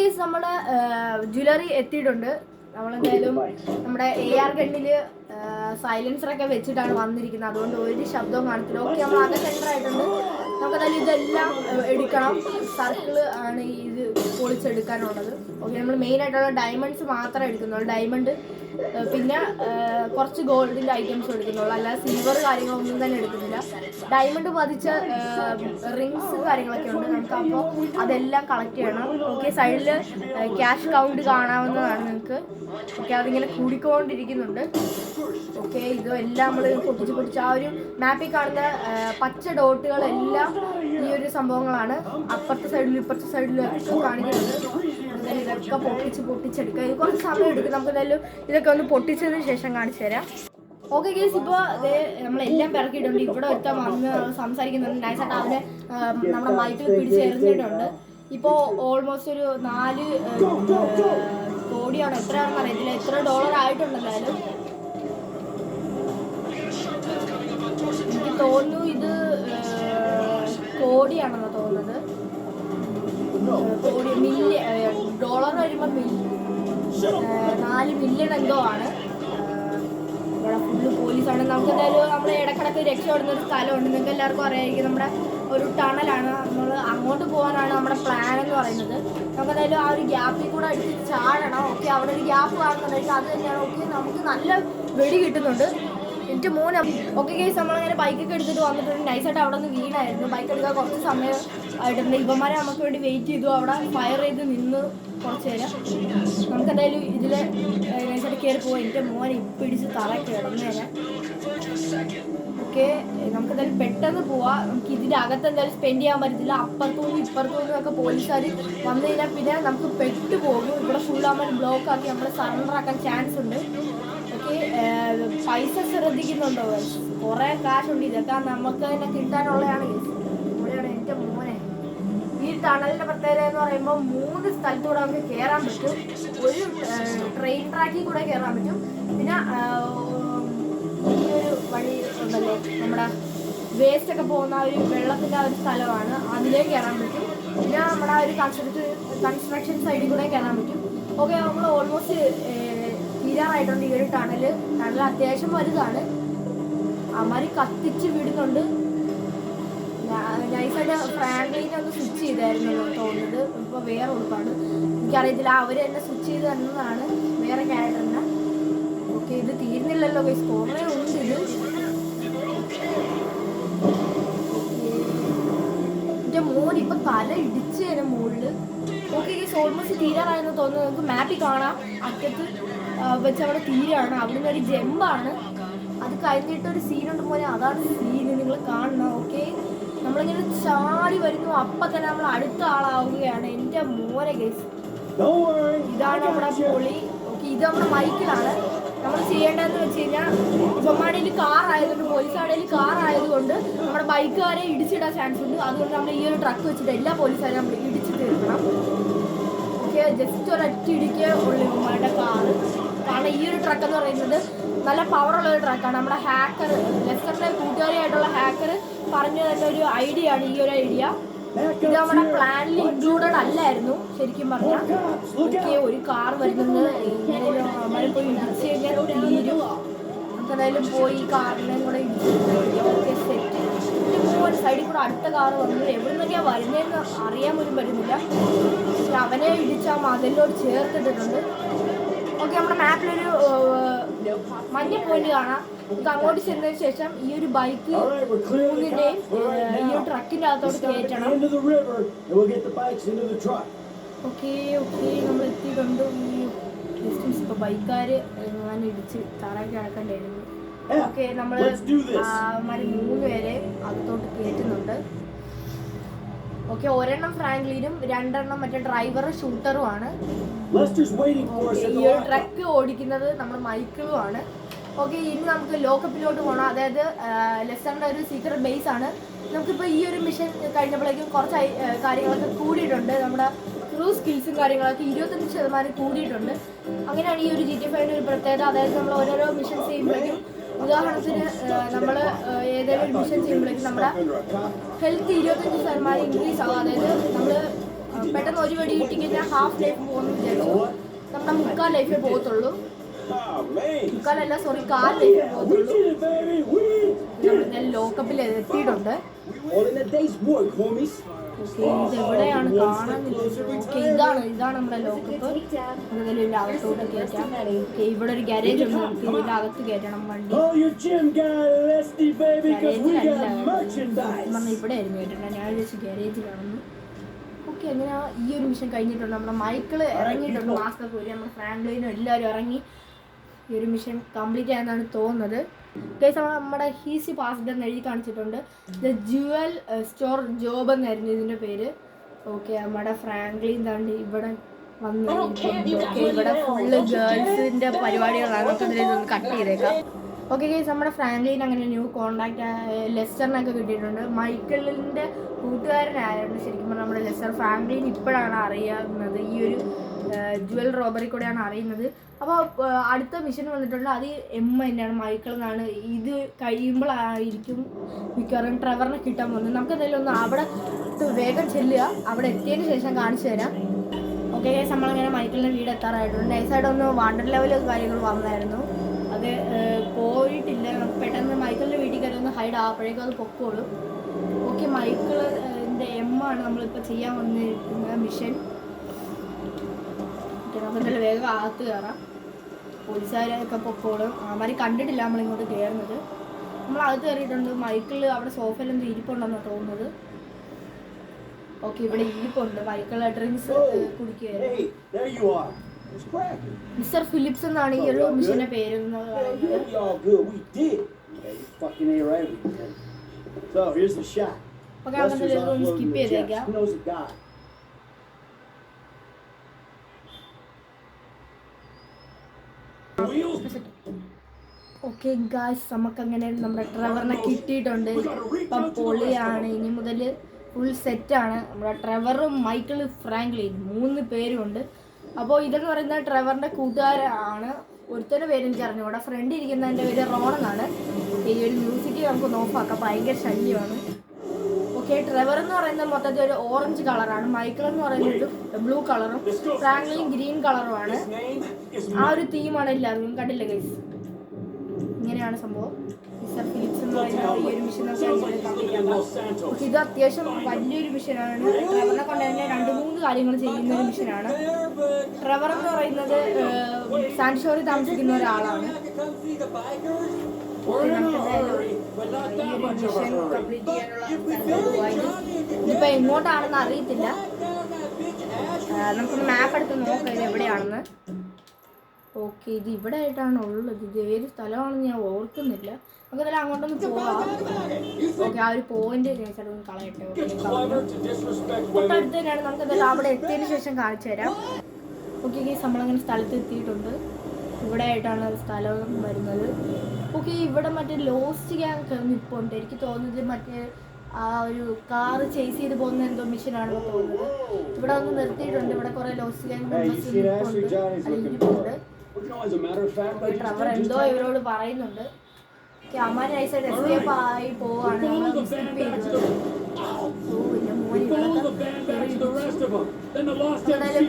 Okay, നമ്മുടെ jewellery എത്തിയിട്ടുണ്ട്. നമ്മളെന്തായാലും നമ്മുടെ AR ഗണ്ണില് സൈലൻസറൊക്കെ വെച്ചിട്ടാണ് വന്നിരിക്കുന്നത്, അതുകൊണ്ട് ഒരു ശബ്ദവും കാണത്തില്ല. ഓക്കെ, നമ്മൾ അക സെൻറ്റർ ആയിട്ടുണ്ട്. നമുക്കതായാലും ഇതെല്ലാം എടുക്കണം. സർക്കിള് ആണ് ഇത് പൊളിച്ചെടുക്കാനുള്ളത്. ഓക്കെ, നമ്മൾ മെയിനായിട്ടുള്ള ഡയമണ്ട്സ് മാത്രമേ എടുക്കുന്നുള്ളൂ. ഡയമണ്ട് പിന്നെ കുറച്ച് ഗോൾഡിൻ്റെ ഐറ്റംസ് എടുക്കുന്നുള്ളൂ, അല്ലാതെ സിൽവർ കാര്യങ്ങളൊന്നും തന്നെ എടുക്കുന്നില്ല. ഡയമണ്ട് പതിച്ച റിങ്സ് കാര്യങ്ങളൊക്കെ ഉണ്ട് നമുക്ക്, അപ്പോൾ അതെല്ലാം കളക്ട് ചെയ്യണം. ഓക്കെ, സൈഡിൽ ക്യാഷ് കൗണ്ട് കാണാവുന്നതാണ് നിങ്ങൾക്ക്. ഓക്കെ, അതിങ്ങനെ കൂടിക്കൊണ്ടിരിക്കുന്നുണ്ട്. ഓക്കെ, ഇതെല്ലാം നമ്മൾ പൊട്ടിച്ച് ആ ഒരു മാപ്പിൽ കാണുന്ന പച്ച ഡോട്ടുകളെല്ലാം ഈ ഒരു സംഭവങ്ങളാണ്. അപ്പുറത്തെ സൈഡിലും ഇപ്പുറത്തെ സൈഡിലും ഒക്കെ കാണിക്കുന്നുണ്ട്. ഇതൊക്കെ പൊട്ടിച്ചെടുക്കുക. ഇത് കുറച്ച് സമയം എടുക്കും. നമുക്ക് എന്തായാലും ഇതൊക്കെ ഒന്ന് പൊട്ടിച്ചതിന് ശേഷം കാണിച്ചു തരാം. ഓക്കെ ഗേസ്, ഇപ്പോൾ നമ്മളെല്ലാം പിറക്കിയിട്ടുണ്ട്. ഇവിടെ ഒരുത്താൻ വന്ന് സംസാരിക്കുന്നുണ്ട്. നൈസായിട്ട് അവനെ നമ്മുടെ മൈക്കിൽ പിടിച്ചെറിഞ്ഞിട്ടുണ്ട്. ഇപ്പോൾ ഓൾമോസ്റ്റ് ഒരു 4 കോടിയാണ്, എത്രയാണെന്ന് അറിയത്തില്ല, എത്ര ഡോളർ ആയിട്ടുണ്ടെന്നാലും. എനിക്ക് തോന്നുന്നു ഇത് കോടിയാണെന്ന് തോന്നുന്നത്. കോടി ഡോളർ വരുമ്പോൾ 4 മില്യൺ എന്തോ ആണ്. ഇവിടെ ഫുള്ള് പോലീസാണ്. നമുക്ക് എന്തായാലും നമ്മൾ ഇടക്കിടക്ക് രക്ഷപ്പെടുന്ന ഒരു സ്ഥലമുണ്ട്. നിങ്ങൾക്ക് എല്ലാവർക്കും അറിയാമായിരിക്കും, നമ്മുടെ ഒരു ടണലാണ്. നമ്മൾ അങ്ങോട്ട് പോകാനാണ് നമ്മുടെ പ്ലാൻ എന്ന് പറയുന്നത്. നമുക്ക് എന്തായാലും ആ ഒരു ഗ്യാപ്പിൽ കൂടെ അടിച്ച് ചാടണം. ഓക്കെ, അവിടെ ഒരു ഗ്യാപ്പ് കാണുന്നുണ്ടെങ്കിൽ അത് തന്നെയാണ്. ഓക്കെ, നമുക്ക് നല്ല വെടി കിട്ടുന്നുണ്ട്. എൻ്റെ മോനെ. ഓക്കെ ഗൈസ്, നമ്മളങ്ങനെ ബൈക്കൊക്കെ എടുത്തിട്ട് വന്നിട്ടുണ്ട്. നൈസായിട്ട് അവിടെ നിന്ന് വീണായിരുന്നു. ബൈക്ക് എടുക്കാൻ കുറച്ച് സമയം ആയിട്ടുണ്ട്. ഇവന്മാരെ നമുക്ക് വേണ്ടി വെയിറ്റ് ചെയ്തു. അവിടെ ഫയർ ചെയ്ത് നിന്ന് കുറച്ച് നേരം. നമുക്ക് എന്തായാലും ഇതിൽ നൈസായിട്ട് കയറി പോകാം. എൻ്റെ മോനെ ഇപ്പിടിച്ച് തറയൊക്കെ കിടന്നു തരാം. ഓക്കെ, നമുക്ക് എന്തായാലും പെട്ടെന്ന് പോവാം. നമുക്ക് ഇതിൻ്റെ അകത്ത് എന്തായാലും സ്പെൻഡ് ചെയ്യാൻ പറ്റത്തില്ല. അപ്പുറത്തുനിന്നും ഇപ്പുറത്തുനിന്നും ഒക്കെ പോലീസുകാർ വന്നു കഴിഞ്ഞാൽ പിന്നെ നമുക്ക് പെട്ടു പോകും. ഇവിടെ ഫുള്ളാകുമ്പോൾ ബ്ലോക്ക് ആക്കി നമ്മൾ സറണ്ടർ ആക്കാൻ ചാൻസ് ഉണ്ട്. ഓക്കെ, പൈസ ശ്രദ്ധിക്കുന്നുണ്ടോ? കുറേ കാശുണ്ട്. ഇതൊക്കെ നമുക്ക് തന്നെ കിട്ടാനുള്ളതാണ്. ഇവിടെയാണ് എൻ്റെ മോനെ. ഈ ടണലിൻ്റെ പ്രത്യേകത എന്ന് പറയുമ്പോൾ 3 സ്ഥലത്തൂടെ നമുക്ക് കയറാൻ പറ്റും. ഒരു ട്രെയിൻ ട്രാക്കിൽ കൂടെ കയറാൻ പറ്റും. പിന്നെ ഈ ഒരു വഴി ഉണ്ടല്ലോ, നമ്മുടെ വേസ്റ്റ് ഒക്കെ പോകുന്ന ഒരു വെള്ളത്തിൻ്റെ ഒരു സ്ഥലമാണ്, അതിലേക്ക് കയറാൻ പറ്റും. പിന്നെ നമ്മുടെ ഒരു കൺസ്ട്രക്ഷൻ സൈഡിൽ കൂടെ കയറാൻ പറ്റും. ഓക്കെ, നമ്മൾ ഓൾമോസ്റ്റ് തീരാറായിട്ടുണ്ട്. ഈ ഒരു ടണൽ അത്യാവശ്യം വലുതാണ്. അമാരി കത്തിച്ച് വിടുന്നുണ്ട്. നൈസായിട്ട് ഫ്രാങ്ക്ലിനെ ഒന്ന് സ്വിച്ച് ചെയ്തായിരുന്നു തോന്നുന്നത്. ഇപ്പോൾ വേറെ ഉടുപ്പാണ്, എനിക്കറിയത്തില്ല. അവർ തന്നെ സ്വിച്ച് ചെയ്ത് തന്നതാണ്, വേറെ ക്യാരക്ടറിനെ. ഓക്കെ, ഇത് തീരുന്നില്ലല്ലോ ഗൈസ്, കുറേ ഉണ്ട് ഇത്. എൻ്റെ മോൻ ഇപ്പം തല ഇടിച്ച് തന്നെ മുകളിൽ. ഓക്കെ ഗൈസ്, ഓൾമോസ്റ്റ് തീരാറായെന്ന് തോന്നുന്നു. നമുക്ക് മാപ്പിൽ കാണാം, അറ്റത്ത് വെച്ച് അവിടെ തീരാണ്. അവിടുന്ന് ഒരു ജമ്പാണ്. അത് കഴിഞ്ഞിട്ടൊരു സീനുണ്ട് പോലെ, അതാണ് സീന് നിങ്ങൾ കാണണം. ഓക്കെ, നമ്മളിങ്ങനെ ചാടി വരുന്നു, അപ്പം തന്നെ നമ്മൾ അടുത്ത ആളാവുകയാണ്. എൻ്റെ മോനെ ഗൈസ്, ഇതാണ് നമ്മുടെ പൊളി. ഓക്കെ, ഇത് നമ്മുടെ മൈക്കിലാണ്. നമ്മൾ ചെയ്യേണ്ടതെന്ന് വെച്ച് കഴിഞ്ഞാൽ, ഇവന്മാരുടെ കാർ ആയതുകൊണ്ട്, പോലീസുകാരുടെ കാർ ആയതുകൊണ്ട് നമ്മുടെ ബൈക്കുകാരെ ഇടിച്ചിടാൻ ചാൻസ് ഉണ്ട്. അതുകൊണ്ട് നമ്മൾ ഈ ഒരു ട്രക്ക് വെച്ചിട്ട് എല്ലാ പോലീസുകാരും നമ്മൾ ഇടിച്ച് തീർക്കണം. ഓക്കെ, ജസ്റ്റ് ഒരൊറ്റ ഇടിക്കേ ഉള്ളൂ ഇവന്മാരുടെ കാറ്. കാരണം ഈ ഒരു ട്രക്ക് എന്ന് പറയുന്നത് നല്ല പവറുള്ള ഒരു ട്രക്കാണ്. നമ്മുടെ ഹാക്കർ, ലെസ്റ്ററിൻ്റെ കൂട്ടുകാരിയായിട്ടുള്ള ഹാക്കർ പറഞ്ഞു തന്ന ഒരു ഐഡിയ ആണ് ഈ ഒരു ഐഡിയ. ഇത് നമ്മുടെ പ്ലാനിൽ ഇൻക്ലൂഡഡ് അല്ലായിരുന്നു ശരിക്കും പറഞ്ഞാൽ. ഓക്കെ, ഒരു കാർ വരുന്നത് ഇങ്ങനെ നമ്മൾ പോയി ഇടിച്ച് കഴിഞ്ഞാൽ തീരും. നമുക്ക് എന്തായാലും പോയി ഈ കാറിനെയും കൂടെ ഇടിച്ച്. Okay, set. ഒരു സൈഡിൽ കൂടെ അടുത്ത കാർ വന്നു. എവിടെ നിന്നൊക്കെയാണ് വരുന്നതെന്ന് അറിയാൻ പോലും പറ്റുന്നില്ല. പക്ഷെ അവനെ ഇടിച്ച് ആ മതിലോട് ചേർത്തിട്ടിട്ടുണ്ട്. ഓക്കെ, നമ്മുടെ മാപ്പിലൊരു മഞ്ഞ പോയിന്റ് കാണാം. നമുക്ക് അങ്ങോട്ട് ചെന്നതിന് ശേഷം ഈ ഒരു ബൈക്ക് 3ൻ്റെയും ഈ ഒരു ട്രക്കിൻ്റെ അകത്തോട്ട് കയറ്റണം. ഓക്കെ, നമ്മൾ എത്തിയിട്ടുണ്ട്. ഈ ഡിസ്റ്റൻസ് ഇപ്പോൾ ബൈക്കുകാർ ഞാൻ ഇടിച്ച് തറയൊക്കെ അടക്കണ്ടായിരുന്നു. ഓക്കെ, നമ്മൾ 3 പേരെ അകത്തോട്ട് കയറ്റുന്നുണ്ട്. ഓക്കെ, ഒരെണ്ണം ഫ്രാങ്ക്ലിനും 2 മറ്റേ ഡ്രൈവർ ഷൂട്ടറുമാണ്. ഈ ഒരു ട്രക്ക് ഓടിക്കുന്നത് നമ്മുടെ മൈക്കിളും ആണ്. ഓക്കെ, ഇനി നമുക്ക് ലോക്കപ്പിലോട്ട് പോകണം. അതായത് ലെസ്റ്ററിൻ്റെ ഒരു സീക്രട്ട് ബേസ് ആണ്. നമുക്കിപ്പോൾ ഈ ഒരു മിഷൻ കഴിഞ്ഞപ്പോഴേക്കും കുറച്ച് കാര്യങ്ങളൊക്കെ കൂടിയിട്ടുണ്ട്. നമ്മുടെ ക്രൂ സ്കിൽസും കാര്യങ്ങളൊക്കെ 25% കൂടിയിട്ടുണ്ട്. അങ്ങനെയാണ് ഈ ഒരു GTA5 ഒരു പ്രത്യേകത. അതായത് നമ്മൾ ഓരോരോ മിഷൻ ചെയ്യുമ്പോഴേക്കും, ഉദാഹരണത്തിന് നമ്മൾ ഏതെങ്കിലും ഒരു മിഷൻ ചെയ്യുമ്പോഴേക്കും നമ്മുടെ ഹെൽത്ത് 25% ഇൻക്രീസ് ആകും. അതായത് നമ്മൾ പെട്ടെന്ന് ഒരു വെടി കിട്ടിക്കഴിഞ്ഞാൽ ഹാഫ് ലൈഫ് പോകുമെന്ന് വിചാരിച്ചു. നമ്മുടെ 3/4 ലൈഫേ പോകത്തുള്ളൂ. 3/4 സോറി 1/4 ലൈഫേ പോകത്തുള്ളൂ. നമ്മൾ ലോക്കപ്പിൽ എത്തിയിട്ടുണ്ട്. ഇതെവിടെയാണ് കാണാനില്ല. ഇതാണ് നമ്മുടെ ലോക്കപ്പ്. അതിൽ അകത്തോട്ട് കയറ്റാം. ഇവിടെ ഒരു ഗാരേജ് ഉണ്ട്, നമുക്ക് ഇതിന്റെ അകത്ത് കയറ്റണം വണ്ടി. ഇവിടെ ആയിരുന്നു കേട്ടിട്ടുണ്ട്, ഞാൻ വിചാരിച്ചു ഗാരേജിലാണെന്ന്. ഓക്കെ, അങ്ങനെ ഈ ഒരു മിഷൻ കഴിഞ്ഞിട്ടുണ്ട്. നമ്മുടെ മൈക്കിള് ഇറങ്ങിയിട്ടുണ്ട്, മാസ്ക് ഒക്കെ വരും. നമ്മുടെ ഫ്രാങ്ക്ലിനും എല്ലാവരും ഇറങ്ങി ഈ ഒരു മിഷൻ കംപ്ലീറ്റ് ആയെന്നാണ് തോന്നുന്നത്. നമ്മുടെ ഹീസി പാസ്ഡ് എന്ന് എഴുതി കാണിച്ചിട്ടുണ്ട്. ദ ജുവൽ സ്റ്റോർ ജോബ് എന്നായിരുന്നു ഇതിൻ്റെ പേര്. ഓക്കെ, നമ്മുടെ ഫ്രാങ്ക്ലിൻ താണ്ടി ഇവിടെ വന്നു. ഓക്കെ, ഇവിടെ ഫുള്ള് ഗേൾസിൻ്റെ പരിപാടികളാണ്. നമുക്ക് ഇതിലൊന്ന് കട്ട് ചെയ്തേക്കാം. ഓക്കെ ഗൈസ്, നമ്മുടെ ഫ്രാങ്ക്ലിൻ അങ്ങനെ ന്യൂ കോണ്ടാക്ട് ലെസ്റ്ററിനൊക്കെ കിട്ടിയിട്ടുണ്ട്. മൈക്കിളിൻ്റെ കൂട്ടുകാരനായിരുന്നു ശരിക്കും പറഞ്ഞാൽ നമ്മുടെ ലെസ്റ്റർ. ഫ്രാങ്ക്ലിൻ ഇപ്പോഴാണ് അറിയാവുന്നത്, ഈ ഒരു ജുവൽ റോബറി കൂടെയാണ് അറിയുന്നത്. അപ്പോൾ അടുത്ത മിഷൻ വന്നിട്ടുണ്ട്, അത് എമ്മ തന്നെയാണ്, മൈക്കിൾ എന്നാണ്. ഇത് കഴിയുമ്പോഴായിരിക്കും മിക്കവാറും ട്രെവറിനെ കിട്ടാൻ പോകുന്നത്. നമുക്ക് എന്തായാലും ഒന്ന് അവിടെ വേഗം ചെല്ലുക, അവിടെ എത്തിയതിന് ശേഷം കാണിച്ചു തരാം. ഓക്കെ ഗൈസ്, നമ്മളങ്ങനെ മൈക്കിളിൻ്റെ വീട് എത്താറായിട്ടുണ്ട്. നൈസായിട്ട് ഒന്ന് വാണ്ടർ ലെവൽ കാര്യങ്ങൾ വന്നായിരുന്നു, അത് പോയിട്ടില്ല. നമുക്ക് പെട്ടെന്ന് മൈക്കിളിൻ്റെ വീട്ടിൽ കയറി ഒന്ന് ഹൈഡ് ആകുമ്പോഴേക്കും അത് പൊക്കോളും. ഓക്കെ, മൈക്കിളിൻ്റെ എമ്മാണ് നമ്മളിപ്പോൾ ചെയ്യാൻ വന്നിരിക്കുന്ന മിഷൻ. നമുക്ക് എന്തായാലും വേഗം അകത്ത് കയറാം. പോലീസുകാരൊക്കെ പൊക്കോളും. അവന്മാർ കണ്ടിട്ടില്ല നമ്മളിങ്ങോട്ട് കയറുന്നത്. നമ്മൾ അകത്ത് കയറിയിട്ടുണ്ട്. മൈക്കിൾ അവിടെ സോഫയിലൊന്നും ഇരിപ്പുണ്ടെന്നാണ് തോന്നുന്നത്. ഓക്കെ, ഇവിടെ ഇരിപ്പുണ്ട്. മൈക്കിൾ ഡ്രിങ്ക്സ് കുടിക്കുകയായിരുന്നു. മിസ്റ്റർ ഫിലിപ്സ് എന്നാണ് ഈ ഒരു മിഷന്റെ പേര്. സ്കിപ്പ് ചെയ്തേക്കാം. ഓക്കെ ഗായ്സ്, നമുക്കങ്ങനെ നമ്മുടെ ട്രെവറിനെ കിട്ടിയിട്ടുണ്ട്. ഇപ്പം പൊളിയാണ്. ഇനി മുതൽ ഫുൾ സെറ്റാണ്. നമ്മുടെ ട്രെവറും മൈക്കിളും ഫ്രാങ്ക്ലിൻ 3 പേരുമുണ്ട്. അപ്പോൾ ഇതെന്ന് പറയുന്നത് ട്രെവറിൻ്റെ കൂട്ടുകാരാണ്. ഒരുത്തൻ്റെ പേര് എനിക്ക് അറിഞ്ഞു. ഫ്രണ്ട് ഇരിക്കുന്നതിൻ്റെ പേര് റോൺ എന്നാണ്. ഈ ഒരു മ്യൂസിക് നമുക്ക് ഓഫാക്കാം, ഭയങ്കര ശല്യമാണ്. ഓക്കെ, ട്രെവർ എന്ന് പറയുന്നത് മൊത്തത്തിൽ ഒരു ഓറഞ്ച് കളറാണ്. മൈക്കിൾ എന്ന് പറയുന്നത് ബ്ലൂ കളറും ഫ്രാങ്ക്ലിൻ ഗ്രീൻ കളറുമാണ്. ആ ഒരു തീമാണ് എല്ലാവരും. കണ്ടില്ല ഗൈസ്, ഇങ്ങനെയാണ് സംഭവം. മിസ്റ്റർ ഫിലിപ്സ് എന്ന് പറയുന്ന ഈ ഒരു മിഷൻ നമുക്ക് ഇത് അത്യാവശ്യം വലിയൊരു മിഷനാണ്. ട്രെവറിനെ കൊണ്ട് തന്നെ 2-3 കാര്യങ്ങൾ ചെയ്യുന്ന ഒരു മിഷനാണ്. ട്രെവർ എന്ന് പറയുന്നത് സാൻഷോറിൽ താമസിക്കുന്ന ഒരാളാണ്. ഇതിപ്പോ എങ്ങോട്ടാണെന്ന് അറിയത്തില്ല. നമുക്ക് മാപ്പ് എടുത്ത് നോക്കാം ഇത് എവിടെയാണെന്ന്. ഓക്കെ, ഇത് ഇവിടെ ആയിട്ടാണ് ഉള്ളത്. ഇത് ഏത് സ്ഥലമാണെന്ന് ഞാൻ ഓർക്കുന്നില്ല. നമുക്ക് ഇതെല്ലാം അങ്ങോട്ടൊന്ന് പോവാം. ഓക്കെ, ആ ഒരു പോയിന്റ് ഒന്ന് കളയട്ടെ. തൊട്ടടുത്ത് തന്നെയാണ്. നമുക്ക് ഇതെല്ലാം അവിടെ എത്തിയതിന് ശേഷം കാണിച്ചു തരാം. ഓക്കെ ഗൈസ്, നമ്മളങ്ങനെ സ്ഥലത്ത് എത്തിയിട്ടുണ്ട്. ഇവിടെ ആയിട്ടാണ് സ്ഥലം വരുന്നത്. ഓക്കെ, ഇവിടെ മറ്റേ ലോസ്റ്റ് ഗ്യാങ് നിൽപ്പുണ്ട്. എനിക്ക് തോന്നുന്നത് മറ്റേ ആ ഒരു കാറ് ചേസ് ചെയ്ത് പോകുന്ന എന്തോ മിഷനാണെന്ന് തോന്നുന്നത്. ഇവിടെ ഒന്ന് നിർത്തിയിട്ടുണ്ട്. ഇവിടെ കുറെ ലോസ്റ്റ് ഗ്യാങ് ഇരിപ്പുണ്ട്. ട്രെവർ എന്തോ ഇവരോട് പറയുന്നുണ്ട്. അമ്മ നൈസായിട്ട് എസ്കേപ്പ് ആയി പോവാണ്.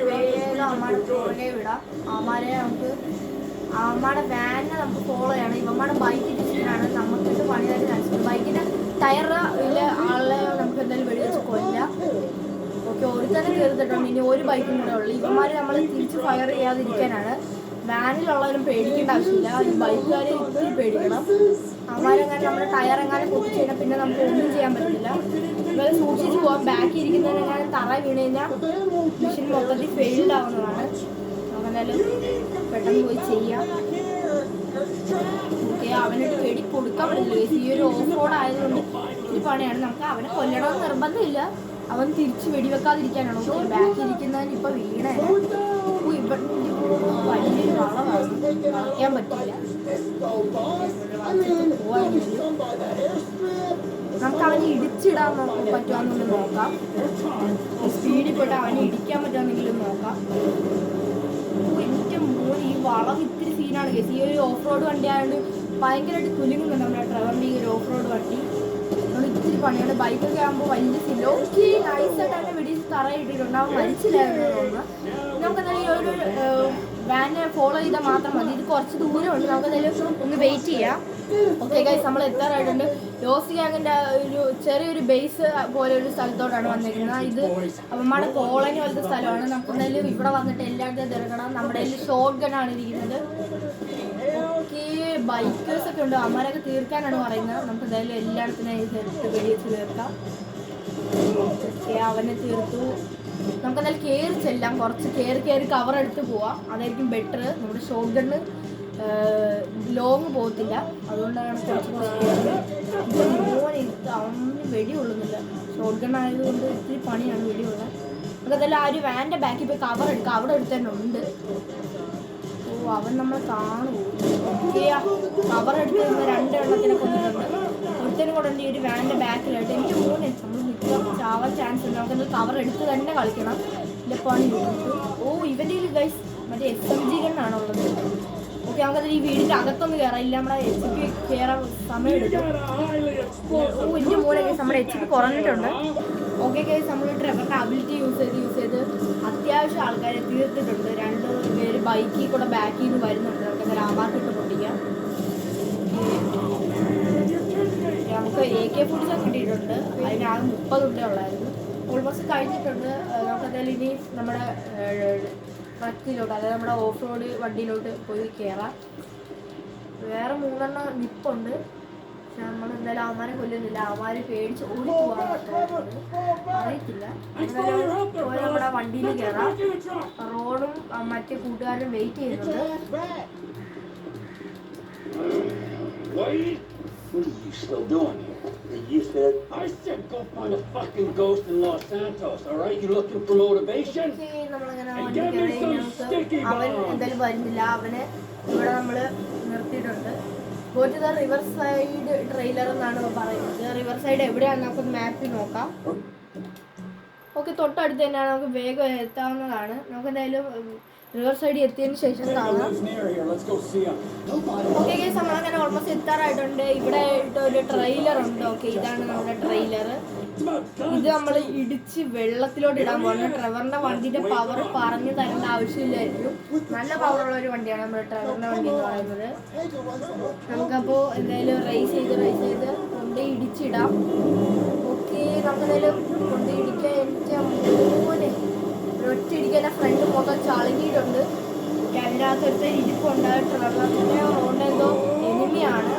വേഗം അമ്മയുടെ പുറകെ വിടാം. അമ്മമാരെ നമുക്ക് അമ്മയുടെ വാനിനെ നമുക്ക് ഫോളോ ചെയ്യണം. ഇവന്മാരുടെ ബൈക്കിൻ്റെ സീനാണ് നമുക്കിട്ട് പണിയായിട്ട് കാണിച്ചത്. ബൈക്കിൻ്റെ ടയറിൽ ആളെ നമുക്ക് എന്തായാലും വെടിവെച്ച് കൊല്ലാം. ഓക്കെ, ഒരുത്തന്നെ കയറിയിട്ടുണ്ട്. ഇനി ഒരു ബൈക്കും കൂടെ ഉള്ളു. ഇവന്മാർ നമ്മൾ തിരിച്ച് ഫയർ ചെയ്യാതിരിക്കാനാണ്. വാനിലുള്ളവരും പേടിക്കേണ്ട ആവശ്യമില്ല, ഈ ബൈക്കുകാരെ ഇത്തിരി പേടിക്കണം. അവന്മാരെങ്ങാനും നമ്മുടെ ടയർ എങ്ങാനും പൊട്ടിച്ച് കഴിഞ്ഞാൽ പിന്നെ നമുക്ക് ഒന്നും ചെയ്യാൻ പറ്റില്ല. ഇവരെ സൂക്ഷിച്ച് പോകാൻ. ബാക്കി ഇരിക്കുന്നതിനെങ്ങാനും തറ വീണ് കഴിഞ്ഞാൽ മിഷൻ മൊത്തത്തിൽ ഫെയിൽഡ് ആവുന്നതാണ്. അങ്ങനെയാലും പെട്ടെന്ന് പോയി ചെയ്യാം. ഓക്കെ, അവനൊരു വെടി കൊടുക്കാൻ പറ്റില്ല. ഈ ഒരു ഓഫ് റോഡ് ആയതുകൊണ്ട് ഇത്തിരി പണിയാണ്. നമുക്ക് അവനെ കൊല്ലണമെന്ന് നിർബന്ധമില്ല, അവൻ തിരിച്ച് വെടിവെക്കാതിരിക്കാനാണ്. ഓക്കെ, ബാക്കി ഇരിക്കുന്നതിന് ഇപ്പം വീണേ ഇവിടെ വലിയൊരു വളവാണ്, കളിക്കാൻ പറ്റില്ല. നമുക്ക് അവനെ ഇടിച്ചിടാൻ പറ്റുമെന്നൊന്ന് നോക്കാം. സ്പീഡിൽ പോയിട്ട് അവനെ ഇടിക്കാൻ പറ്റുമെന്നെങ്കിലും നോക്കാം. എനിക്ക് ഈ വളവ് ഇത്തിരി സീനാണ് കേസ്. ഈ ഒരു ഓഫ് റോഡ് വണ്ടി ആയതുകൊണ്ട് ഭയങ്കരമായിട്ട് കുലുങ്ങുന്നുണ്ട് നമ്മുടെ ട്രെവറിൻ്റെ ഈ ഒരു ഓഫ് റോഡ് വണ്ടി. നമ്മൾ ഇത്തിരി പണിയാണ്. ബൈക്കൊക്കെ ആകുമ്പോൾ വലിയ സീനില്ല. ഓക്കെ നൈസായിട്ട് തന്നെ വെടിച്ച് തറയിട്ടിട്ടുണ്ട്. അവൻ മരിച്ചില്ലായിരുന്നു തോന്നുന്നു. നമുക്കെന്തായാലും ഈ ഒരു വാനെ ഫോളോ ചെയ്താൽ മാത്രം മതി. ഇത് കുറച്ച് ദൂരമുണ്ട്. നമുക്കെന്തായാലും ഒന്ന് വെയിറ്റ് ചെയ്യാം. ഓക്കെ ഗൈസ്, നമ്മൾ എത്താറായിട്ടുണ്ട്. ലോസ്റ്റ് ഗ്യാങ്ങിൻ്റെ ഒരു ചെറിയൊരു ബേസ് പോലെ ഒരു സ്ഥലത്തോട്ടാണ് വന്നിരിക്കുന്നത്. ഇത് നമ്മുടെ കോളനി പോലത്തെ സ്ഥലമാണ്. നമുക്ക് എന്തായാലും ഇവിടെ വന്നിട്ട് എല്ലായിടത്തും തിരക്കണം. നമ്മുടെ കയ്യിൽ ഷോട്ട് ഗണ്ണാണ് ഇരിക്കുന്നത്. ഓക്കെ ബൈക്കേഴ്സ് ഒക്കെ ഉണ്ട്. അമ്മമാരൊക്കെ തീർക്കാനാണ് പറയുന്നത്. നമുക്ക് എന്തായാലും എല്ലായിടത്തിനും എടുത്ത് വെടിവെച്ച് തീർക്കാം. ഓക്കെ അവനെ തീർത്തു. നമുക്കെന്തായാലും കയറി ചെല്ലാം. കുറച്ച് കയറി കവർ എടുത്ത് പോവാം. അതായിരിക്കും ബെറ്റർ. നമ്മുടെ ഷോട്ട് ഗണ്ണ് ലോങ് പോകത്തില്ല. അതുകൊണ്ടാണ് അവന് വെടി കൊള്ളുന്നില്ല. ഷോട്ട് ഗൺ ആയതുകൊണ്ട് ഇത്തിരി പണിയാണ് വെടി കൊള്ളാൻ. നമുക്കതെല്ലാം ആ ഒരു വാൻ്റെ ബാക്കിൽ പോയി കവർ എടുക്കുക. അവിടെ എടുത്ത് തന്നെ ഉണ്ട്. ഓ അവൻ നമ്മൾ കാണുമോ? ഓക്കെ കവർ എടുത്ത് 2 എണ്ണത്തിനെ കൊണ്ടിട്ടുണ്ട്. ഒരുത്തനും കൂടെ ഉണ്ട് ഈ ഒരു വാൻ്റെ ബാക്കിലായിട്ട്. എനിക്ക് മോനെ നമ്മൾ നിൽക്കാൻ ചാവാൻ ചാൻസ് ഉണ്ട്. നമുക്ക് കവർ എടുത്ത് തന്നെ കളിക്കണം. ഇല്ല പണി. ഓ ഇവൻ്റെ ഒരു ഗൈസ് മറ്റേ SMG ഗണ്ണാണുള്ളത്. ഓക്കെ നമുക്കത് ഈ വീടിൻ്റെ അകത്തൊന്നും കയറാം. ഇല്ല നമ്മുടെ HP കയറാൻ സമയം എടുക്കും. ഓ എൻ്റെ മോനെ കേസ് നമ്മുടെ HP കുറഞ്ഞിട്ടുണ്ട്. ഓക്കെ കേസ് നമ്മൾ ട്രെവറിൻ്റെ അബിലിറ്റി യൂസ് ചെയ്ത് അത്യാവശ്യം ആൾക്കാരെ തീർത്തിട്ടുണ്ട്. 2 പേര് ബൈക്കിൽ കൂടെ ബാക്കിൽ നിന്ന് വരുന്നുണ്ട്. നമുക്ക് രാമാർക്കിട്ട് പൊട്ടിക്കാം. നമുക്ക് AK-47 കിട്ടിയിട്ടുണ്ട്. അതിനാകെ 30 ഉണ്ടേ ഉള്ളായിരുന്നു. ഓൾമോസ്റ്റ് കഴിഞ്ഞിട്ടുണ്ട്. നമുക്കെന്തായാലും ഇനി നമ്മുടെ ട്രക്കിലോട്ട്, അതായത് നമ്മുടെ ഓഫ് റോഡ് വണ്ടിയിലോട്ട് പോയി കയറാം. വേറെ 3 എണ്ണം നിപ്പുണ്ട്. പക്ഷെ നമ്മൾ എന്തായാലും അവന്മാരെ കൊല്ലുന്നില്ല. അവന്മാർ പേടിച്ച് ഓടി പോകാൻ അറിയത്തില്ല. എന്തായാലും നമ്മുടെ വണ്ടിയിൽ കയറാം. റോഡും മറ്റേ കൂട്ടുകാരും വെയിറ്റ് ചെയ്യുന്നുണ്ട്. What are you still doing here? You said I said go find a fucking ghost in Los Santos. All right, you looking for motivation? അവൻ എന്തായാലും വരുന്നില്ല. അവനെ ഇവിടെ നമ്മൾ നിർത്തിയിട്ടുണ്ട്. Go to the river side trailer എന്നാണ് പറയുന്നത്. റിവർ സൈഡ് എവിടെയാണെന്ന് നമുക്കൊന്ന് മാപ്പിൽ നോക്കാം. ഓക്കെ തൊട്ടടുത്ത് തന്നെയാണ്. നമുക്ക് വേഗം എത്താവുന്നതാണ്. നമുക്ക് എന്തായാലും റിവർ സൈഡിൽ എത്തിയതിന് ശേഷം കാണാം. ഓക്കെ ഗൈസ് നമ്മളങ്ങനെ ഓൾമോസ്റ്റ് എത്താറായിട്ടുണ്ട്. ഇവിടെ ഒരു ട്രെയിലർ ഉണ്ട്. ഓക്കെ ഇതാണ് നമ്മുടെ ട്രെയിലർ. ഇത് നമ്മൾ ഇടിച്ച് വെള്ളത്തിലോട്ട് ഇടാൻ പോകുന്നത്. ട്രെവറിൻ്റെ വണ്ടിൻ്റെ പവർ പറഞ്ഞു തരേണ്ട ആവശ്യമില്ലായിരിക്കും. നല്ല പവറുള്ള ഒരു വണ്ടിയാണ് നമ്മുടെ ട്രെവറിൻ്റെ വണ്ടി എന്ന് പറയുന്നത്. നമുക്കപ്പോൾ എന്തായാലും റേസ് ചെയ്ത് കൊണ്ട് ഇടിച്ചിടാം. ഓക്കെ നമുക്കെന്തായാലും കൊണ്ട് ഇടിക്കാൻ എനിക്ക് മോനെ ഒറ്റ ഇടിക്കാൻ ഫ്രണ്ട് മൊത്തം ചളുങ്ങിയിട്ടുണ്ട്. അതിനകത്തൊരുത്ത ഇരിപ്പുണ്ട്. ട്രെവറിൻ്റെ റോഡെന്തോ എനിമിയാണ്.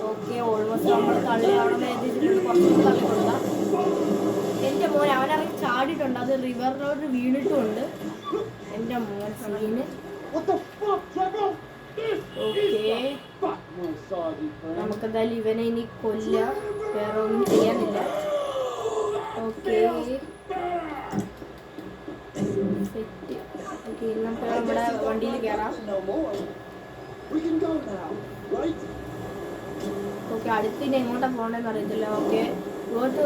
ഓക്കെ ഓൾമോസ്റ്റ് നമ്മൾ തള്ളി അവിടെ എത്തിച്ചിട്ടുണ്ട്. കുറച്ചുകൂടി തള്ളി കൊടുക്കാം. എൻ്റെ മോൻ അവനിറങ്ങി ചാടിയിട്ടുണ്ട്. അത് റിവർ റോഡ് വീണിട്ടുമുണ്ട്. എൻ്റെ മോൻ സീന്. ഓക്കെ നമുക്കെന്തായാലും ഇവനെ ഇനി കൊല്ലാം. വേറെ ഒന്നും ചെയ്യാനില്ല. Okay set. ഓക്കെ നമുക്ക് നമ്മുടെ വണ്ടിയിൽ കയറാം. ഓക്കെ അടുത്തിന് എങ്ങോട്ടാണ് പോകണമെന്ന് അറിയത്തില്ല. Okay go to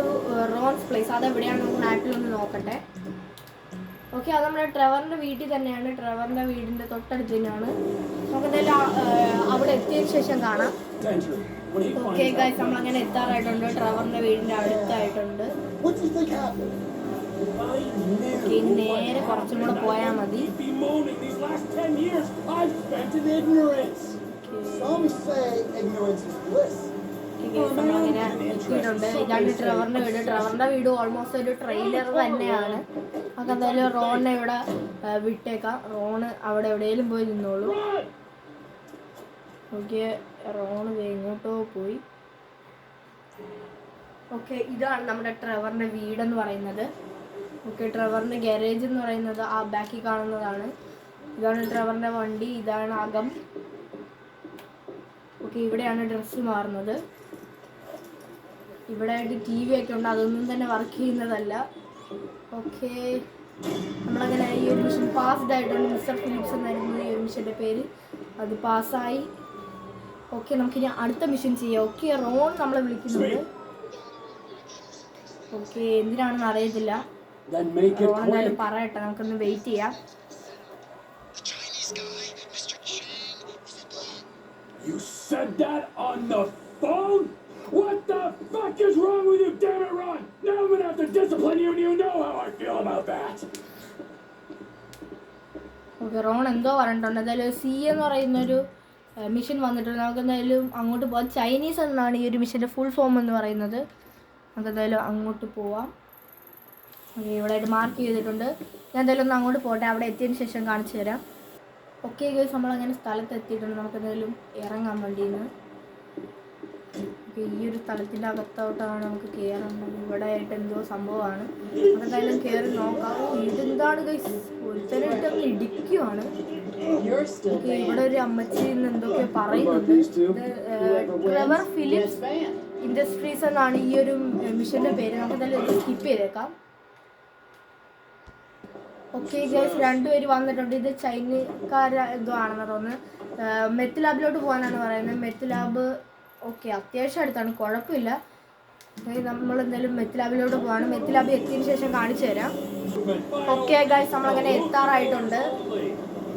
Ron's place. അതെവിടെയാണ് നമുക്ക് മാപ്പിലൊന്ന് നോക്കട്ടെ. ഓക്കെ അത് നമ്മുടെ ട്രെവറിൻ്റെ വീട്ടിൽ തന്നെയാണ്. ട്രെവറിൻ്റെ വീടിൻ്റെ തൊട്ടടുത്ത് തന്നെയാണ്. നമുക്ക് എന്തായാലും അവിടെ എത്തിയതിന് ശേഷം കാണാം. ഓക്കെ ഗൈസ് നമ്മളങ്ങനെ എത്താറായിട്ടുണ്ട്. ട്രെവറിൻ്റെ വീടിൻ്റെ അടുത്തായിട്ടുണ്ട്. ഓക്കെ നേരെ കുറച്ചും കൂടെ പോയാൽ മതി. നമ്മളങ്ങനെ എത്തിയിട്ടുണ്ട്. ഇതാണ് ട്രെവറിൻ്റെ വീട്. ട്രെവറിൻ്റെ വീട് ഓൾമോസ്റ്റ് ഒരു ട്രെയിലർ തന്നെയാണ്. നമുക്ക് എന്തായാലും റോണിനെ ഇവിടെ വിട്ടേക്കാം. റോണ് അവിടെ എവിടെയെങ്കിലും പോയി നിന്നോളൂ. ഓക്കെ റോണ് എങ്ങോട്ടോ പോയി. ഓക്കെ ഇതാണ് നമ്മുടെ ട്രെവറിൻ്റെ വീടെന്ന് പറയുന്നത്. ഓക്കെ ട്രെവറിൻ്റെ ഗാരേജ് എന്ന് പറയുന്നത് ആ ബാക്കിൽ കാണുന്നതാണ്. ഇതാണ് ട്രെവറിൻ്റെ വണ്ടി. ഇതാണ് അകം. ഓക്കെ ഇവിടെയാണ് ഡ്രസ്സ് മാറുന്നത്. ഇവിടെ ആയിട്ട് TV ഒക്കെ ഉണ്ട്. അതൊന്നും തന്നെ വർക്ക് ചെയ്യുന്നതല്ല. ഓക്കെ നമ്മളങ്ങനെ ഈ ഒരു മിഷൻ പാസ്ഡ് ആയിട്ടുണ്ട്. മിസ്റ്റർ ഫിലിപ്സ് എന്നായിരുന്നു ഈ ഒരു മിഷൻ്റെ പേര്. അത് പാസ്സായി. ഓക്കെ നമുക്കിനി അടുത്ത മിഷൻ ചെയ്യാം. ഓക്കെ റോൺ നമ്മളെ വിളിക്കുന്നുണ്ട്. ഓക്കെ എന്തിനാണെന്ന് അറിയത്തില്ല. റോൺ എന്തായാലും പറയട്ടെ. നമുക്കൊന്ന് വെയിറ്റ് ചെയ്യാം. You said that on the phone? What the fuck is wrong with you, damn it, Ron? Now I'm gonna have to discipline you, and you know how I feel about that. Okay, Ron എന്തോ പറഞ്ഞിട്ടുണ്ട്. എന്തായാലും C എന്ന് പറയുന്നൊരു mission വന്നിട്ടുണ്ട്. നമുക്ക് എന്തായാലും അങ്ങോട്ട് പോകാം. ചൈനീസ് എന്നാണ് ഈ ഒരു മിഷൻ്റെ ഫുൾ ഫോം എന്ന് പറയുന്നത്. നമുക്ക് എന്തായാലും അങ്ങോട്ട് പോവാം. ഓക്കെ, ഇവിടെ ആയിട്ട് മാർക്ക് ചെയ്തിട്ടുണ്ട്. ഞാൻ എന്തായാലും ഒന്ന് അങ്ങോട്ട് പോട്ടെ, അവിടെ എത്തിയതിന് ശേഷം കാണിച്ചു തരാം. ഓക്കെ ഗൈസ്, നമ്മളങ്ങനെ സ്ഥലത്ത് എത്തിയിട്ടുണ്ട്. നമുക്ക് എന്തായാലും ഇറങ്ങാൻ വേണ്ടിയെന്ന്. ഈ ഒരു സ്ഥലത്തിൻ്റെ അകത്തോട്ടാണ് നമുക്ക് കയറേണ്ടത്. ഇവിടെ ആയിട്ട് എന്തോ സംഭവമാണ്. അതെന്തായാലും കയറി നോക്കാം. ഇതെന്താണ് ഗൈസ്, ഒരുത്തനായിട്ട് അങ്ങ് ഇടിക്കുവാണ്. ഇവിടെ ഒരു അമ്മച്ചി എന്തൊക്കെയോ പറയുന്നുണ്ട്. ട്രെവർ ഫിലിപ്സ് ഇൻഡസ്ട്രീസ് എന്നാണ് ഈ ഒരു മിഷൻ്റെ പേര്. നമുക്ക് എന്തായാലും സ്കിപ്പ് ചെയ്തേക്കാം. ഓക്കെ ഗൈസ്, രണ്ടുപേര് വന്നിട്ടുണ്ട്. ഇത് ചൈനക്കാർ എന്തോ ആണെന്ന് തോന്നുന്നു. മെത്ത് ലാബിലോട്ട് പോകാനാണ് പറയുന്നത്. മെത്ത് ലാബ് ഓക്കെ അത്യാവശ്യം അടുത്താണ്, കുഴപ്പമില്ല. നമ്മൾ എന്തായാലും മെത്ത് ലാബിലോട്ട് പോവാണ്. മെത്ത് ലാബ് എത്തിയതിന് ശേഷം കാണിച്ചു തരാം. ഓക്കെ ഗൈസ്, നമ്മളങ്ങനെ എത്താറായിട്ടുണ്ട്.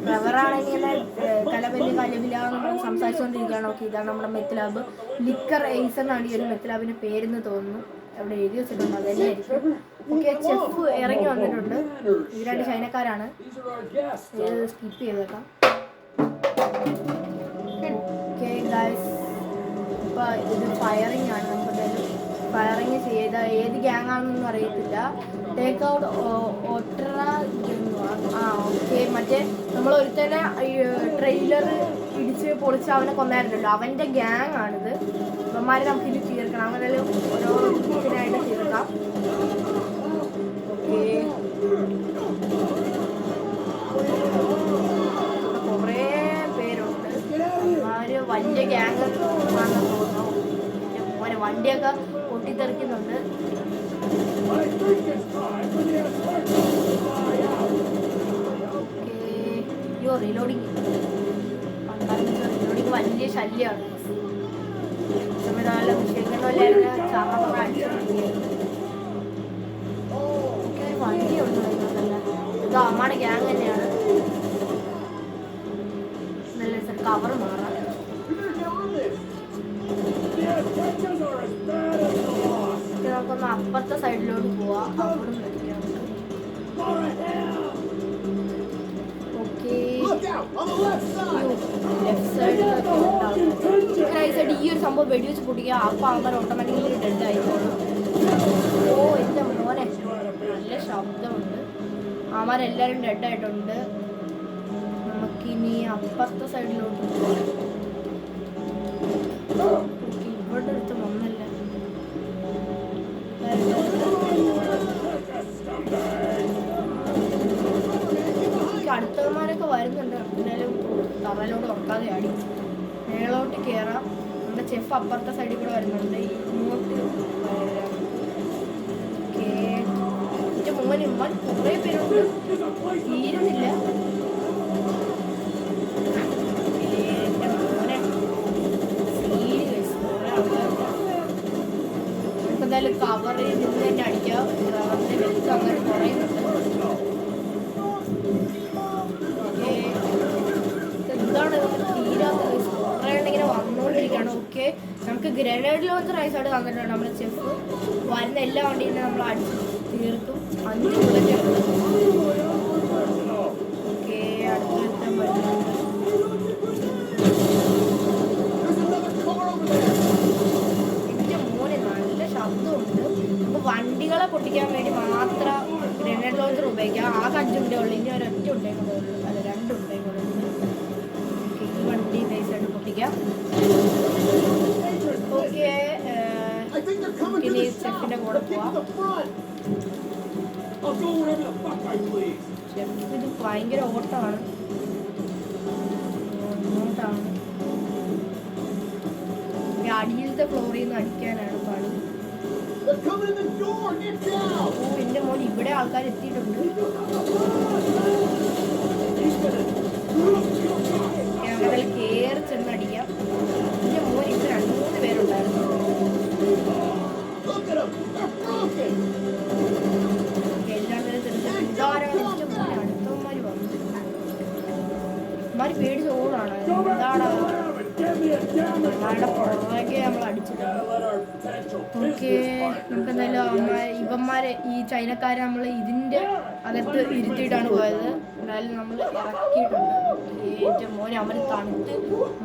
ട്രെവറാണെങ്കിൽ ഇങ്ങനെ കലവില നമ്മൾ സംസാരിച്ചുകൊണ്ടിരിക്കുകയാണ്. ഓക്കെ, ഇതാണ് നമ്മുടെ മെത്ത് ലാബ്. ലിക്കർ എയ്സ് എന്നാണ് ഈ ഒരു മെത്ത് ലാബിൻ്റെ പേരെന്ന് തോന്നുന്നു. അവിടെ എഴുതി വെച്ചിട്ടുണ്ട്, അതന്നെയായിരിക്കും. ഓക്കെ, ചെഫ് ഇറങ്ങി വന്നിട്ടുണ്ട്. ഈ രണ്ട് ചൈനക്കാരാണ്. സ്കിപ്പ് ചെയ്തേക്കാം. ഓക്കെ ഗൈസ്, ഇപ്പോൾ ഇത് ഫയറിംഗ് ആണ്. നമുക്ക് എന്തായാലും ഫയറിങ് ചെയ്ത ഏത് ഗ്യാങ് ആണെന്നൊന്നും അറിയത്തില്ല. ടേക്ക് ഔട്ട് ഒട്ര ഓക്കെ, മറ്റേ നമ്മൾ ഒരുത്തന്നെ ട്രെയിലർ ഇടിച്ച് പൊളിച്ച് അവനെ കൊന്നായിരുന്നല്ലോ, അവൻ്റെ ഗ്യാങ് ആണിത്. ഇവന്മാരെ നമുക്ക് ഇത് തീർക്കണം. അങ്ങനെ ഓരോ ഇതിനായിട്ട് തീർക്കാം. ഓക്കെ, കുറേ പേരുണ്ട്. അവന്മാർ വലിയ ഗ്യാങ് ആണെന്ന് തോന്നുന്നു. ഓരോ വണ്ടിയൊക്കെ പൊട്ടിത്തെറിക്കുന്നുണ്ട്. റീലോഡിങ് വലിയ ശല്യമാണ്. സമയത്ത് വിഷയങ്ങളിലായിരുന്നു ചാറ അടിച്ചിട്ടുണ്ട്. ഒരു വണ്ടി ഉണ്ടല്ല, ഇത് അമ്മയുടെ ഗ്യാങ് തന്നെയാണ്. നല്ല കവർ മാറാം. നമുക്കൊന്ന് അപ്പുറത്തെ സൈഡിലോട്ട് പോവാം. അവിടെ ഓക്കെ, ലെഫ്റ്റ് സൈഡിലൊക്കെ ഉണ്ടാവും. റൈറ്റ് സൈഡ് ഈ ഒരു സംഭവം വെടിവെച്ച് പൊട്ടിക്കുക. അപ്പോൾ അവന്മാർ ഓട്ടോമാറ്റിക്കലി ഡെഡ് ആയിക്കോളും. ഓ എൻ്റെ മോനെ, നല്ല ശബ്ദമുണ്ട്. അവന്മാരെല്ലാവരും ഡെഡായിട്ടുണ്ട്. നമുക്കിനി അപ്പുറത്തെ സൈഡിലോട്ട് പോകാം. ഇവിടെ അടുത്ത് ഒന്നല്ല, അടുത്തവന്മാരൊക്കെ വരുന്നുണ്ട്. എന്തായാലും തറയിലോട്ട് ഉറക്കാതെ ആടി മേളോട്ട് കയറാം. നമ്മുടെ ചെഫ് അപ്പുറത്തെ സൈഡിൽ കൂടെ വരുന്നുണ്ട്. ഇങ്ങോട്ട് ഓക്കെ, എൻ്റെ മോന് കുറേ പേരുണ്ട്, തീരുന്നില്ല. എൻ്റെ മോനെ എന്തായാലും കവറിൽ നിന്ന് തന്നെ അടിക്കാം. കവറിൻ്റെ വെച്ച് അങ്ങനെ കുറയുന്നുണ്ട്. എന്താണ് തീരാത്ത കുറേ ഇങ്ങനെ വന്നുകൊണ്ടിരിക്കുകയാണ്. ഓക്കെ, നമുക്ക് ഗ്രനേഡ് ലോഞ്ചർ ഐസായിട്ട് തന്നിട്ടുണ്ട്. നമ്മുടെ ചെഫ് വരുന്ന എല്ലാ വണ്ടിയും നമ്മൾ അടിച്ച് തീർക്കും. 5 ബുള്ളറ്റ്. ഓക്കെ, അടുത്തെടുത്താൻ പറ്റുന്നുണ്ട്. എൻ്റെ മോനെ നല്ല ശബ്ദമുണ്ട്. നമുക്ക് വണ്ടികളെ പൊട്ടിക്കാൻ വേണ്ടി മാത്രം ഗ്രനേഡ് ലോഞ്ചർ ഉപയോഗിക്കാം. ആകെ 5 ഉണ്ടേ ഉള്ളൂ. ഇനി ഒരൊറ്റ ഉണ്ടേക്കുള്ളൂ, അല്ല 2 ഉണ്ടേക്കുള്ളൂ. ഈ വണ്ടി നൈസായിട്ട് പൊട്ടിക്കാം. ഓക്കെ, ഇനി ചെഫിൻ്റെ കൂടെ പോവാം. ചെഫ് ഇത് ഭയങ്കര ഓട്ടമാണ്, ഓട്ടാണ്. അടിയിലത്തെ ഫ്ലോറിൽ നിന്ന് അടിക്കാനാണ് പണി. എൻ്റെ മോൻ ഇവിടെ ആൾക്കാർ എത്തിയിട്ടുണ്ട്. ഞങ്ങൾ കയറി ചെന്ന് അടിക്കാം. എൻ്റെ മോൻ ഇവിടെ 2-3 പേരുണ്ടായിരുന്നു. എല്ലാവരും അടുത്തവന്മാർ വന്നു. അവന്മാർ പേടിച്ച് ഓടാണ്. എന്താണ് അമ്മയുടെ പുറകെ നമ്മൾ അടിച്ചിട്ടുണ്ട്. ഓക്കെ, നമുക്ക് എന്തായാലും ഇവന്മാരെ ഈ ചൈനക്കാരെ നമ്മൾ ഇതിൻ്റെ അകത്ത് ഇരുത്തിയിട്ടാണ് പോയത്. എന്തായാലും നമ്മൾ ഇറക്കിയിട്ടുണ്ട്. ഏറ്റവും മോനെ അവർ തണുത്ത്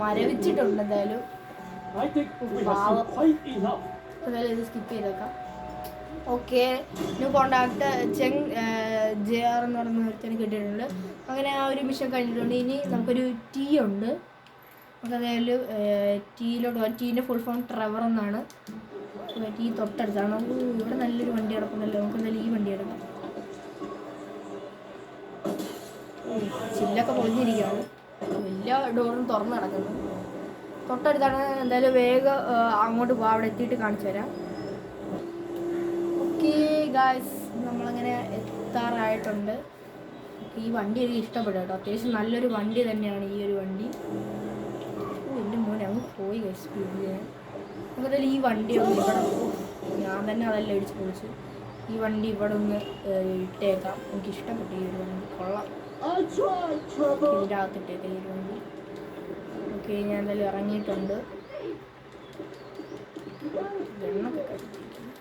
മരവിച്ചിട്ടുണ്ട്. എന്തായാലും എന്തായാലും ഇത് സ്കിപ്പ് ചെയ്തേക്കാം. ഓക്കെ, ന്യൂ കോണ്ടാക്ട് ചെങ് JR എന്ന് പറയുന്ന ഒരുത്തന് കിട്ടിയിട്ടുണ്ട്. അങ്ങനെ ആ ഒരു മിഷൻ കഴിഞ്ഞിട്ടുണ്ട്. ഇനി നമുക്കൊരു ടീ ഉണ്ട്. നമുക്ക് എന്തായാലും ടീയിലോട്ട് പോകാം. ടീൻ്റെ ഫുൾ ഫോം ട്രെവർ എന്നാണ്. ടീ തൊട്ടടുത്താണ്. ഇവിടെ നല്ലൊരു വണ്ടി കിടക്കുന്നുണ്ടല്ലോ. നമുക്ക് എന്തായാലും ഈ വണ്ടി എടുക്കാം. ചില്ലൊക്കെ പൊളിഞ്ഞിരിക്കുകയാണ്. വലിയ ഡോറും തുറന്ന് കിടക്കുന്നു. തൊട്ടടുത്താണ്. എന്തായാലും വേഗം അങ്ങോട്ട് പോകാം. അവിടെ എത്തിയിട്ട് കാണിച്ചു തരാം. ഓക്കെ ഗായ്സ്, നമ്മളങ്ങനെ എത്താറായിട്ടുണ്ട്. ഈ വണ്ടി എനിക്ക് ഇഷ്ടപ്പെട്ടു കേട്ടോ. അത്യാവശ്യം നല്ലൊരു വണ്ടി തന്നെയാണ് ഈ ഒരു വണ്ടി. എൻ്റെ മോനെ അങ്ങ് പോയി ഗൈസ് സ്പീഡിൽ. നമുക്കതിൽ ഈ വണ്ടി ഒന്ന് ഇവിടെ, ഞാൻ തന്നെ അതെല്ലാം ഇടിച്ച് പൊളിച്ചു. ഈ വണ്ടി ഇവിടെ ഒന്ന് ഇട്ടേക്കാം. എനിക്ക് ഇഷ്ടപ്പെട്ടു ഈ ഒരു വണ്ടി, കൊള്ളാം. ഇതിൻ്റെ അകത്തിട്ടേക്കാം ഈ ഒരു വണ്ടി. ഓക്കെ, ഞാൻ എന്തായാലും ഇറങ്ങിയിട്ടുണ്ട്. വെണ്ണൊക്കെ കഴിച്ചിരിക്കുന്നു.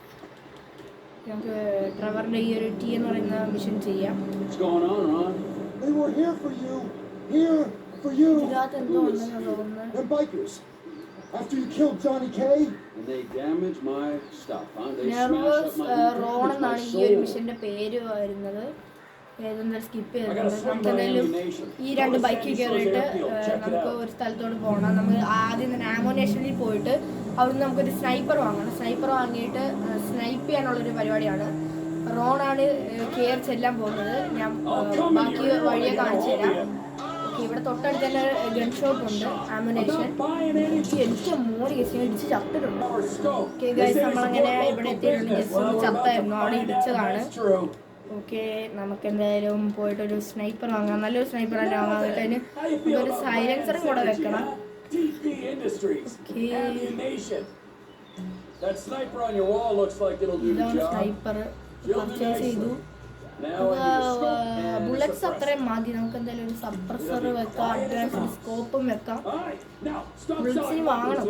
നമുക്ക് ട്രെവറിൻ്റെ ഈ ഒരു ടീ എന്ന് പറയുന്ന മിഷൻ ചെയ്യാം. ഇതിനകത്ത് എന്തോ ഉണ്ടെന്ന് തോന്നുന്നു. നെർവസ് റോൺ എന്നാണ് ഈ ഒരു മിഷന്റെ പേര് വരുന്നത്. ഏതൊന്നും സ്കിപ്പ് ചെയ്തിട്ടുണ്ട്. നമുക്ക് എന്തായാലും ഈ 2 ബൈക്കിൽ കയറിയിട്ട് നമുക്ക് ഒരു സ്ഥലത്തോട്ട് പോകണം. നമ്മൾ ആദ്യം തന്നെ ആമോനേഷനിൽ പോയിട്ട് അവിടുന്ന് നമുക്കൊരു സ്നൈപ്പർ വാങ്ങണം. സ്നൈപ്പർ വാങ്ങിയിട്ട് സ്നൈപ്പ് ചെയ്യാനുള്ളൊരു പരിപാടിയാണ്. റോണാണ് കയറി ചെല്ലാൻ പോകുന്നത്. ഞാൻ ബാക്കി വഴിയെ കാണിച്ചു തരാം. ഓക്കെ, ഇവിടെ തൊട്ടടുത്ത് തന്നെ ഗൺ ഷോപ്പ് ഉണ്ട്. ആമുനേഷൻ എനിക്ക് മോടി ഗസ്റ്റ് ഇടിച്ച് ചത്തിട്ടുണ്ട്. ഓക്കെ ഗൈസ്, നമ്മളങ്ങനെ ഇവിടെ എത്തിയിട്ടുണ്ട്. ജസ്റ്റ് ഒന്ന് ചത്തായിരുന്നു, അവിടെ ഇടിച്ചതാണ്. ഓക്കെ, നമുക്ക് എന്തായാലും പോയിട്ടൊരു സ്നൈപ്പർ വാങ്ങാം. നല്ലൊരു സ്നൈപ്പർ തന്നെ വാങ്ങാം. അതിന് ഒരു സൈലൻസറും കൂടെ വെക്കണം. ഇതാണ് സ്നൈപ്പർ. പർച്ചേസ് ചെയ്തു. ബുള്ളറ്റ്സ് അത്രയും മതി. നമുക്ക് എന്തായാലും ഒരു സപ്രസർ വെക്കാം. അഡ്വാൻസ്ഡ് സ്കോപ്പും വെക്കാം. ബുള്ളറ്റ്സിന് വാങ്ങണം,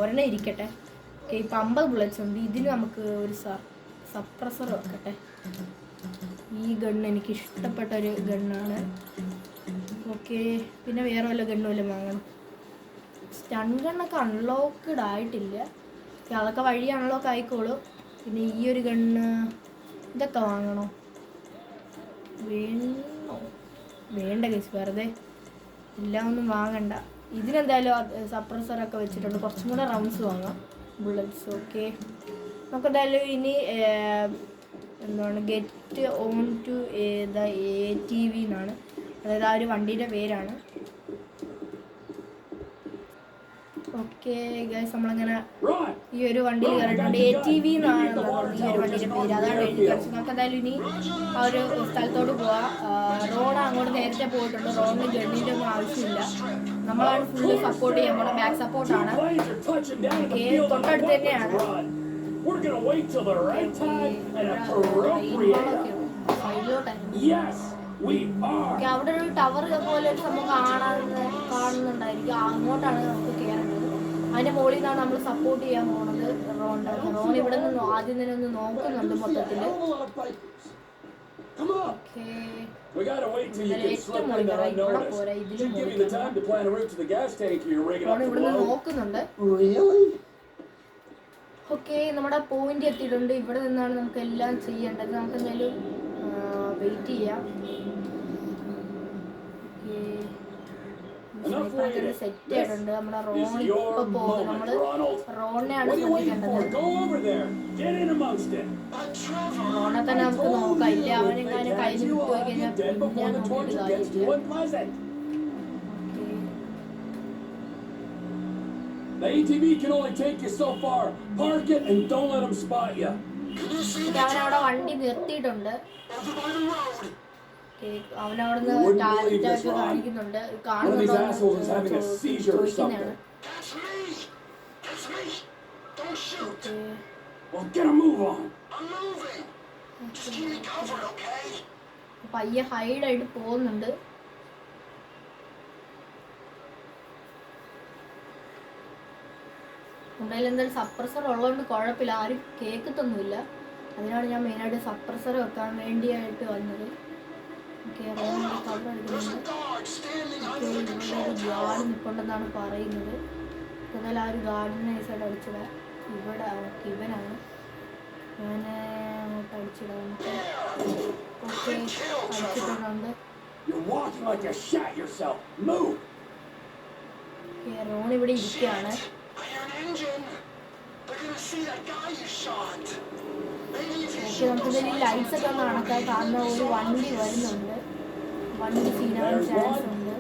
ഒരെണ്ണം ഇരിക്കട്ടെ. ഓക്കെ, ഇപ്പം 50 ബുള്ളറ്റ്സ് ഉണ്ട്. ഇതിന് നമുക്ക് ഒരു സപ്രസർ വെക്കട്ടെ. ഈ ഗണ്ണ് എനിക്ക് ഇഷ്ടപ്പെട്ട ഒരു ഗണ്ണാണ്. ഓക്കെ, പിന്നെ വേറെ വല്ല ഗണ്ണ് വല്ലതും വാങ്ങണം. സ്റ്റൺ ഗണ്ണൊക്കെ അൺലോക്ക്ഡ് ആയിട്ടില്ല. അതൊക്കെ വഴി അൺലോക്ക് ആയിക്കോളൂ. പിന്നെ ഈ ഒരു ഗണ്ണ് ഇതൊക്കെ വാങ്ങണോ? വേണ്ട കേസ്, വെറുതെ എല്ലാം ഒന്നും വാങ്ങണ്ട. ഇതിനെന്തായാലും സപ്രസറൊക്കെ വെച്ചിട്ടുണ്ട്. കുറച്ചും കൂടെ റൗണ്ട്സ് വാങ്ങാം, ബുള്ളറ്റ്സ്. ഓക്കെ, നമുക്കെന്തായാലും ഇനി എന്താണ് get on to the ATV എന്നാണ്. അതായത് ആ ഒരു വണ്ടീൻ്റെ പേരാണ്. ഓക്കെ ഗൈസ്, നമ്മളങ്ങനെ ഈ ഒരു വണ്ടിയിൽ കയറിയിട്ടുണ്ട്. ATV എന്നാണ് ഈ ഒരു വണ്ടീൻ്റെ പേര്. അതാണ് എഴുതി കാണിച്ചത്. നമുക്ക് എന്തായാലും ഇനി ആ ഒരു സ്ഥലത്തോട്ട് പോവാം. റോഡ് അങ്ങോട്ട് നേരത്തെ പോയിട്ടുണ്ട്. റോഡിന് ഗണ്ണിൻ്റെ ഒന്നും ആവശ്യമില്ല. നമ്മളാണ് ഫുള്ള് സപ്പോർട്ട് ചെയ്യാൻ പോകണം. ബാക്ക് സപ്പോർട്ടാണ്. ഓക്കെ, തൊട്ടടുത്ത് തന്നെയാണ്. അവിടെ ഒരു ടവർ പോലെ ഒരു സംഭവം കാണുന്നുണ്ടായിരിക്കും. അങ്ങോട്ടാണ് നമുക്ക് കയറേണ്ടത്. അതിന്റെ മുകളിൽ നിന്നാണ് നമ്മൾ സപ്പോർട്ട് ചെയ്യാൻ പോകുന്നത്. റോൺ ഇവിടെ നിന്ന് ആദ്യം തന്നെ ഒന്ന് നോക്കുന്നുണ്ട് മൊത്തത്തില്. ഏറ്റവും മുകളിൽ ഇവിടെ പോരാ, ഇതിലും റോൺ ഇവിടുന്ന് നോക്കുന്നുണ്ട്. ഓക്കെ, നമ്മുടെ പോയിന്റ് എത്തിയിട്ടുണ്ട്. ഇവിടെ നിന്നാണ് നമുക്ക് എല്ലാം ചെയ്യേണ്ടത്. നമുക്ക് എന്തായാലും വെയിറ്റ് ചെയ്യാം. സെറ്റ് ആയിട്ടുണ്ട്. നമ്മുടെ റോൺ ഇപ്പൊ പോകും. നമ്മള് റോണിനെയാണ് ശ്രദ്ധിക്കേണ്ടത്. റോണെ തന്നെ നമുക്ക് നോക്കാം. ഇല്ല അവനെങ്ങനെ കഴിഞ്ഞ് പോയി കഴിഞ്ഞാൽ ഞാൻ നോക്കിയിട്ട് കാര്യമില്ല. The ATV can only take you so far. Park it and don't let them spot you. അവനവിടെ വണ്ടി നിർത്തിയിട്ടുണ്ട്. അവനവിടുന്ന് ടാറ്റൊക്കെ കാണിക്കുന്നുണ്ട്. കാണുന്നുണ്ടോ ചോദിക്കുന്നതാണ്. പയ്യെ ഹൈഡായിട്ട് പോകുന്നുണ്ട്. എന്തായാലും എന്തായാലും സപ്രസർ ഉള്ളതുകൊണ്ട് കുഴപ്പമില്ല, ആരും കേൾക്കത്തൊന്നുമില്ല. അതിനാണ് ഞാൻ മെയിനായിട്ട് സപ്രസർ വെക്കാൻ വേണ്ടിയായിട്ട് വന്നത്. ഓക്കെ, റോണിൻ്റെ കവർ എടുക്കുന്നുണ്ട്. ഓക്കെ, ഇവിടെ ഒരു ഗാർഡ് നിൽപ്പുണ്ടെന്നാണ് പറയുന്നത്. എന്നാലും ആ ഒരു ഗാർഡിനെ നൈസായിട്ട് അടിച്ചിടാം. ഇവിടെ ഓക്കെ, ഇവനാണ്. ഞാൻ അങ്ങോട്ട് അടിച്ചിടാം. ഓക്കെ, അടിച്ചിട്ടുണ്ട്. റോൺ ഇവിടെ ഇരിക്കുകയാണ്. ഓക്കെ, നമുക്കിതിൽ ലൈറ്റ്സ് ഒക്കെ ഒന്ന് അണക്കാൻ, കാരണം ഒരു വണ്ടി വരുന്നുണ്ട്. വണ്ടി തീരാൻ ചാൻസ് ഉണ്ട്.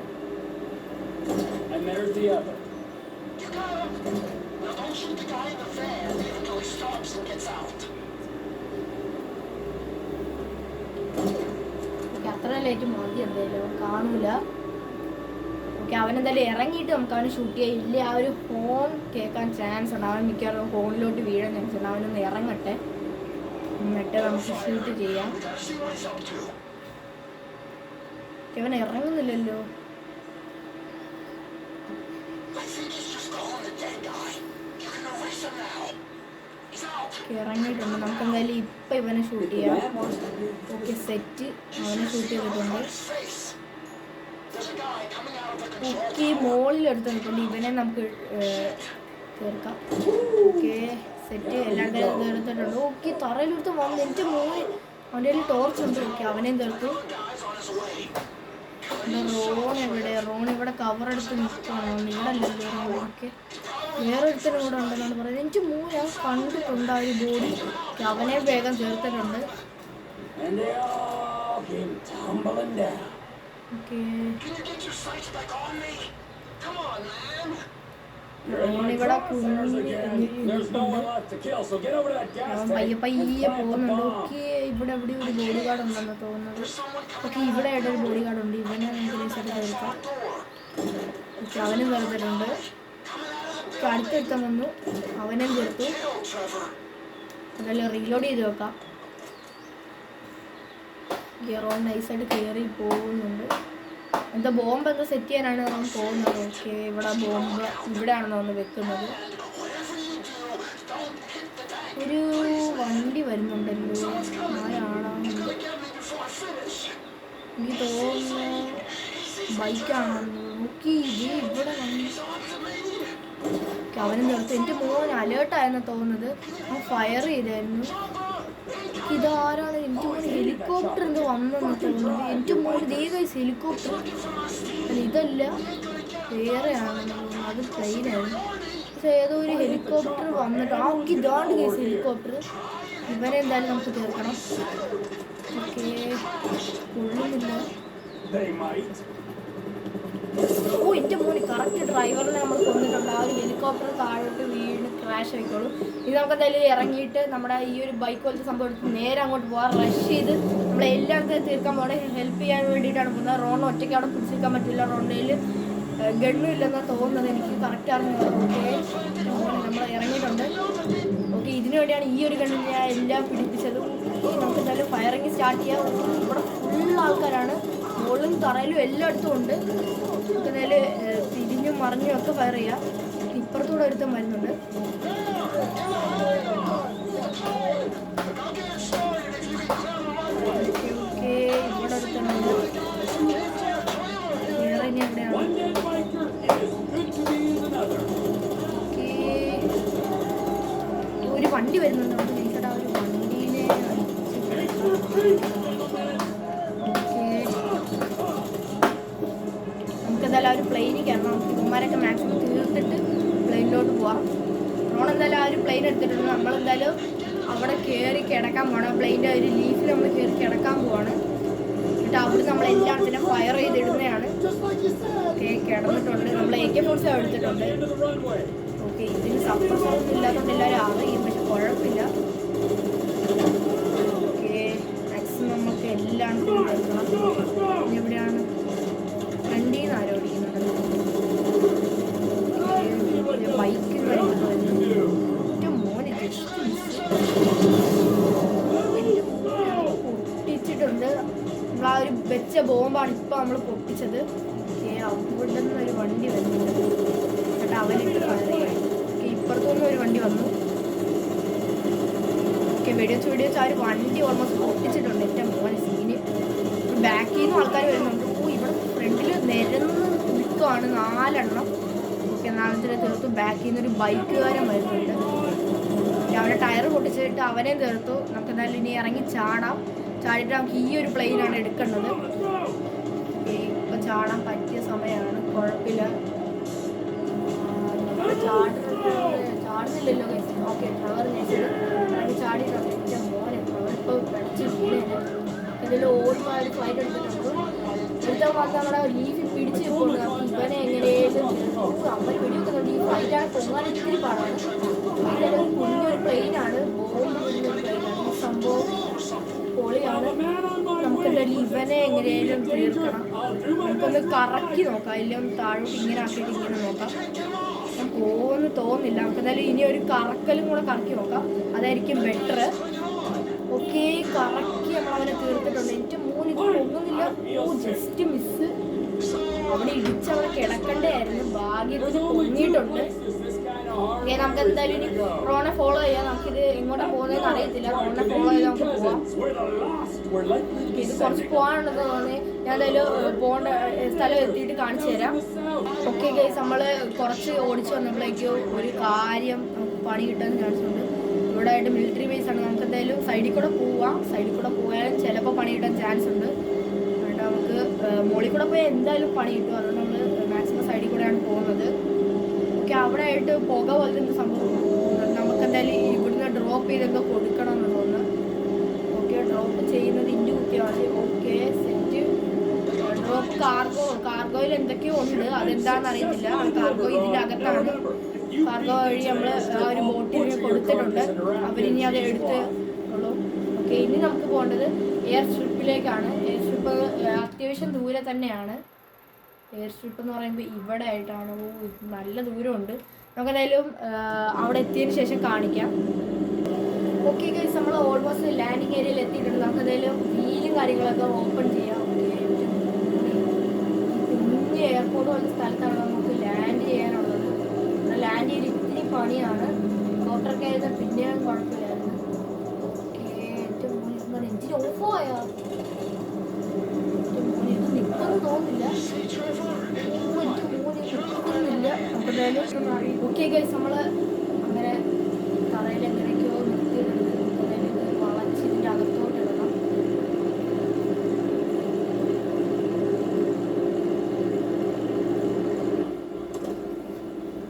അത്ര ലേറ്റ് മതി, എന്തായാലും കാണൂല. ഓക്കെ, അവനെന്തായാലും ഇറങ്ങിയിട്ട് നമുക്ക് അവന് ഷൂട്ട് ചെയ്യാം. ഇല്ല, ആ ഒരു ഹോൺ കേൾക്കാൻ ചാൻസ് ഉണ്ട്. അവൻ മിക്കവാറും ഹോണിലോട്ട് വീഴാൻ ചാൻസ് ഉണ്ട്. അവനൊന്ന് ഇറങ്ങട്ടെ, എന്നിട്ട് നമുക്ക് ഷൂട്ട് ചെയ്യാം. അവൻ ഇറങ്ങുന്നില്ലല്ലോ. ഇറങ്ങിയിട്ടുണ്ട്. നമുക്ക് എന്തായാലും ഇപ്പം ഇവനെ ഷൂട്ട് ചെയ്യാം. ഓക്കെ, സെറ്റ്, അവനെ ഷൂട്ട് ചെയ്തിട്ടുണ്ട്. ഓക്കെ, മോളിലെടുത്ത് നിൽക്കുന്നുണ്ട്. ഇവനെ നമുക്ക് തീർക്കാം. ഓക്കെ, സെറ്റ്, എല്ലാവരുടെയും തീർത്തിട്ടുണ്ട്. ഓക്കെ, തറയിലെടുത്ത് വന്ന് എനിക്ക് അവൻ്റെ കയ്യിൽ ടോർച്ചുണ്ട്. ഓക്കെ, അവനെയും തീർത്തു. റോൺ ഇവിടെ കവർ എടുത്ത് നിൽക്കുകയാണ്. ഇവിടെ അല്ലല്ലോ. ഓക്കെ, വേറൊരുത്തരും കൂടെ ഉണ്ടെന്നാണ് പറയുന്നത്. എനിക്ക് ഞാൻ കണ്ടിട്ടുണ്ട് ആ ഒരു ബോഡി. അവനെ വേഗം ചേർത്തിട്ടുണ്ട്. റോണിവിടെ പയ്യെ പയ്യെ പോകുന്നുണ്ട്. ഓക്കെ, ഇവിടെ എവിടെ ഒരു ബോഡി ഗാർഡ് ഉണ്ടെന്ന് തോന്നുന്നത്. ഓക്കെ, ഇവിടെ ആയിട്ട് ഒരു ബോഡി ഗാർഡ് ഉണ്ട്. ഇവനെ നമുക്ക് നൈസായിട്ട് തീർക്കാം. ഓക്കെ, അവനും തീർത്തിട്ടുണ്ട്. അടുത്തെടുത്താൻ വന്നു, അവനും തീർത്തു. അതെല്ലാം റീലോഡ് ചെയ്ത് വെക്കാം. റോൺ നൈസായിട്ട് കയറി പോകുന്നുണ്ട്. എന്താ ബോംബ് എന്താ സെറ്റ് ചെയ്യാനാണ് അവൻ പോകുന്നത്. ഓക്കെ, ഇവിടെ ബോംബ് ഇവിടെയാണെന്ന് തോന്നുന്നു വെക്കുന്നത്. ഒരു വണ്ടി വരുന്നുണ്ടല്ലോ, ആരാണോ എനിക്ക് തോന്നുന്നു, ബൈക്കാണെന്ന്. നോക്കി ഇവിടെ അവനും നിർത്തി. എൻ്റെ മോൻ അലേർട്ടായെന്ന് തോന്നുന്നത്. അവൻ ഫയർ ചെയ്തായിരുന്നു. ഇതാരാണ്? എൻ്റെ മോൻ ഹെലികോപ്റ്റർ എന്ത് വന്നെന്ന് തോന്നുന്നത്. എൻ്റെ മോൻ ദൈവം ഹെലികോപ്റ്റർ അല്ല, ഇതല്ല, വേറെയാണെന്ന് തോന്നുന്നു. അത് പ്ലെയിനായിരുന്നു. പക്ഷേ ഏതോ ഒരു ഹെലികോപ്റ്റർ വന്നിട്ട് ഇതാണ്ട് കേസ് ഹെലികോപ്റ്റർ. ഇവരെ എന്തായാലും നമുക്ക് തീർക്കണം. ഓക്കെ, കൊള്ളുന്നില്ല. ഓ, എൻ്റെ മോന് കറക്റ്റ് ഡ്രൈവറിനെ നമ്മൾ കൊന്നിട്ടുണ്ട്. ആ ഒരു ഹെലികോപ്റ്റർ താഴോട്ട് വീണ് ക്രാഷ് ആയിക്കോളും. ഇത് നമുക്ക് എന്തായാലും ഇറങ്ങിയിട്ട് നമ്മുടെ ഈ ഒരു ബൈക്ക് പോലത്തെ സംഭവം എടുത്ത് നേരെ അങ്ങോട്ട് പോകാൻ റഷ് ചെയ്ത് നമ്മളെല്ലായിടത്തും തീർക്കാൻ പോകണേ. ഹെൽപ്പ് ചെയ്യാൻ വേണ്ടിയിട്ടാണ് പോകുന്നത്. റോൺ ഒറ്റയ്ക്ക് അവിടെ പിടിച്ചിരിക്കാൻ പറ്റില്ല. റോണിൽ ഗണ്ണും ഇല്ലെന്നാണ് തോന്നുന്നത്, എനിക്ക് കറക്റ്റ് അറിഞ്ഞു. ഓക്കെ, നമ്മൾ ഇറങ്ങിയിട്ടുണ്ട്. ഓക്കെ, ഇതിനു വേണ്ടിയാണ് ഈ ഒരു ഗണ്ണിൽ ഞാൻ എല്ലാം പിടിപ്പിച്ചത്. നമുക്ക് എന്തായാലും ഫയറിങ് സ്റ്റാർട്ട് ചെയ്യാം. ഇവിടെ ഫുൾ ആൾക്കാരാണ്, മുകളിലും തറയിലും എല്ലായിടത്തും ഉണ്ട്. നമുക്ക് എന്തായാലും തിരിഞ്ഞും മറിഞ്ഞും ഒക്കെ ഫയർ ചെയ്യാം. ഇപ്പുറത്തൂടെ ഒരുത്തം വരുന്നുണ്ട്. ഓക്കെ, ഇവിടെ ഒരുത്തനുണ്ട്. വേറെ ഇനി എവിടെയാണ്? ഒരു വണ്ടി വരുന്നുണ്ട്. നമുക്ക് നൈസായിട്ട് ആ ഒരു വണ്ടീനെ നമുക്കെന്തായാലും ആ ഒരു പ്ലെയിനിൽ കയറണം. നമുക്ക് ഇവന്മാരൊക്കെ മാക്സിമം തീർത്തിട്ട് പ്ലെയിനിലോട്ട് പോവാം. റോൺ എന്തായാലും ആ ഒരു പ്ലെയിൻ എടുത്തിട്ടുണ്ട്. നമ്മളെന്തായാലും അവിടെ കയറി കിടക്കാൻ പോകണം. പ്ലെയിൻ്റെ ഒരു ലീഫിൽ നമ്മൾ കയറി കിടക്കാൻ പോവാണ്. എന്നിട്ട് അവിടെ നമ്മളെല്ലാത്തിനും ഫയർ ചെയ്തിടുന്നതാണ്. ഓക്കെ, കിടന്നിട്ടുണ്ട്. നമ്മൾ AK-47 എടുത്തിട്ടുണ്ട്. ഓക്കെ, ഇതിന് സപ്രസറൊന്നും ഇല്ലാത്തതുകൊണ്ട് എല്ലാവരും അറിയും, പക്ഷെ കുഴപ്പമില്ല. ഓക്കെ, മാക്സിമം നമുക്ക് എല്ലാം എടുക്കണം. പിന്നെ എവിടെയാണ്? വണ്ടിയിൽ നിന്ന് ആരോ ഓടിക്കുന്നുണ്ട്. ബൈക്ക് ഏറ്റവും മോനെ പൊട്ടിച്ചിട്ടുണ്ട്. നമ്മൾ ആ ഒരു വെച്ച ബോംബാണ് ഇപ്പോൾ നമ്മൾ പൊട്ടിച്ചത്. ഓക്കെ, അവിടെ നിന്നൊരു വണ്ടി വരുന്നുണ്ട്. എന്നിട്ട് അവനിട്ട് ഫയർ ചെയ്യാം. ഓക്കെ, ഇപ്പുറത്തുനിന്ന് ഒരു വണ്ടി വന്നു. ഓക്കെ, വെടിവെച്ച് ആ ഒരു വണ്ടി ഓൾമോസ്റ്റ് പൊട്ടിച്ചിട്ടുണ്ട്. എൻ്റെ മോനെ സീന്. ബാക്കിൽ നിന്ന് ആൾക്കാർ വരുന്നുണ്ട്. ഇവിടെ ഫ്രണ്ടിൽ നിരന്ന് നിൽക്കുവാണ് 4 എണ്ണം. ഓക്കെ, 4 തീർത്തു. ബാക്കിൽ നിന്നൊരു ബൈക്കുകാരൻ വരുന്നുണ്ട്. അവനെ ടയർ പൊട്ടിച്ചിട്ട് അവനെ തീർത്തു. നമുക്ക് എന്തായാലും ഇനി ഇറങ്ങി ചാടാം. ചാടിയിട്ട് നമുക്ക് ഈ ഒരു പ്ലെയിനാണ് എടുക്കേണ്ടത്. ഇപ്പം ചാടാൻ പറ്റിയ സമയമാണ്, കുഴപ്പമില്ല. ചാടുന്നില്ലല്ലോ. ഓക്കെ, ട്രവർ ഞാൻ ചാടിയിട്ടുണ്ട്. എൻ്റെ മോനെ ട്രവർ ഇപ്പോൾ പഠിച്ച് വീണേനെ ഇതിൽ ഓടുമ്പോൾ ഒരു ഫ്ലൈറ്റ് എടുത്തിട്ടുണ്ട്. എടുത്ത വന്ന് നമ്മുടെ ലീഫ് പിടിച്ച് പോകുന്നത്. ഇവനെ എങ്ങനെയും അമ്മ പിടിവെക്കുന്നുണ്ട്. ഈ ഫ്ലൈറ്റാണ് പൊങ്ങാൻ ഇത്തിരി പാടാണ്. അതിൻ്റെ കുഞ്ഞൊരു പ്ലെയിനാണ്, ബോംബ് കുഞ്ഞൊരു പ്ലെയിനാണ്. ഈ സംഭവം പൊളിയാണ്. നമുക്കെന്തായാലും ഇവനെ എങ്ങനെയും തീർക്കണം. നമുക്കൊന്ന് കറക്കി നോക്കാം. ഇല്ലെങ്കിൽ താഴോട്ട് ഇങ്ങനെ ആക്കിയിട്ട് ഇങ്ങനെ നോക്കാം. ഞാൻ പോകുമെന്ന് തോന്നുന്നില്ല. നമുക്ക് എന്തായാലും ഇനി ഒരു കറക്കലും കൂടെ കറക്കി നോക്കാം, അതായിരിക്കും ബെറ്റർ. ഓക്കെ, കറക്കി നമ്മളവനെ തീർത്തിട്ടുണ്ട്. എൻ്റെ മോന് ഇത് പൊങ്ങുന്നില്ല. Just miss. അവിടെ ഇടിച്ചവിടെ കിടക്കണ്ടായിരുന്നു. ഭാഗ്യത്തിന് പൊങ്ങിയിട്ടുണ്ട്. ഓക്കെ, നമുക്ക് എന്തായാലും ഇനി റോണെ ഫോളോ ചെയ്യാം. നമുക്കിത് എങ്ങോട്ടാ പോകുന്നതെന്ന് അറിയത്തില്ല. റോണെ ഫോളോ ചെയ്ത് നമുക്ക് പോവാം. ഇത് കുറച്ച് പോകാനുണ്ടെന്ന് തോന്നി. ഞാൻ എന്തായാലും പോകേണ്ട സ്ഥലം എത്തിയിട്ട് കാണിച്ചു തരാം. ഓക്കെ ഗൈസ്, നമ്മൾ കുറച്ച് ഓടിച്ചു വന്നപ്പോഴേക്കും ഒരു കാര്യം നമുക്ക് പണി കിട്ടാൻ ചാൻസ് ഉണ്ട്. ഇവിടെ ആയിട്ട് മിലിറ്ററി ബേസ് ആണ്. നമുക്ക് എന്തായാലും സൈഡിൽ കൂടെ പോവാം. സൈഡിൽ കൂടെ പോയാലും ചിലപ്പോൾ പണി കിട്ടാൻ ചാൻസ് ഉണ്ട്. അതുകൊണ്ട് നമുക്ക് മുകളിൽ കൂടെ പോയാൽ എന്തായാലും പണി കിട്ടും. അതുകൊണ്ട് നമ്മൾ മാക്സിമം സൈഡിൽ കൂടെയാണ് പോകുന്നത്. ഓക്കെ, അവിടെ ആയിട്ട് പുക പോലത്തെ എന്ത് സംഭവം. നമുക്ക് എന്തായാലും ഇവിടുന്ന് ഡ്രോപ്പ് ചെയ്തെന്തോ കൊടുക്കണം എന്ന് തോന്നുന്നു. ഓക്കെ, ഡ്രോപ്പ് ചെയ്യുന്നത് ഇൻ്റെ കുത്തിയാണ്. Okay, set. ഡ്രോപ്പ് കാർഗോയിൽ എന്തൊക്കെയോ ഉണ്ട്, അതെന്താണെന്ന് അറിയത്തില്ല. കാർഗോ ഇതിൻ്റെ അകത്താണ്. കാർഗോ വഴി നമ്മൾ ആ ഒരു ബോട്ടിന് കൊടുത്തിട്ടുണ്ട്. അവരിനി അത് എടുത്ത് ഉള്ളൂ. ഓക്കെ, ഇനി നമുക്ക് പോകേണ്ടത് എയർ സ്ട്രിപ്പിലേക്കാണ്. എയർ സ്ട്രിപ്പ് അത്യാവശ്യം ദൂരെ തന്നെയാണ്. എയർ സ്ട്രിപ്പ് എന്ന് പറയുമ്പോൾ ഇവിടെ ആയിട്ടാണ്. നല്ല ദൂരമുണ്ട്. നമുക്കെന്തായാലും അവിടെ എത്തിയതിന് ശേഷം കാണിക്കാം. ഓക്കെ ഗൈസ്, നമ്മൾ ഓൾമോസ്റ്റ് ലാൻഡിങ് ഏരിയയിൽ എത്തിയിട്ടുണ്ട്. നമുക്കെന്തായാലും വീലും കാര്യങ്ങളൊക്കെ ഓപ്പൺ ചെയ്യാം. കുഞ്ഞ് എയർപോർട്ട് പോലത്തെ സ്ഥലത്താണ് നമുക്ക് ലാൻഡ് ചെയ്യാനുള്ളത്. ലാൻഡ് ചെയ്ത് ഇത്തിരി പണിയാണ്. ഹോട്ടലൊക്കെ ആയിരുന്നു പിന്നെയും കുഴപ്പമില്ലായിരുന്നു. ഓക്കെ, ഏറ്റവും മോനെ എഞ്ചിൻ ഓഫ് ആയോ? ഏറ്റവും മോനെ ഇത് നിൽക്കുമെന്ന് തോന്നുന്നില്ല. ഓക്കെ ഗൈസ്, നമ്മൾ അങ്ങനെ തറയിൽ എങ്ങനെയൊക്കെയോ നിർത്തിയിട്ടുണ്ട്. വളച്ച് ഇതിൻ്റെ അകത്തോട്ട് ഇടണം.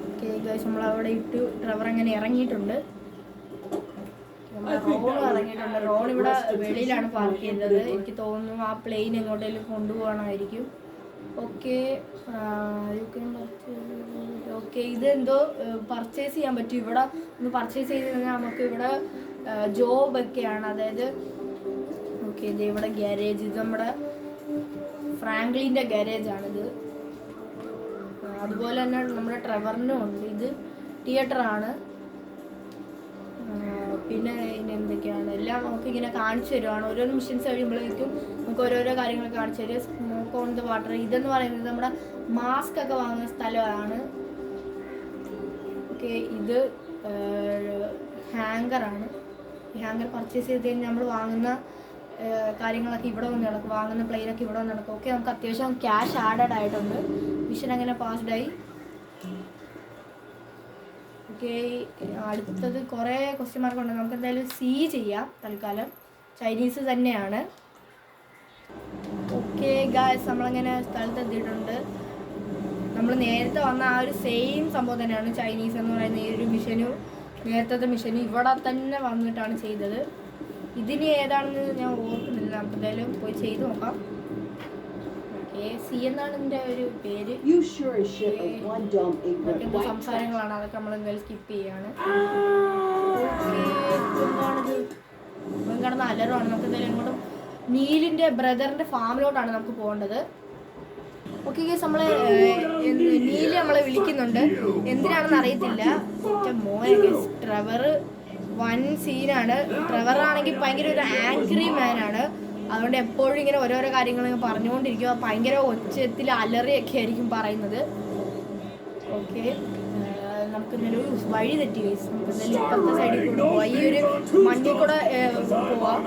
ഓക്കെ ഗൈസ്, നമ്മളവിടെ ഇട്ട് ഡ്രൈവർ അങ്ങനെ ഇറങ്ങിയിട്ടുണ്ട്. റോൺ ഇറങ്ങിയിട്ടുണ്ട്. റോൺ ഇവിടെ വെളിയിലാണ് പാർക്ക് ചെയ്തത്. എനിക്ക് തോന്നുന്നു ആ പ്ലെയിൻ എങ്ങോട്ടേലും കൊണ്ടുപോകണമായിരിക്കും. ഓക്കെ, ഓക്കെ, ഇത് എന്തോ പർച്ചേസ് ചെയ്യാൻ പറ്റും. ഇവിടെ ഒന്ന് പർച്ചേസ് ചെയ്ത് കഴിഞ്ഞാൽ നമുക്ക് ഇവിടെ ജോബൊക്കെയാണ്. അതായത് ഓക്കെ, ഇത് ഇവിടെ ഗാരേജ്. ഇത് നമ്മുടെ ഫ്രാങ്ക്ലിൻ്റെ ഗാരേജാണിത്. അതുപോലെ തന്നെ നമ്മുടെ ട്രെവറിനും ഉണ്ട്. ഇത് തിയേറ്ററാണ്. പിന്നെ ഇനി എന്തൊക്കെയാണ് എല്ലാം നമുക്കിങ്ങനെ കാണിച്ചു തരുവാണ്. ഓരോരോ മിഷൻസ് കഴിയുമ്പോഴേക്കും നമുക്ക് ഓരോരോ കാര്യങ്ങൾ കാണിച്ചു തരും. Smoke on the water. ഇതെന്ന് പറയുന്നത് നമ്മുടെ മാസ്ക് ഒക്കെ വാങ്ങുന്ന സ്ഥലമാണ്. ഓക്കെ, ഇത് ഹാങ്കറാണ്. ഈ ഹാങ്കർ പർച്ചേസ് ചെയ്ത് കഴിഞ്ഞാൽ നമ്മൾ വാങ്ങുന്ന കാര്യങ്ങളൊക്കെ ഇവിടെ വന്ന് നടക്കും. വാങ്ങുന്ന പ്ലെയിനൊക്കെ ഇവിടെ വന്ന് നടക്കും. ഓക്കെ, നമുക്ക് അത്യാവശ്യം ക്യാഷ് ആഡഡ് ആയിട്ടുണ്ട്. മിഷൻ അങ്ങനെ പാസ്ഡായി. ഓക്കെ, അടുത്തത് കുറേ ക്വസ്റ്റ്യൻ മാർക്കുണ്ട്. നമുക്ക് എന്തായാലും സി ചെയ്യാം. തൽക്കാലം ചൈനീസ് തന്നെയാണ്. ഓക്കെ ഗായ്സ്, നമ്മളങ്ങനെ സ്ഥലത്ത് എത്തിയിട്ടുണ്ട്. നമ്മൾ നേരത്തെ വന്ന ആ ഒരു സെയിം സംഭവം തന്നെയാണ്. ചൈനീസ് എന്ന് പറയുന്ന ഈ ഒരു മിഷനും നേരത്തെ മിഷനും ഇവിടെ തന്നെ വന്നിട്ടാണ് ചെയ്തത്. ഇതിന് ഏതാണെന്ന് ഞാൻ ഓർക്കുന്നില്ല. നമുക്ക് എന്തായാലും പോയി ചെയ്ത് നോക്കാം. സി എന്നാണ് ഇതിൻ്റെ ഒരു പേര്. മറ്റെന്തോ സംസാരങ്ങളാണ്, അതൊക്കെ നമ്മൾ എന്തായാലും സ്കിപ്പ് ചെയ്യാണ്. എന്താണിത്? കിടന്ന അലറുമാണ്. നമുക്ക് എന്തായാലും ഇങ്ങോട്ടും നീലിൻ്റെ ബ്രദറിൻ്റെ ഫാമിലോട്ടാണ് നമുക്ക് പോകേണ്ടത്. ഓക്കെ ഗൈസ്, നമ്മളെ നീല് നമ്മളെ വിളിക്കുന്നുണ്ട്. എന്തിനാണെന്ന് അറിയത്തില്ല. മോനെ ഗൈസ്, ട്രെവർ വൻ സീനാണ്. ട്രെവറാണെങ്കിൽ ഭയങ്കര ഒരു ആംഗ്രി മാനാണ്. അതുകൊണ്ട് എപ്പോഴും ഇങ്ങനെ ഓരോരോ കാര്യങ്ങൾ പറഞ്ഞുകൊണ്ടിരിക്കുക. ഭയങ്കര ഒച്ചത്തിൽ അലറിയൊക്കെ ആയിരിക്കും പറയുന്നത്. ഓക്കെ, നമുക്ക് ഒരു വഴി തെറ്റി ഗൈസ്. നമുക്ക് എന്തായാലും ഇപ്പുറത്തെ സൈഡിൽ കൂടെ പോവാം. ഈ ഒരു മണ്ണിൽ കൂടെ പോവാം.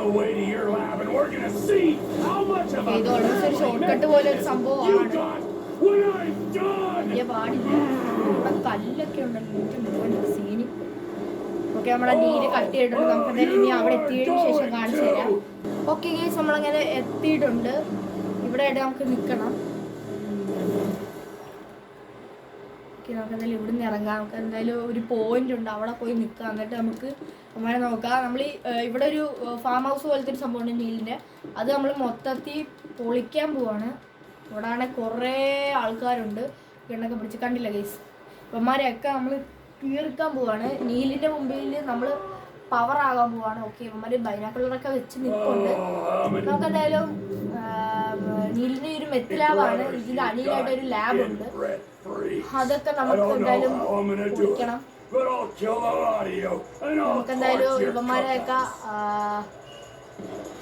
ഇത് ഓൾമോസ്റ്റ് ഒരു ഷോർട്ട് കട്ട് പോലെ ഒരു സംഭവമാണ്. വലിയ പാടില്ല. ഇവിടെ കല്ലൊക്കെ ഉണ്ടല്ലോ സീനി. ഓക്കെ, നമ്മുടെ ഡീല് കട്ട് ചെയ്തിട്ടുണ്ട്. നമുക്ക് എന്തായാലും ഇനി അവിടെ എത്തിയതിന് ശേഷം കാണിച്ചു തരാം. ഓക്കെ ഗൈസ്, നമ്മളങ്ങനെ എത്തിയിട്ടുണ്ട്. ഇവിടെ ആയിട്ട് നമുക്ക് നിൽക്കണം. നമുക്ക് എന്തായാലും ഇവിടെ നിന്ന് ഇറങ്ങാം. നമുക്ക് എന്തായാലും ഒരു പോയിന്റ് ഉണ്ട്, അവിടെ പോയി നിൽക്കാം. എന്നിട്ട് നമുക്ക് അമ്മയെ നോക്കാം. നമ്മൾ ഇവിടെ ഒരു ഫാം ഹൗസ് പോലത്തെ ഒരു സംഭവമുണ്ട് നീലിൻ്റെ. അത് നമ്മൾ മൊത്തത്തിൽ പൊളിക്കാൻ പോവാണ്. ഇവിടെ ആണെങ്കിൽ കുറേ ആൾക്കാരുണ്ട്. എണ്ണൊക്കെ പിടിച്ച് കണ്ടില്ല ഗൈസ്. ഇവന്മാരെയൊക്കെ നമ്മൾ തീർക്കാൻ പോവാണ്. നീലിൻ്റെ മുമ്പിൽ നമ്മൾ പവർ ആകാൻ പോവാണ്. ഓക്കെ, ഇവന്മാർ ബൈനാക്കുലറൊക്കെ വെച്ച് നിൽപ്പുണ്ട്. നമുക്ക് എന്തായാലും നീലിൻ്റെ ഒരു മെത്ത് ലാബാണ്. ഇതിൻ്റെ അടിയിലായിട്ട് ഒരു ലാബുണ്ട്. അതൊക്കെ നമുക്ക് എന്തായാലും കുടിക്കണം. നമുക്കെന്തായാലും ഇവന്മാരെയൊക്കെ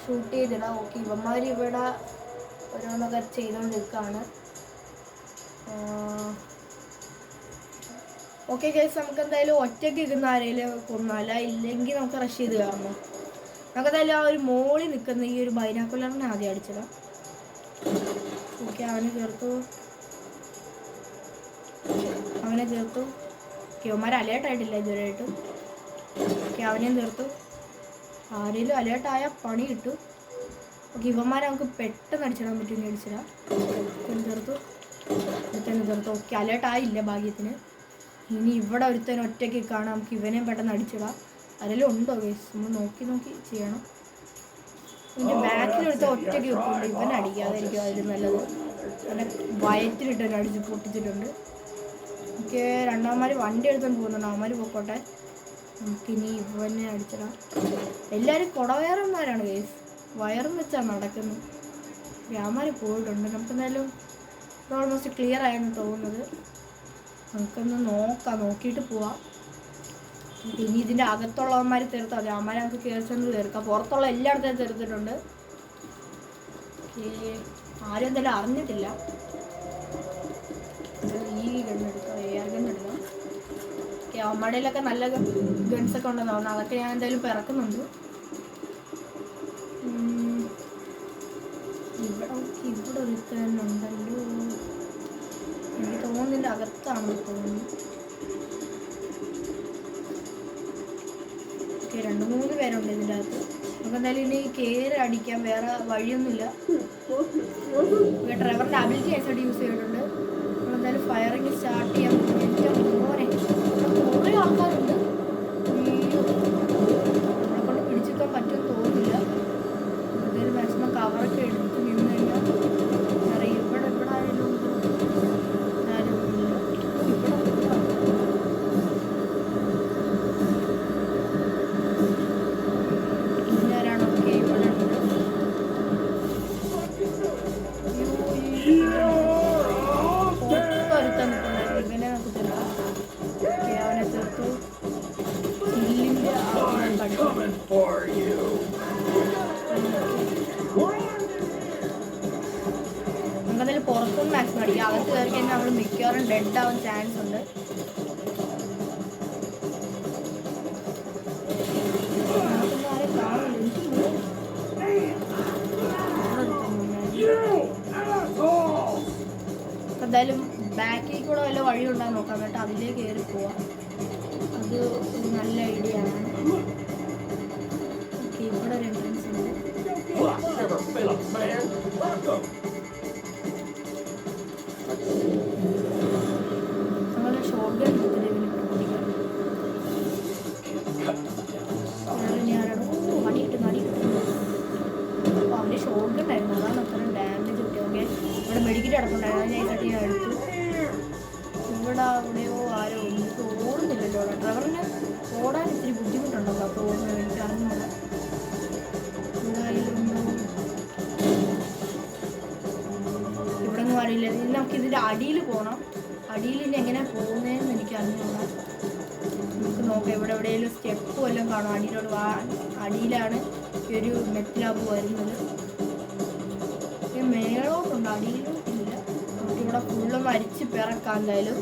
ഷൂട്ട് ചെയ്തിടാം. ഓക്കെ, ഇവന്മാർ ഇവിടെ ഓരോന്നൊക്കെ ചെയ്തുകൊണ്ടിരിക്കുകയാണ്. ഓക്കെ ഗൈസ്, നമുക്ക് എന്തായാലും ഒറ്റയ്ക്ക് ഇരുന്ന് ആരെങ്കിലും കൊന്നാല, ഇല്ലെങ്കിൽ നമുക്ക് റഷ് ചെയ്ത് കയറണം. നമുക്കെന്തായാലും ആ ഒരു മോളിൽ നിൽക്കുന്ന ഈ ഒരു ബൈനാക്കുലറിനെ ആദ്യം അടിച്ചിടാം. ഓക്കെ, അവനെ ചേർത്തു. ഇവന്മാർ അലേർട്ടായിട്ടില്ല ഇതുവരെയായിട്ടും. ഓക്കെ, അവനെയും തീർത്തു. ആരെങ്കിലും അലേർട്ടായാൽ പണി കിട്ടും. ഓക്കെ, ഇവന്മാരെ നമുക്ക് പെട്ടെന്ന് അടിച്ചിടാൻ പറ്റുമെന്ന് അടിച്ചിടാം. തീർത്തു. ഓക്കെ, അലേർട്ടായില്ല ഭാഗ്യത്തിന്. ഇനി ഇവിടെ ഒരുത്തൻ ഒറ്റയ്ക്ക് കാണാം. നമുക്ക് ഇവനെയും പെട്ടെന്ന് അടിച്ചിടാം. ആരെങ്കിലും ഉണ്ടോ ഗൈസ്? നമ്മൾ നോക്കി ചെയ്യണം. ഇതിൻ്റെ ബാക്കിലെടുത്ത ഒറ്റയ്ക്ക് വെക്കുന്നുണ്ട്. ഇവനെ അടിക്കാതായിരിക്കും അതിൽ നല്ലത്. അവനെ വയറ്റിലിട്ട് തന്നെ അടിച്ച് പൊട്ടിച്ചിട്ടുണ്ട്. എനിക്ക് രണ്ടാമന്മാർ വണ്ടി എടുത്തോണ്ട് പോകുന്നുണ്ട്. അവന്മാർ പോയിക്കോട്ടെ. നമുക്കിനി ഇവനെ അടിച്ചിടാം. എല്ലാവരും കുടവയറന്മാരാണ് ഗൈസ്. വയറും വെച്ചാണ് നടക്കുന്നത്. അവന്മാർ പോയിട്ടുണ്ട്. നമുക്കെന്തായാലും ഇത് ഓൾമോസ്റ്റ് ക്ലിയർ ആയെന്ന് തോന്നുന്നത്. നമുക്കൊന്ന് നോക്കിയിട്ട് പോവാം. ഇനി ഇതിൻ്റെ അകത്തുള്ളവന്മാർ തീർത്താൽ മതി. അവന്മാരെ നമുക്ക് കയറിച്ചെന്ന് തീർക്കാം. പുറത്തുള്ള എല്ലായിടത്തും തീർത്തിട്ടുണ്ട്. ആരും എന്തായാലും അറിഞ്ഞിട്ടില്ല. ഈ ഗണ്ണെടുക്കാം, എയർ ഗണ്ണെടുക്കാം. ഓക്കെ, അവന്മാരുടെയിലൊക്കെ നല്ല ഗൺസൊക്കെ ഉണ്ടെന്ന് തോന്നുന്നു. അതൊക്കെ ഞാൻ എന്തായാലും ഇപ്പോൾ ഇറക്കുന്നുണ്ട്. ഇവിടെ ഒരുത്തനുണ്ടല്ലോ. എനിക്ക് തോന്നുന്നില്ല, അകത്താണെന്ന് തോന്നുന്നു. ഓക്കെ, 2-3 പേരുണ്ട് ഇതിൻ്റെ അകത്ത്. നമുക്ക് എന്തായാലും ഇനി കയറി അടിക്കാൻ വേറെ വഴിയൊന്നുമില്ല. ഡ്രൈവറിൻ്റെ അബിലിറ്റി ആയിട്ട് യൂസ് ചെയ്തിട്ടുണ്ട്. നമ്മളെന്തായാലും ഫയറിങ് സ്റ്റാർട്ട് ചെയ്യാൻ പറ്റും. എനിക്ക് മോനെ കുറേ ആൾക്കാരുണ്ട്. നമ്മളെ കൊണ്ട് പിടിച്ചെടുക്കാൻ പറ്റുമെന്ന് തോന്നുന്നില്ല. എന്തായാലും മാക്സിമം കവറൊക്കെ എടുത്ത് നിന്ന് കഴിഞ്ഞാൽ അറിയാം. ഇവിടെ ആരെങ്കിലും നമുക്കതിൽ പുറത്തുനിന്ന് മാക്സിമം അടിക്കാം. അകത്ത് കയറി കഴിഞ്ഞാൽ നമ്മൾ മിക്കവാറും ഡെഡ് ആവാൻ ചാൻസ് ഉണ്ട്. എന്തായാലും ബാക്കിൽ കൂടെ വല്ല വഴി ഉണ്ടാകാൻ നോക്കാം. കേട്ടോ, അതിലേക്ക് കയറി പോവാം. അത് ഒരു നല്ല ഐഡിയ ആണ്. ഓക്കെ, ഇവിടെ ഒരു എൻട്രൻസ് ഉണ്ട്. നമ്മളെ ഷോർട്ട് ഗൺ എടുത്തിട്ട് ഇതിന് പൊട്ടിക്കാം. അടി കിട്ടുന്നു. അപ്പോൾ അവന് ഷോർട്ട് ഗൺ ആയിരുന്നു, അതാണ് അത്ര ഡാമേജ് കിട്ടിയത്. ഓക്കെ, ഇവിടെ മെഡിക്കറ്റ് കിടപ്പുണ്ടായിരുന്നു. ഞാൻ എടുത്തു. ഇവിടെ അവിടെയോ ആരോ എനിക്ക് ഓടുന്നില്ലല്ലോ. ഡ്രൈവറിന് ഓടാൻ ഇത്തിരി ബുദ്ധിമുട്ടുണ്ടല്ലോ. അപ്പോൾ ഓടുന്നത് എനിക്ക് അറിഞ്ഞില്ല. എന്തായാലും ഇവിടെ ഒന്നും അറിയില്ല. ഇനി നമുക്ക് ഇതിൻ്റെ അടിയിൽ പോകണം. അടിയിൽ ഇനി എങ്ങനെ പോകുന്നതെന്ന് എനിക്ക് അറിഞ്ഞില്ല. നമുക്ക് നോക്കാം. ഇവിടെ എവിടെയെങ്കിലും സ്റ്റെപ്പ് വല്ലതും കാണും. അടിയിലാണ് ഈ ഒരു മെത്ത് ലാബ് വരുന്നത്. മേളോട്ടുണ്ട്, അടിയിലോട്ടില്ല. നമുക്കിവിടെ ഫുള്ളൊന്ന് അരിച്ച് പിറക്കാം എന്തായാലും.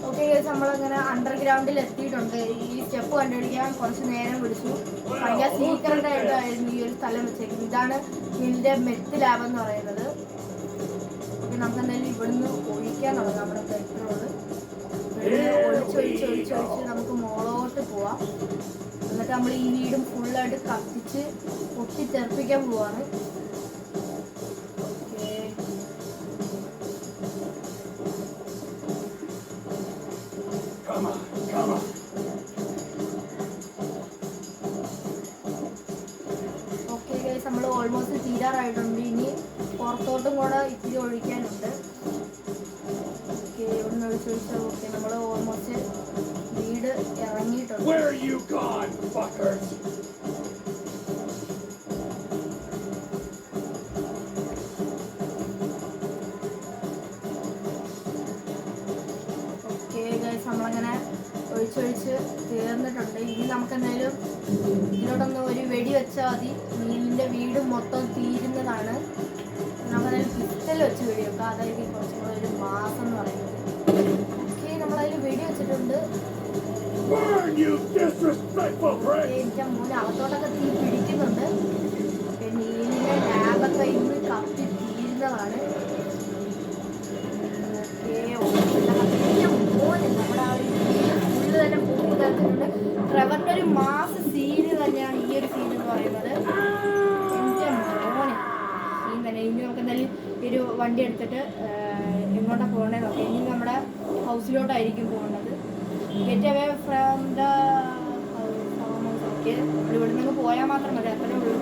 ഓക്കെ നമ്മളങ്ങനെ അണ്ടർഗ്രൗണ്ടിൽ എത്തിയിട്ടുണ്ട്. ഈ സ്റ്റെപ്പ് കണ്ടുപിടിക്കാൻ കുറച്ച് നേരം പിടിച്ചു. ഭയങ്കര സീക്രട്ട് ആയിട്ടായിരുന്നു ഈ ഒരു സ്ഥലം വെച്ചേക്കുന്നത്. ഇതാണ് ഇതിൻ്റെ മെത്ത് ലാബ് എന്ന് പറയുന്നത്. ഓക്കെ നമുക്ക് എന്തായാലും ഇവിടുന്ന് ഒഴിക്കാൻ തുടങ്ങാം നമ്മുടെ പെട്രോള്. ഒഴിച്ചൊഴിച്ച് നമുക്ക് മുകളോട്ട് പോവാം. എന്നിട്ട് നമ്മൾ ഈ വീടും ഫുള്ളായിട്ട് കത്തിച്ച് പൊട്ടിത്തെറിപ്പിക്കാൻ പോവാണ്. ഓക്കെ ഗൈസ് നമ്മൾ ഓൾമോസ്റ്റ് തീരാറായിട്ടുണ്ട്. ഇനി പുറത്തോട്ടും കൂടെ ഇത്തിരി ഒഴിക്കാനുണ്ട്. ഓക്കെ ഇവിടുന്ന് ഒഴിച്ചൊഴിച്ച് ഓക്കെ നമ്മൾ ഓൾമോസ്റ്റ് വീട് ഇറങ്ങിയിട്ടുണ്ട്. നമ്മളങ്ങനെ ഒഴിച്ചൊഴിച്ച് തീർന്നിട്ടുണ്ട്. ഇനി നമുക്ക് എന്തായാലും ഇതിലോട്ടൊന്ന് ഒരു വെടി വെച്ചാൽ മതി. നീലിൻ്റെ വീട് മൊത്തം തീരുന്നതാണ്. നമുക്കതായാലും പിസ്റ്റൽ വെച്ച് വെടി വെക്കാം. അതായത് കുറച്ചും കൂടെ ഒരു മാസം എന്ന് പറയുന്നത്. ഓക്കെ നമ്മളതിൽ വെടി വെച്ചിട്ടുണ്ട്. എൻ്റെ മോനെ അകത്തോട്ടൊക്കെ തീ പിടിക്കുന്നുണ്ട്. നീലിൻ്റെ ലാബൊക്കെ ഇന്ന് കത്തി തീരുന്നതാണ്. നമ്മുടെ ആ ഒരു ഫുള്ള് തന്നെ പൂക്ക് തരത്തിട്ടുണ്ട്. ട്രെവറിൻ്റെ ഒരു മാസ സീന് തന്നെയാണ് ഈ ഒരു സീൻ എന്ന് പറയുന്നത്. എൻ്റെ മോനെ സീൻ തന്നെ. ഇനി നമുക്ക് എന്തായാലും ഒരു വണ്ടി എടുത്തിട്ട് എങ്ങോട്ടാണ് പോകേണ്ടത് നോക്കാം. ഇനി നമ്മുടെ ഹൗസിലോട്ടായിരിക്കും പോകേണ്ടത്. Get away from the house. Okay നമ്മൾ ഇവിടെ നിന്ന് പോയാൽ മാത്രം മതി, അത്രേ ഉള്ളൂ.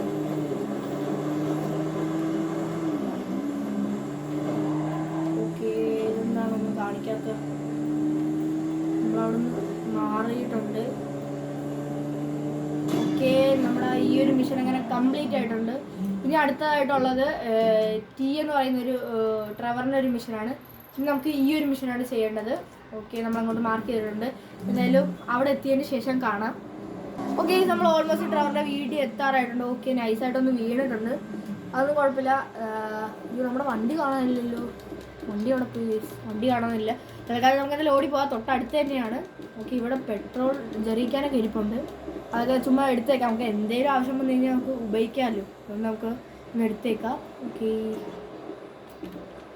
ഓക്കെ ഇതെന്താണൊന്നും കാണിക്കാത്ത. നമ്മളവിടുന്ന് മാറിയിട്ടുണ്ട്. ഓക്കെ നമ്മുടെ ഈ ഒരു മിഷൻ അങ്ങനെ കംപ്ലീറ്റ് ആയിട്ടുണ്ട്. ഇനി അടുത്തതായിട്ടുള്ളത് ടി എന്ന് പറയുന്നൊരു ട്രെവറിൻ്റെ ഒരു മിഷനാണ്. ഇനി നമുക്ക് ഈ ഒരു മിഷനാണ് ചെയ്യേണ്ടത്. ഓക്കെ നമ്മളങ്ങോട്ട് മാർക്ക് ചെയ്തിട്ടുണ്ട്. എന്തായാലും അവിടെ എത്തിയതിന് ശേഷം കാണാം. ഓക്കെ നമ്മൾ ഓൾമോസ്റ്റ് ട്രെവറിൻ്റെ വീട്ടിൽ എത്താറായിട്ടുണ്ട്. ഓക്കെ നൈസായിട്ടൊന്ന് വീണിട്ടുണ്ട്. അതൊന്നും കുഴപ്പമില്ല. നമ്മുടെ വണ്ടി കാണാനില്ലല്ലോ. വണ്ടി അവിടെ പോയി. വണ്ടി കാണാനില്ല. തൽക്കാലം നമുക്ക് എന്തായാലും ഓടി പോകാം. തൊട്ടടുത്ത് തന്നെയാണ്. ഓക്കെ ഇവിടെ പെട്രോൾ ജെറിക്കാനൊക്കെ ഇരിപ്പുണ്ട്. അതൊക്കെ ചുമ്മാ എടുത്തേക്കാം. നമുക്ക് എന്തെങ്കിലും ആവശ്യം വന്നു കഴിഞ്ഞാൽ നമുക്ക് ഉപയോഗിക്കാമല്ലോ. അതുകൊണ്ട് നമുക്ക് ഒന്ന് എടുത്തേക്കാം. ഓക്കെ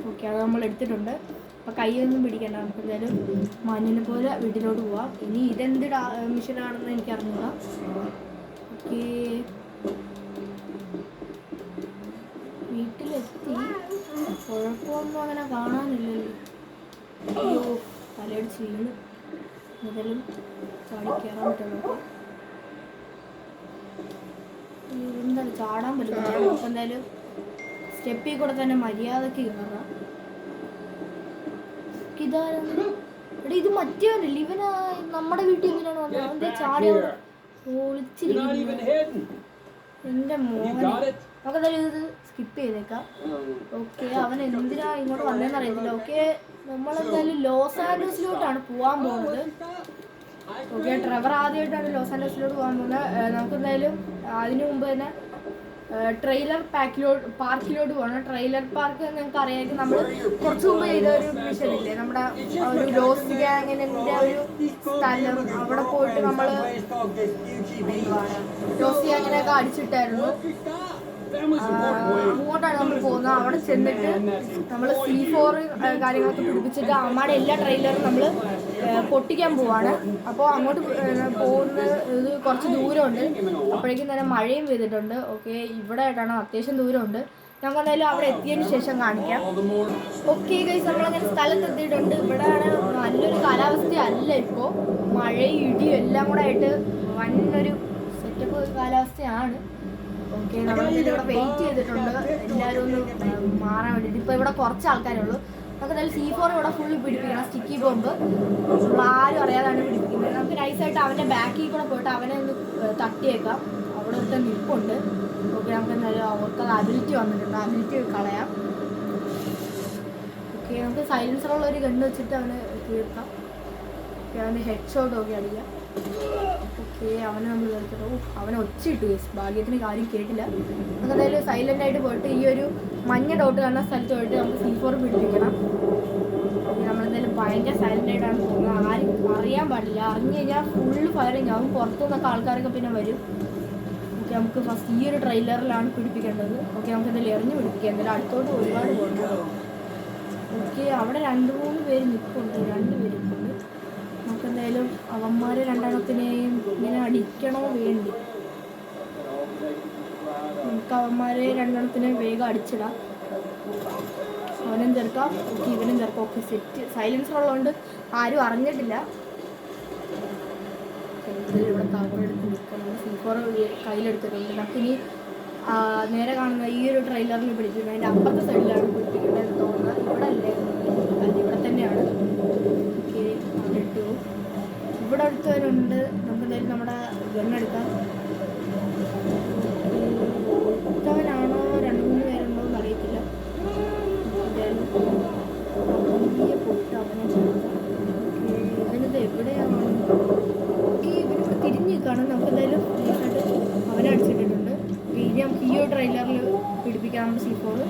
ഓക്കെ അത് നമ്മൾ എടുത്തിട്ടുണ്ട്. അപ്പോൾ കൈയൊന്നും പിടിക്കണ്ട. നമുക്ക് എന്തായാലും മഞ്ഞിനെ പോലെ വീട്ടിലോട്ട് പോവാം. ഇനി ഇതെന്ത് മിഷനാണെന്ന് എനിക്ക് അറിഞ്ഞൂടാ. ഓക്കെ വീട്ടിലെത്തി. കുഴപ്പമൊന്നും അങ്ങനെ കാണാനില്ലല്ലോ. അയ്യോ തലയടിച്ച് വീണ്. എന്തായാലും ചാടി കയറാൻ പറ്റുള്ളൂ. എന്താണ് ചാടാൻ പറ്റില്ല. നമുക്ക് എന്തായാലും സ്റ്റെപ്പിൽ കൂടെ തന്നെ മര്യാദക്ക് കയറാം. ഇതായിരുന്നു എടാ, ഇത് മറ്റേവനല്ലേ? ഇവനാ നമ്മുടെ വീട്ടിൽ ഇങ്ങനെയാണ് വന്നത്. അവൻ്റെ ചാടി ഒളിച്ചിരിക്കുന്നു. എൻ്റെ മോനെ നമുക്കെന്തായാലും ഇത് സ്കിപ്പ് ചെയ്തേക്കാം. ഓക്കെ അവൻ എന്തിനാ ഇങ്ങോട്ട് വന്നതെന്ന് അറിയത്തില്ല. ഓക്കെ നമ്മളെന്തായാലും ലോസ് ആൻഡോസിലോട്ടാണ് പോകാൻ പോകുന്നത്. ഓക്കെ ട്രെവർ ആദ്യമായിട്ടാണ് ലോസ് ആൻഡോസിലോട്ട് പോകാൻ പോകുന്നത്. നമുക്കെന്തായാലും അതിനു മുമ്പ് തന്നെ ട്രെയിലർ പാർക്കിലോട്ട് പോകണം. ട്രെയിലർ പാർക്ക് നിങ്ങൾക്ക് അറിയാമെങ്കിൽ നമ്മൾ കുറച്ച് മുമ്പ് ചെയ്ത ഒരു മിഷൻ ഇല്ലേ, നമ്മുടെ ഒരു ലോസ് ഗ്യാങ്ങിൻ്റെ ഒരു സ്ഥലം, അവിടെ പോയിട്ട് നമ്മൾ ലോസ് ഗ്യാങ്ങിനൊക്കെ അടിച്ചിട്ടായിരുന്നു. അങ്ങോട്ടാണ് നമ്മൾ പോകുന്നത്. അവിടെ ചെന്നിട്ട് നമ്മൾ C4 കാര്യങ്ങളൊക്കെ പിടിപ്പിച്ചിട്ട് അമ്മയുടെ എല്ലാ ട്രെയിലറും നമ്മൾ പൊട്ടിക്കാൻ പോവാണ്. അപ്പോൾ അങ്ങോട്ട് പോകുന്ന ഇത് കുറച്ച് ദൂരമുണ്ട്. അപ്പോഴേക്കും തന്നെ മഴയും പെയ്തിട്ടുണ്ട്. ഓക്കെ ഇവിടെ ആയിട്ടാണ്, അത്യാവശ്യം ദൂരമുണ്ട്. നമുക്ക് എന്തായാലും അവിടെ എത്തിയതിന് ശേഷം കാണിക്കാം. ഓക്കെ ഗൈസ് നമ്മളങ്ങനെ സ്ഥലത്തെത്തിയിട്ടുണ്ട്. ഇവിടെയാണ് നല്ലൊരു കാലാവസ്ഥ അല്ല ഇപ്പോൾ. മഴയും ഇടിയും എല്ലാം കൂടെ ആയിട്ട് വന്നൊരു സെറ്റപ്പ് കാലാവസ്ഥയാണ്. ഓക്കെ നമ്മളിവിടെ വെയിറ്റ് ചെയ്തിട്ടുണ്ട് എല്ലാവരും ഒന്ന് മാറാൻ വേണ്ടിയിട്ട്. ഇപ്പോൾ ഇവിടെ കുറച്ച് ആൾക്കാരേ ഉള്ളൂ. നമുക്ക് എന്തായാലും C4 ഇവിടെ ഫുള്ള് പിടിപ്പിക്കണം. സ്റ്റിക്കി ബോംബ് നമ്മൾ ആരും അറിയാതാണ് പിടിപ്പിക്കുന്നത്. നമുക്ക് നൈസായിട്ട് അവൻ്റെ ബാക്കിൽ കൂടെ പോയിട്ട് അവനെ ഒന്ന് തട്ടിയേക്കാം. അവിടെ ഒരു നിൽപ്പുണ്ട്. ഓക്കെ നമുക്ക് എന്തായാലും അവർക്കത് അബിലിറ്റി വന്നിട്ടുണ്ട്. അബിലിറ്റി കളയാം. ഓക്കെ നമുക്ക് സൈലൻസറുള്ള ഒരു ഗണ്ണ് വെച്ചിട്ട് അവന് തീർക്കാം. ഓക്കെ അവൻ്റെ ഹെഡ് ഷോട്ട് ഒക്കെ അടിക്കാം. ഓക്കെ അവനെ നമ്മൾ കേൾക്കട്ടോ. അവനെ ഒച്ചിട്ടു കേസ്. ഭാഗ്യത്തിന് കാര്യം കേട്ടില്ല. നമുക്ക് എന്തായാലും സൈലൻ്റ് ആയിട്ട് പോയിട്ട് ഈ ഒരു മഞ്ഞ ഡോട്ട് കാണുന്ന സ്ഥലത്ത് പോയിട്ട് നമുക്ക് C4 പിടിപ്പിക്കണം. നമ്മളെന്തായാലും ഭയങ്കര സൈലൻ്റ് ആയിട്ടാണ് പോകുന്നത്. ആരും അറിയാൻ പാടില്ല. അറിഞ്ഞു കഴിഞ്ഞാൽ ഫുള്ള് ഫയറിങ് ആവും. പുറത്തുനിന്നൊക്കെ ആൾക്കാരൊക്കെ പിന്നെ വരും. ഓക്കെ, നമുക്ക് ഫസ്റ്റ് ഈ ഒരു ട്രെയിലറിലാണ് പിടിപ്പിക്കേണ്ടത്. ഓക്കെ, നമുക്ക് എന്തായാലും എറിഞ്ഞ് പിടിപ്പിക്കാം. എന്തായാലും അടുത്തോട്ട് ഒരുപാട് പോകുന്നു. ഓക്കെ, അവിടെ 2-3 പേര് നിൽപ്പുണ്ട്. 2 പേര് നിൽപ്പുണ്ട്. നമുക്കെന്തായാലും അവന്മാരെ രണ്ടെണ്ണത്തിനെയും ഇങ്ങനെ അടിക്കണോ വേണ്ടി. നമുക്ക് അവന്മാരെ രണ്ടെണ്ണത്തിനെയും വേഗം അടിച്ചിടാം. അവനും ചേർക്കാം. ഓക്കെ, ഇവനും ചേർക്കാം. Okay, set. സൈലൻസർ ഉള്ളതുകൊണ്ട് ആരും അറിഞ്ഞിട്ടില്ല. ഇവിടെ കവറെടുത്ത് നിൽക്കണം. C4 കയ്യിലെടുത്തിട്ടുണ്ട്. നമുക്കിനി നേരെ കാണുന്ന ഈ ഒരു ട്രെയിലറിൽ പിടിക്കുന്നത് അതിൻ്റെ അപ്പുറത്തെ സൈഡിലാണ് പിടിപ്പിക്കേണ്ടത് തോന്നുന്നത്. ഇവിടെ അല്ലേ? അല്ല, ഇവിടെ തന്നെയാണ്. ഓക്കെ, അവിടെ ഇട്ടു. ഇവിടെ അടുത്തവരുണ്ട്. നമുക്ക് എന്തായാലും നമ്മുടെ ഗണ്ണെടുക്കാം. അടുത്തവനാണോ 2-3 പേരുണ്ടോ എന്ന് അറിയത്തില്ല. എന്തായാലും പൊട്ട് അവനെ ചേർക്കാം. ഓക്കെ, ഇവനിത് എവിടെയാണ്? ഓക്കെ, ഇവനിവിടെ തിരിഞ്ഞ് നിൽക്കുകയാണ്. നമുക്ക് എന്തായാലും അവനെ അടിച്ചിട്ടിട്ടുണ്ട്. ഇനി നമുക്ക് ഈ ഒരു ട്രെയിലറിൽ പിടിപ്പിക്കാം നമ്മുടെ C4.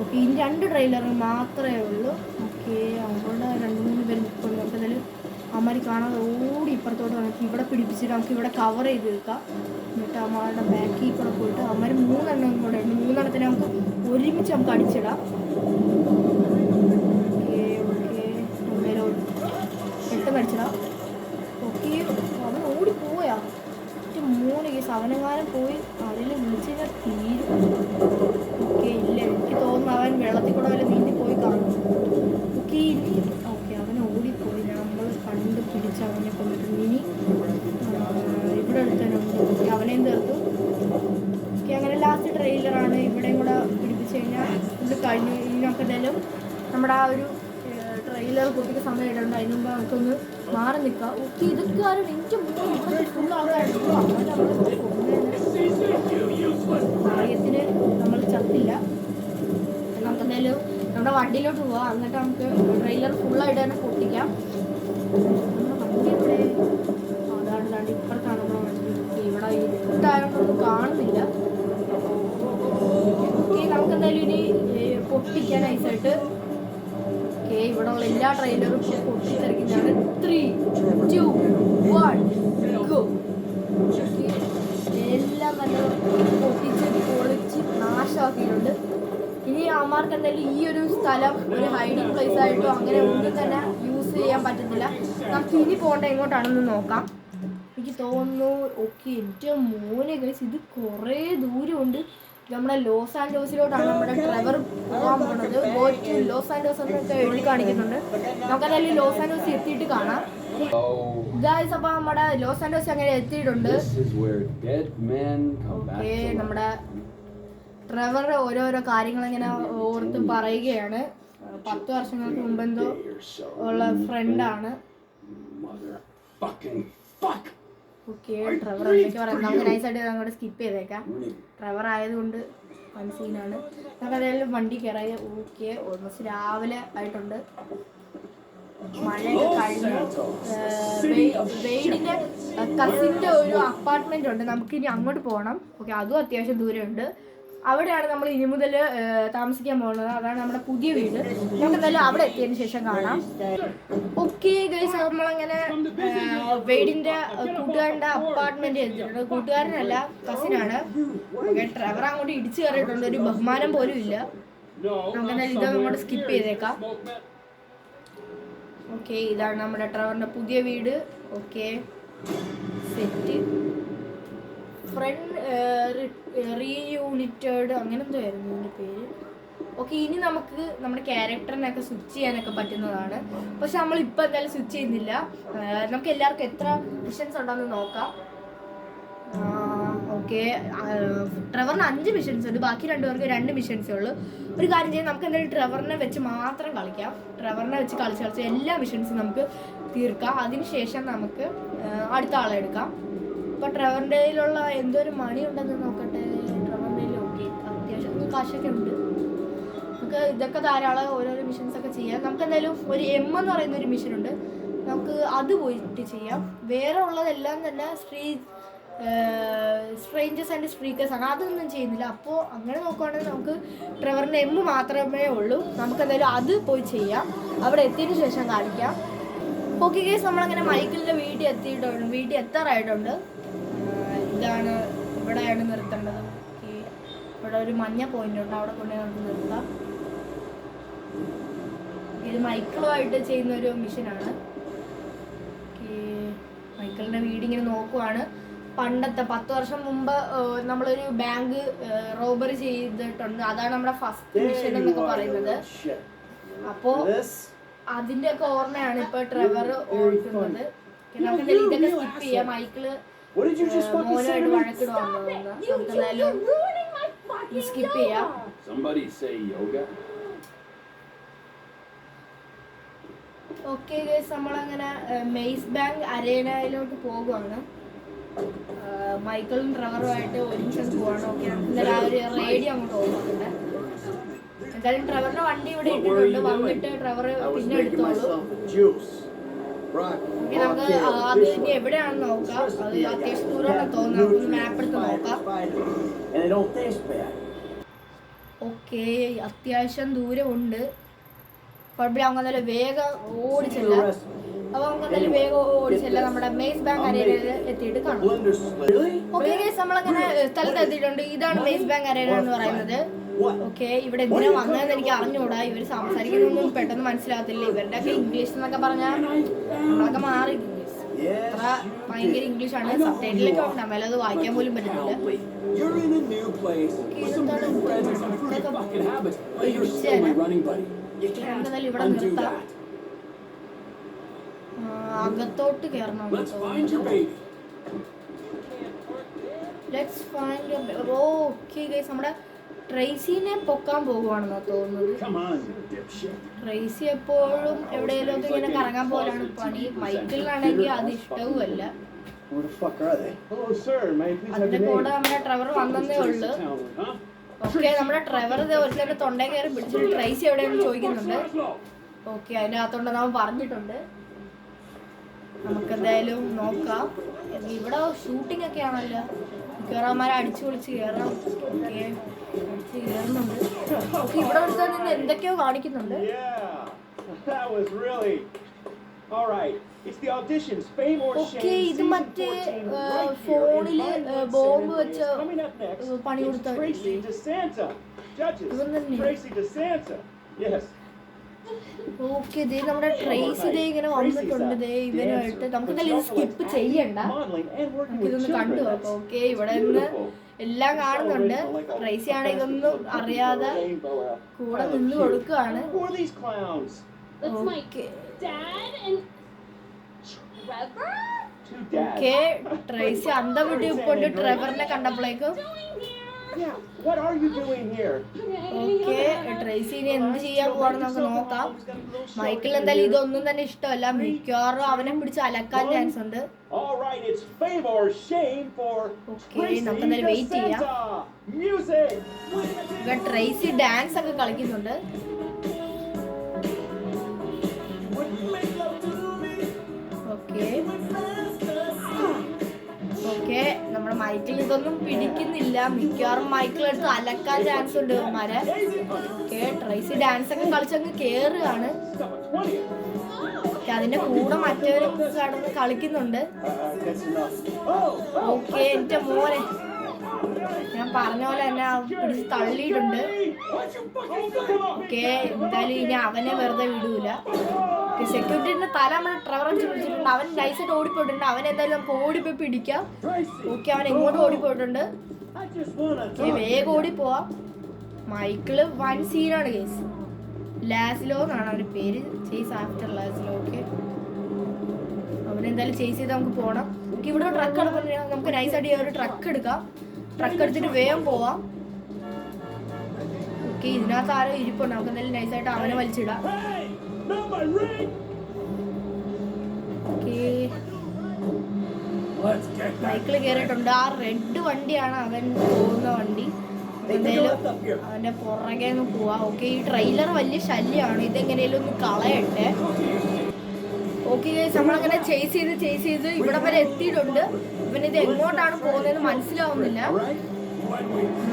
ഓക്കെ, ഇനി 2 ട്രെയിലറിൽ മാത്രമേ ഉള്ളൂ. ഓക്കെ, അവിടെ 2-3 പേര് നിൽക്കുന്നു. നമുക്ക് എന്തായാലും അമ്മമാർ കാണാതെ ഓടി ഇപ്പുറത്തോട്ട് നമുക്ക് ഇവിടെ പിടിപ്പിച്ചിട്ട് നമുക്ക് ഇവിടെ കവർ ചെയ്ത് നിൽക്കാം. എന്നിട്ട് അമ്മമാരുടെ ബാക്കിൽ കൂടെ പോയിട്ട് അമ്മമാർ 3 എണ്ണം കൂടെ ഉണ്ട്. 3 എണ്ണത്തിനെ നമുക്ക് ഒരുമിച്ച് നമുക്ക് അടിച്ചിടാം. ഓക്കെ ഓക്കെ, എന്തായാലും പെട്ടെന്ന് അടിച്ചിടാം. ഓക്കെ, അവൻ ഓടിപ്പോയാ 3 കേസ്. അവനെങ്ങാനും പോയി അതിൽ വിളിച്ച് കഴിഞ്ഞാൽ തീരും. ഓക്കെ, ഇല്ല, എനിക്ക് തോന്നുന്നു അവൻ വെള്ളത്തിൽ കൂടെ വല്ല നീന്തി പോയി കാണും. ഓക്കെ, ഓക്കെ, അവൻ ഓടിപ്പോയി. നമ്മൾ കണ്ടുപിടിച്ച് അവനെ കൊണ്ടിട്ടുണ്ട്. ഇനി ഇവിടെ അടുത്തനുണ്ട്. ഓക്കെ, അവനെയും തീർത്തു. ഓക്കെ, അങ്ങനെ ലാസ്റ്റ് ട്രെയിലറാണ്. ഇവിടെയും കൂടെ പിടിപ്പിച്ച് കഴിഞ്ഞാൽ ഇത് കഴിഞ്ഞു. ഇനി നമുക്ക് എന്തായാലും നമ്മുടെ ആ ഒരു ട്രെയിലർ കുട്ടിക്ക് സമയം ഇടുന്നുണ്ട്. അതിന് മുമ്പ് നമുക്കൊന്ന് മാറി നിൽക്കാം. ഓക്കെ, ഇതൊക്കെ ആരും എനിക്ക് ഫുൾ ആൾക്കാരെടുക്കും. ഭാഗ്യത്തിന് നമ്മൾ ചത്തില്ല. നമുക്കെന്തായാലും നമ്മുടെ വണ്ടിയിലോട്ട് പോവാം. എന്നിട്ട് നമുക്ക് ട്രെയിലർ ഫുള്ളായിട്ട് തന്നെ പൊട്ടിക്കാം. നമ്മുടെ വണ്ടി ഇവിടെ അതാണ് ഇപ്പുറത്താണ് നമ്മുടെ വണ്ടി. ഇവിടെ ഇരുട്ടായതൊന്നും കാണുന്നില്ല. ഓക്കെ, നമുക്കെന്തായാലും ഇനി പൊട്ടിക്കാൻ നൈസായിട്ട്. ഓക്കെ, ഇവിടെ ഉള്ള എല്ലാ ട്രെയിലറും പൊട്ടിത്തെറിക്കുന്നതാണ്. 3, 2, 1 ഗോ. എല്ലാം നല്ല പൊട്ടിച്ച് പൊളിച്ച് നാശമാക്കിയിട്ടുണ്ട്. ഇനി അവന്മാർക്ക് എന്തായാലും ഈ ഒരു സ്ഥലം ഒരു ഹൈഡിങ് പ്ലേസ് ആയിട്ടോ അങ്ങനെ ഒന്നും തന്നെ യൂസ് ചെയ്യാൻ പറ്റത്തില്ല. നമുക്ക് ഇനി പോകേണ്ട എങ്ങോട്ടാണെന്ന് നോക്കാം. എനിക്ക് തോന്നുന്നു. ഓക്കെ, എൻ്റെ മോനെ ഗൈസ്, ഇത് കുറേ ദൂരമുണ്ട്. നമ്മുടെ ലോസ് ആൻഡോസിലോട്ടാണ് നമ്മുടെ ട്രെവർ പോകാൻ പോകുന്നത്. ഗോ ടു ലോസ് ആൻഡോസ് എന്നൊക്കെ എഴുതി കാണിക്കുന്നുണ്ട്. നമുക്കതായാലും ലോസ് ആൻഡോസ് എത്തിയിട്ട് കാണാം. ഗൈസ്, അപ്പോൾ നമ്മുടെ ലോസ് ആൻഡോസ് അങ്ങനെ എത്തിയിട്ടുണ്ട്. ഓക്കെ, നമ്മുടെ ട്രെവർ ഓരോരോ കാര്യങ്ങൾ ഇങ്ങനെ ഓർത്ത് പറയുകയാണ്. 10 വർഷങ്ങൾക്ക് മുമ്പെന്തോ ഉള്ള ഫ്രണ്ടാണ്. ഓക്കെ, ട്രെവർ എന്തൊക്കെ പറയാം. നമുക്ക് നൈസായിട്ട് അങ്ങോട്ട് സ്കിപ്പ് ചെയ്തേക്കാം. ട്രെവർ ആയതുകൊണ്ട് വൺ സീനാണ്. നമുക്ക് അതായാലും വണ്ടി കയറായി. ഓക്കെ, ഓൾമോസ്റ്റ് രാവിലെ ആയിട്ടുണ്ട്. മഴയൊക്കെ കഴിഞ്ഞു. വെയ്ഡിൻ്റെ കസിൻ്റെ ഒരു അപ്പാർട്ട്മെൻ്റ് ഉണ്ട്. നമുക്കിനി അങ്ങോട്ട് പോകണം. ഓക്കെ, അതും അത്യാവശ്യം ദൂരമുണ്ട്. അവിടെയാണ് നമ്മൾ ഇനി മുതൽ താമസിക്കാൻ പോകുന്നത്. അതാണ് നമ്മുടെ പുതിയ വീട്. നമുക്ക് എന്തായാലും അവിടെ എത്തിയതിന് ശേഷം കാണാം. ഓക്കെ ഗൈസ്, നമ്മളങ്ങനെ വെയ്ഡിൻ്റെ കൂട്ടുകാരൻ്റെ അപ്പാർട്ട്മെൻറ്റ് എത്തിയിട്ടുണ്ട്. കൂട്ടുകാരനല്ല, കസിനാണ്. ഓക്കെ, ട്രെവർ അങ്ങോട്ട് ഇടിച്ചു കയറിയിട്ടുണ്ട്. ഒരു ബഹുമാനം പോലും ഇല്ല. നമുക്കെന്തായാലും ഇത് അങ്ങോട്ട് സ്കിപ്പ് ചെയ്തേക്കാം. ഓക്കെ, ഇതാണ് നമ്മുടെ ട്രെവറിൻ്റെ പുതിയ വീട്. Okay, set. ഫ്രണ്ട് റീയൂണിറ്റഡ് അങ്ങനെ എന്തോ ആയിരുന്നു ഇതിൻ്റെ പേര്. ഓക്കെ, ഇനി നമുക്ക് നമ്മുടെ ക്യാരക്ടറിനൊക്കെ സ്വിച്ച് ചെയ്യാനൊക്കെ പറ്റുന്നതാണ്. പക്ഷെ നമ്മളിപ്പോൾ എന്തായാലും സ്വിച്ച് ചെയ്യുന്നില്ല. നമുക്ക് എല്ലാവർക്കും എത്ര മിഷൻസ് ഉണ്ടെന്ന് നോക്കാം. ഓക്കെ, ട്രെവറിന് 5 മിഷൻസ് ഉണ്ട്. ബാക്കി 2 പേർക്ക് 2 മിഷൻസേ ഉള്ളൂ. ഒരു കാര്യം ചെയ്യാം, നമുക്ക് എന്തായാലും ട്രെവറിനെ വെച്ച് മാത്രം കളിക്കാം. ട്രെവറിനെ വെച്ച് കളിച്ച് എല്ലാ മിഷൻസും നമുക്ക് തീർക്കാം. അതിനുശേഷം നമുക്ക് അടുത്ത ആളെ എടുക്കാം. ഇപ്പോൾ ട്രെവറിൻ്റെ കയ്യിലുള്ള എന്തോരം മണി ഉണ്ടെന്ന് നോക്കട്ടെ. ട്രെവറിൻ്റെ കയ്യിൽ ഓക്കെ അത്യാവശ്യം കാശൊക്കെ ഉണ്ട്. നമുക്ക് ഇതൊക്കെ ധാരാളം ഓരോരോ മിഷൻസൊക്കെ ചെയ്യാം. നമുക്ക് എന്തായാലും ഒരു M എന്ന് പറയുന്ന ഒരു മിഷനുണ്ട്. നമുക്ക് അത് പോയിട്ട് ചെയ്യാം. വേറെ ഉള്ളതെല്ലാം തന്നെ സ്ട്രേഞ്ചേഴ്സ് ആൻഡ് സ്പീക്കേഴ്സ് ആണ്. അതൊന്നും ചെയ്യുന്നില്ല. അപ്പോൾ അങ്ങനെ നോക്കുവാണെങ്കിൽ നമുക്ക് ട്രെവറിൻ്റെ M മാത്രമേ ഉള്ളൂ. നമുക്ക് എന്തായാലും അത് പോയി ചെയ്യാം. അവിടെ എത്തിയതിനു ശേഷം കാണിക്കാം. ഓക്കെ ഗൈസ്, നമ്മളങ്ങനെ മൈക്കിളിൻ്റെ വീട്ടിൽ എത്താറായിട്ടുണ്ട്. ഇതാണ്, ഇവിടെയാണ് നിർത്തേണ്ടത്. ഇവിടെ ഒരു മഞ്ഞ പോയിന്റ് ഉണ്ട്, അവിടെ കൊണ്ടുപോയി നമുക്ക് നിർത്താം. ഇത് മൈക്കിളുമായിട്ട് ചെയ്യുന്ന ഒരു മിഷനാണ്. മൈക്കിളിൻ്റെ വീടിങ്ങനെ നോക്കുവാണ്. പണ്ടത്തെ 10 വർഷം മുമ്പ് നമ്മളൊരു ബാങ്ക് റോബറി ചെയ്തിട്ടുണ്ട്. അതാണ് നമ്മുടെ ഫസ്റ്റ് മിഷൻ എന്നൊക്കെ പറയുന്നത്. അപ്പോ അതിന്റെ ഒക്കെ ഓർമ്മയാണ് ഇപ്പൊ ട്രെവർ ഓർക്കുന്നത്. നമുക്ക് ഇതൊക്കെ സ്കിപ്പ് ചെയ്യാം. മൈക്കിള് മോനുമായിട്ട് വഴക്കിടുവാന്ന് നമുക്ക് എന്തായാലും സ്കിപ്പ് ചെയ്യാം. ഓക്കെ ഗൈസ്, നമ്മളങ്ങനെ മെയ്സ് ബാങ്ക് അരേനയിലോട്ട് പോകുവാണ്. മൈക്കിളും ട്രെവറുമായിട്ട് ഒരുമിച്ച് പോവാണ്. ഓക്കെ, നമുക്ക് ആ ഒരു റേഡിയോ അങ്ങോട്ട് പോകുന്നുണ്ട്. എന്തായാലും ട്രെവറിന്റെ വണ്ടി ഇവിടെ ഇട്ടിട്ടുണ്ട്. വന്നിട്ട് ട്രെവർ പിന്നെ എടുത്തോളൂ. നമുക്ക് അത് ഇനി എവിടെയാണെന്ന് നോക്കാം. അത് അത്യാവശ്യം ദൂരമാണെന്ന് തോന്നുന്നു. നമുക്കൊന്ന് മാപ്പ് എടുത്ത് നോക്കാം. ഓക്കെ, അത്യാവശ്യം ദൂരമുണ്ട്. കുഴപ്പമില്ല, നമുക്ക് എന്തായാലും വേഗം ഓടിച്ചില്ല. അപ്പൊ നമുക്ക് എന്തായാലും വേഗം ഓടിച്ചില്ല. നമ്മുടെ മെയ്സ് ബാങ്ക് അരേനയിൽ എത്തിയിട്ട് കാണാം. ഓക്കെ ഗൈസ്, നമ്മളങ്ങനെ സ്ഥലത്ത് എത്തിയിട്ടുണ്ട്. ഇതാണ് മെയ്സ് ബാങ്ക് അരേന എന്ന് പറയുന്നത്. ഓക്കെ, ഇവിടെ എന്തിനാ വന്നതെന്ന് എനിക്ക് അറിഞ്ഞുകൂടാ. ഇവർ സംസാരിക്കുന്നൊന്നും പെട്ടെന്ന് മനസ്സിലാകത്തില്ല. ഇവരുടെ ഒക്കെ ഇംഗ്ലീഷ് എന്നൊക്കെ പറഞ്ഞാൽ നമ്മളൊക്കെ മാറി. അത്ര ഭയങ്കര ഇംഗ്ലീഷാണ്. സബ്ടൈറ്റിലൊക്കെ ഉണ്ടാകും, അത് വായിക്കാൻ പോലും പറ്റുന്നില്ല. ഇവിടെ നിർത്താം. അകത്തോട്ട് കയറണം. ഓക്കെ ഗൈസ്, നമ്മുടെ ട്രേസിനെ പൊക്കാൻ പോകുവാണെന്നാ തോന്നുന്നത്. ട്രേസി എപ്പോഴും എവിടെയെങ്കിലും ഇങ്ങനെ കറങ്ങാൻ പോലാണ് പണി. മൈക്കിളിനാണെങ്കിൽ അത് ഇഷ്ടവുമല്ല. അതിന്റെ കൂടെ നമ്മുടെ ട്രെവർ വന്നതേ ഉള്ളു. ഓക്കെ, നമ്മുടെ ട്രെവർ ഒരുത്തന്നെ തൊണ്ടേ കയറി പിടിച്ചിട്ട് ട്രേസി എവിടെയാണെന്ന് ചോദിക്കുന്നുണ്ട്. ഓക്കെ, അതിൻ്റെ അകത്തോണ്ട് നമ്മൾ പറഞ്ഞിട്ടുണ്ട്. നമുക്കെന്തായാലും നോക്കാം. ഇവിടെ ഷൂട്ടിംഗ് ഒക്കെ ആണല്ലോ. മിക്കവാറുമാരെ അടിച്ചു പൊളിച്ച് കയറാം. ഓക്കെ, അടിച്ച് കയറുന്നുണ്ട്. ഓക്കെ, ഇവിടെ നിന്ന് എന്തൊക്കെയോ കാണിക്കുന്നുണ്ട്. ഓക്കെ, ഇത് മറ്റേ ഫോണില് ബോംബ് വെച്ച് പണി കൊടുത്ത ഓക്കെ, ദേ നമ്മുടെ ട്രേസ് ഇതേ ഇങ്ങനെ വന്നിട്ടുണ്ട്. ദേ ഇവനുമായിട്ട് നമുക്ക് എന്തായാലും സ്കിപ്പ് ചെയ്യണ്ട, നമുക്കിതൊന്ന് കണ്ടു നോക്കാം. ഓക്കെ, ഇവിടെ നിന്ന് എല്ലാം കാണുന്നുണ്ട്. ട്രേസി ആണ് ഇതൊന്നും അറിയാതെ കൂടെ നിന്ന് കൊടുക്കുകയാണ്. ഓക്കെ, ട്രേസി അന്തം വിട്ട് ഇപ്പോണ്ട് ട്രെവറിനെ കണ്ടപ്പോഴേക്കും. ഓക്കെ, ട്രേസിനെ എന്ത് ചെയ്യാൻ പോവാണെന്ന് നമുക്ക് നോക്കാം. മൈക്കിൾ എന്തായാലും ഇതൊന്നും തന്നെ ഇഷ്ടമല്ല. മിക്കവാറും അവനെ പിടിച്ച് അലക്കാൻ ചാൻസ് ഉണ്ട്. ഓക്കെ, നമുക്ക് എന്തായാലും വെയിറ്റ് ചെയ്യാം. ഇവ ട്രേസി ഡാൻസ് ഒക്കെ കളിക്കുന്നുണ്ട്. ഓക്കെ, നമ്മുടെ മൈക്കിൾ ഇതൊന്നും പിടിക്കുന്നില്ല. മിക്കവാറും മൈക്കിൾ എടുത്ത് അലക്കാൻ ചാൻസ് ഉണ്ട് ഇവന്മാരെ. ഓക്കെ, ട്രേസി ഡാൻസ് ഒക്കെ കളിച്ചങ്ങ് കേറുകയാണ്. അതിന്റെ കൂടെ മറ്റവരും കടന്ന് കളിക്കുന്നുണ്ട്. ഓക്കെ, എന്റെ മോനെ ഞാൻ പറഞ്ഞ പോലെ തന്നെ പിടിച്ച് തള്ളിയിട്ടുണ്ട്. ഓക്കെ, എന്തായാലും ഇനി അവനെ വെറുതെ വിടൂല. സെക്യൂരിറ്റിന്റെ തല നമ്മുടെ ട്രെവർ പിടിച്ചിട്ടുണ്ട്. അവൻ നൈസായിട്ട് ഓടിപ്പോയിട്ടുണ്ട്. അവൻ എന്തായാലും നമുക്ക് ഓടിപ്പോയി പിടിക്കാം. ഓക്കെ, അവൻ എങ്ങോട്ട് ഓടിപ്പോയിട്ടുണ്ട്. വേഗം ഓടിപ്പോവാം. മൈക്കിള് വൺ സീനാണ് കേസ്. ലാസ്ലോ എന്നാണ് അവന്റെ പേര്, ചേസ് ആഫ്റ്റർ ലാസ്ലോ. ഓക്കെ, അവനെന്തായാലും ചേസ് ചെയ്ത് നമുക്ക് പോകണം. ഓക്കെ, ഇവിടെ ട്രക്ക് എടുക്കാൻ നമുക്ക് നൈസായിട്ട് ഒരു ട്രക്ക് എടുക്കാം. ട്രക്ക് എടുത്തിട്ട് വേഗം പോവാം. ഓക്കെ, ഇതിനകത്ത് ആരോ ഇരിപ്പുണ്ട്. നമുക്ക് എന്തായാലും നൈസായിട്ട് അവനെ വലിച്ചിടാം. മൈക്കിള് കയറിയിട്ടുണ്ട്. ആ റെഡ് വണ്ടിയാണ് അവൻ പോകുന്ന വണ്ടി. എന്തായാലും അവന്റെ പുറകെ ഒന്ന് പോവാ. ഓക്കെ, ഈ ട്രെയിലർ വലിയ ശല്യമാണ്. ഇതെങ്ങനെയാലും ഒന്ന് കളയട്ടെ. ഓക്കെ, നമ്മളങ്ങനെ ചേസ് ചെയ്ത് ഇവിടെ വരെ എത്തിയിട്ടുണ്ട്. ഇവനിത് എങ്ങോട്ടാണ് പോകുന്നതെന്ന് മനസ്സിലാവുന്നില്ല.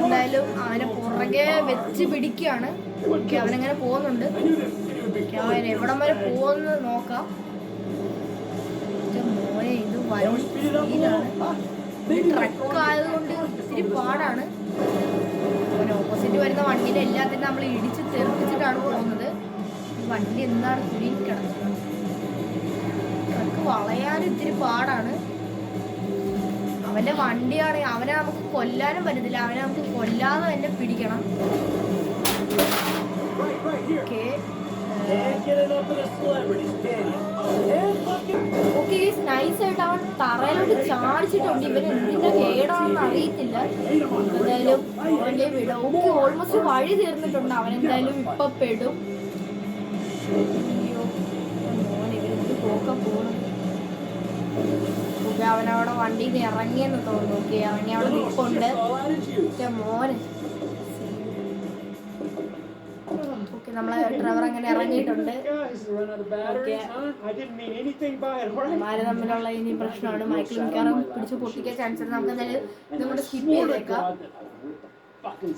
എന്തായാലും അവനെ പുറകെ വെച്ച് പിടിക്കുകയാണ്. ഓക്കെ, അവനങ്ങനെ പോകുന്നുണ്ട്. അവൻ എവിടം വരെ പോകുമെന്ന് നോക്കാം. മോനെ ഇത് വരും സീനാണ്. ട്രക്ക് ആയതുകൊണ്ട് ഇത്തിരി പാടാണ്. മോനെ ഓപ്പോസിറ്റ് വരുന്ന വണ്ടിയുടെ എല്ലാത്തിനും നമ്മൾ ഇടിച്ച് തെറിപ്പിച്ചിട്ടാണ് പോകുന്നത്. ഈ വണ്ടി എന്താണ് കുരുങ്ങി കിടക്കുന്നത്. ട്രക്ക് വളയാനും ഇത്തിരി പാടാണ്. അവന്റെ വണ്ടിയാണ്. അവനെ നമുക്ക് കൊല്ലാനും പറ്റത്തില്ല. അവനെ നമുക്ക് കൊല്ലാതെ തന്നെ പിടിക്കണം. ഓക്കെ നൈസായിട്ട് അവൻ തറയിലോട്ട് ചാടിച്ചിട്ടുണ്ട്. ഇവന് എന്തിന്റെ കേടാണെന്ന് അറിയത്തില്ല. എന്തായാലും അവന്റെ വിട ഓക്കെ ഓൾമോസ്റ്റ് വഴി തീർന്നിട്ടുണ്ട്. അവൻ എന്തായാലും ഇപ്പൊ പെടും. അയ്യോ മോനെ ഇവരെന്ത് പോക്ക പോകണം. അവനവിടെ വണ്ടിയിൽ നിന്ന് ഇറങ്ങിയെന്ന് തോന്നുന്നു. ഓക്കെ ഇറങ്ങി അവിടെ നിൽപ്പുണ്ട്. മോനെ ഓക്കെ നമ്മളെ ഡ്രൈവർ അങ്ങനെ ഇറങ്ങിയിട്ടുണ്ട്. മാര് തമ്മിലുള്ള ഇനി പ്രശ്നമാണ്. മൈക്കിൾ മിക്കാറും പിടിച്ച് പൊട്ടിക്കാൻ ചാൻസ് ഉണ്ട്. നമുക്ക് എന്തായാലും ഇതുകൊണ്ട് സ്കിപ്പ് ചെയ്തേക്കാം.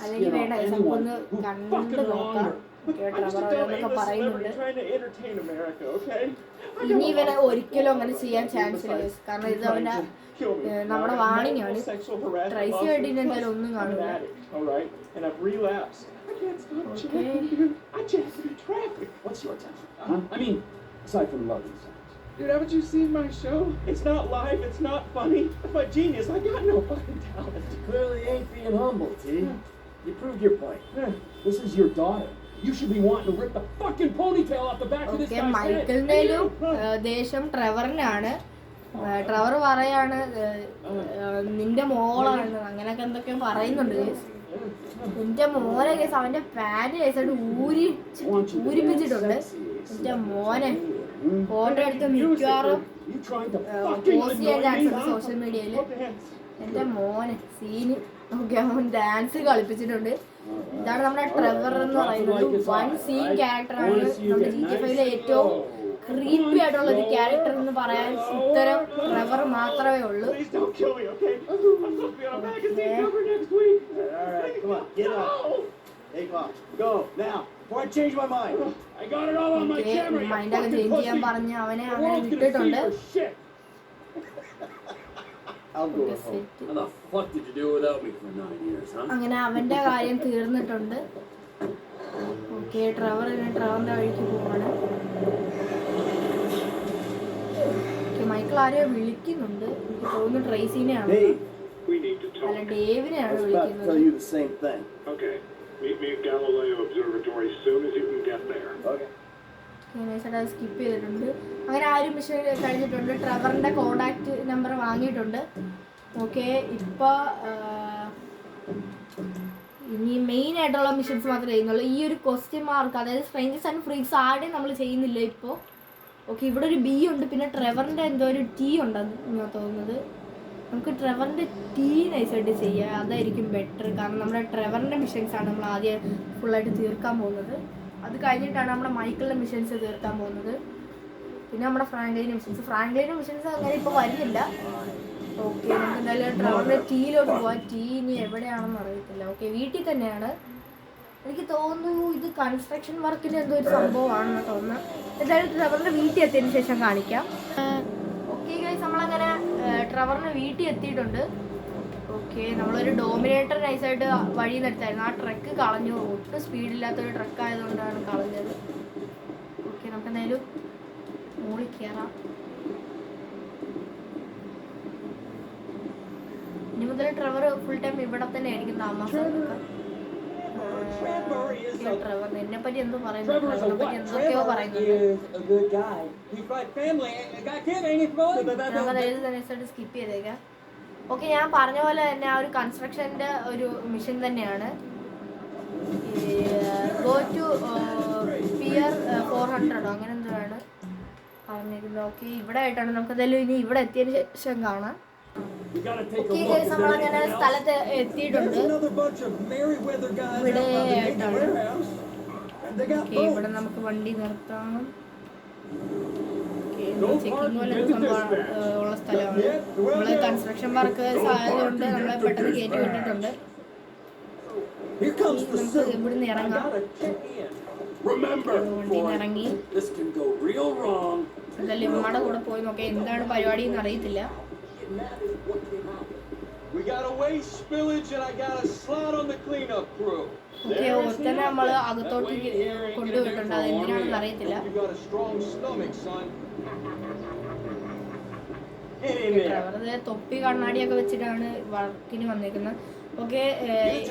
അല്ലെങ്കിൽ വേണ്ട നമുക്കൊന്ന് കണ്ട് നോക്കാം. ഡ്രൈവർ ഓരോന്നൊക്കെ പറയുന്നുണ്ട്. ഇനി ഇവനെ ഒരിക്കലും അങ്ങനെ ചെയ്യാൻ ചാൻസ് ഇല്ല. കാരണം ഇത് അവന്റെ നമ്മുടെ വാണിംഗ് ആണ്. ട്രൈസി ആയിട്ട് ഇനി എന്തായാലും ഒന്നും കാണില്ല. Aside from loving songs. Dude, haven't you seen my show? It's not live, it's not funny. But genius, I got no fucking talent. Clearly ain't being humble, T. You proved your point. This is your daughter. You should be wanting to rip the fucking ponytail off the back of this guy's head. മൈക്കിളിനേലും ദേഷ്യം ട്രെവറിനാണ്. Trevor പറയാണ് നിന്റെ മോളാണ് അങ്ങനെയൊക്കെ എന്തൊക്കെയോ പറയുന്നുണ്ട്. നിന്റെ മോനെ case അവന്റെ പാന്റ് കേസായിട്ട് ഊരിപ്പിച്ചിട്ടുണ്ട്. എന്റെ മോനെ ഫോട്ടോ എടുത്ത് മിക്കവാറും പോസ്റ്റ് ചെയ്യാൻ ചാൻസ് ഉണ്ട് സോഷ്യൽ മീഡിയയിൽ. എന്റെ മോനെ സീന് ഓക്കെ അവൻ ഡാൻസ് കളിപ്പിച്ചിട്ടുണ്ട്. ഇതാണ് നമ്മുടെ ട്രെവർ എന്ന് പറയുന്നത്. വൺ സീൻ ക്യാരക്ടറാണ്. നമ്മുടെ GTA5 ഏറ്റവും ക്രീപ്പി ആയിട്ടുള്ള ഒരു ക്യാരക്ടർ എന്ന് പറയാൻ ഉത്തരം ട്രെവർ മാത്രമേ ഉള്ളൂ. മൈൻഡൊക്കെ ചേഞ്ച് ചെയ്യാൻ പറഞ്ഞ് അവനെ അങ്ങനെ വിട്ടിട്ടുണ്ട്. അങ്ങനെ അവന്റെ കാര്യം തീർന്നിട്ടുണ്ട്. ഓക്കെ ട്രെവറിന്റെ വഴിക്ക് പോവാണ്. മൈക്കിൾ ആരെയോ വിളിക്കുന്നുണ്ട്. എനിക്ക് തോന്നുന്നു ട്രേസിനെയാണ് അല്ല ഡേവിനെയാണ് വിളിക്കുന്നത്. സ്കിപ്പ് ചെയ്തിട്ടുണ്ട്. അങ്ങനെ ആ ഒരു മിഷൻ കഴിഞ്ഞിട്ടുണ്ട്. ട്രെവറിന്റെ കോണ്ടാക്ട് നമ്പർ വാങ്ങിയിട്ടുണ്ട്. ഓക്കെ ഇപ്പോൾ ഇനി മെയിൻ ആയിട്ടുള്ള മിഷൻസ് മാത്രമേ ചെയ്യുന്നുള്ളൂ. ഈ ഒരു ക്വസ്റ്റ്യൻ മാർക്ക് അതായത് സ്ട്രേഞ്ചേഴ്സ് ആൻഡ് ഫ്രീക്സ് ആരുടെയും നമ്മൾ ചെയ്യുന്നില്ല ഇപ്പോൾ. ഓക്കെ ഇവിടെ ഒരു ബി ഉണ്ട്. പിന്നെ ട്രെവറിൻ്റെ എന്തോ ഒരു ടി ഉണ്ടെന്ന് തോന്നുന്നത്. നമുക്ക് ട്രെവറിൻ്റെ ടി നൈസായിട്ട് ചെയ്യാം. അതായിരിക്കും ബെറ്റർ. കാരണം നമ്മുടെ ട്രെവറിൻ്റെ മിഷൻസാണ് നമ്മൾ ആദ്യം ഫുള്ളായിട്ട് തീർക്കാൻ പോകുന്നത്. അത് കഴിഞ്ഞിട്ടാണ് നമ്മുടെ മൈക്കിളിൻ്റെ മിഷൻസ് തീർക്കാൻ പോകുന്നത്. പിന്നെ നമ്മുടെ ഫ്രാങ്ക്ലൈൻ്റെ മിഷൻസ് അങ്ങനെ ഇപ്പോൾ വരുന്നില്ല. ഓക്കെ നമുക്ക് എന്തായാലും ട്രെവറിൻ്റെ ടീയിലോട്ട് പോകാം. ടീ ഇനി എവിടെയാണെന്ന് അറിയത്തില്ല. ഓക്കെ വീട്ടിൽ തന്നെയാണ്. എനിക്ക് തോന്നുന്നു ഇത് കൺസ്ട്രക്ഷൻ വർക്കിൻ്റെ എന്തോ ഒരു സംഭവമാണെന്ന് തോന്നുന്നു. എന്തായാലും ട്രെവറിൻ്റെ വീട്ടിൽ എത്തിയതിന് ശേഷം കാണിക്കാം. ഓക്കെ ഗൈസ് നമ്മളങ്ങനെ ട്രെവറിൻ്റെ വീട്ടിൽ എത്തിയിട്ടുണ്ട്. ഓക്കെ നമ്മളൊരു ഡോമിനേറ്റർ നൈസായിട്ട് വഴി നിർത്തായിരുന്നു. ആ ട്രക്ക് കളഞ്ഞു. ഒട്ടും സ്പീഡില്ലാത്തൊരു ട്രക്ക് ആയതുകൊണ്ടാണ് കളഞ്ഞത്. ഓക്കെ നമുക്ക് എന്തായാലും മുകളിൽ കയറാം. ഇനി മുതൽ ട്രെവർ ഫുൾ ടൈം ഇവിടെ തന്നെ ആയിരിക്കും താമസം. ട്രെവർ എന്നെ പറ്റി എന്തോ പറയുന്നു. ട്രെവറിനെ പറ്റി എന്തൊക്കെയോ പറയുന്നുണ്ട്. സ്കിപ്പ് ചെയ്തേക്കാം. ഓക്കെ ഞാൻ പറഞ്ഞ പോലെ തന്നെ ആ ഒരു കൺസ്ട്രക്ഷൻ്റെ ഒരു മിഷൻ തന്നെയാണ്. ഗോ ടു പിയർ 400 അങ്ങനെ എന്താണ് പറഞ്ഞിരിക്കുന്നത്. ഓക്കെ ഇവിടെ ആയിട്ടാണ്. നമുക്ക് എന്തായാലും ഇനി ഇവിടെ എത്തിയതിന് ശേഷം കാണാം. ഓക്കെ ഗൈസ് നമ്മളങ്ങനെ സ്ഥലത്ത് എത്തിയിട്ടുണ്ട്. ഇവിടെ ആയിട്ടാണ്. ഓക്കെ ഇവിടെ നമുക്ക് വണ്ടി നിർത്താം. ചെക്കിങ് പോലെ സംഭവം ഉള്ള സ്ഥലമാണ്. നമ്മള് കൺസ്ട്രക്ഷൻ വർക്ക് ആയതുകൊണ്ട് നമ്മളെ പെട്ടെന്ന് കയറ്റി വിട്ടിട്ടുണ്ട്. നമുക്ക് ഇവിടുന്ന് ഇറങ്ങാം. Remember, വണ്ടിയിൽ നിന്ന് boy, ഇറങ്ങി this can go real wrong. എന്തായാലും ഇമ്മയുടെ കൂടെ പോയി നോക്കാം എന്താണ് പരിപാടി എന്ന് അറിയത്തില്ല. We got a waste spillage and I got a slot on the cleanup crew. Okay, ഒരുത്തന്നെ നമ്മൾ അകത്തോട്ട് കൊണ്ടുപോയിട്ടുണ്ട്. അത് എന്തിനാണെന്ന് അറിയത്തില്ല. You got a strong stomach, son. വെറുതെ തൊപ്പി കണ്ണാടിയൊക്കെ വെച്ചിട്ടാണ് വർക്കിന് വന്നേക്കുന്നത്. ഓക്കെ,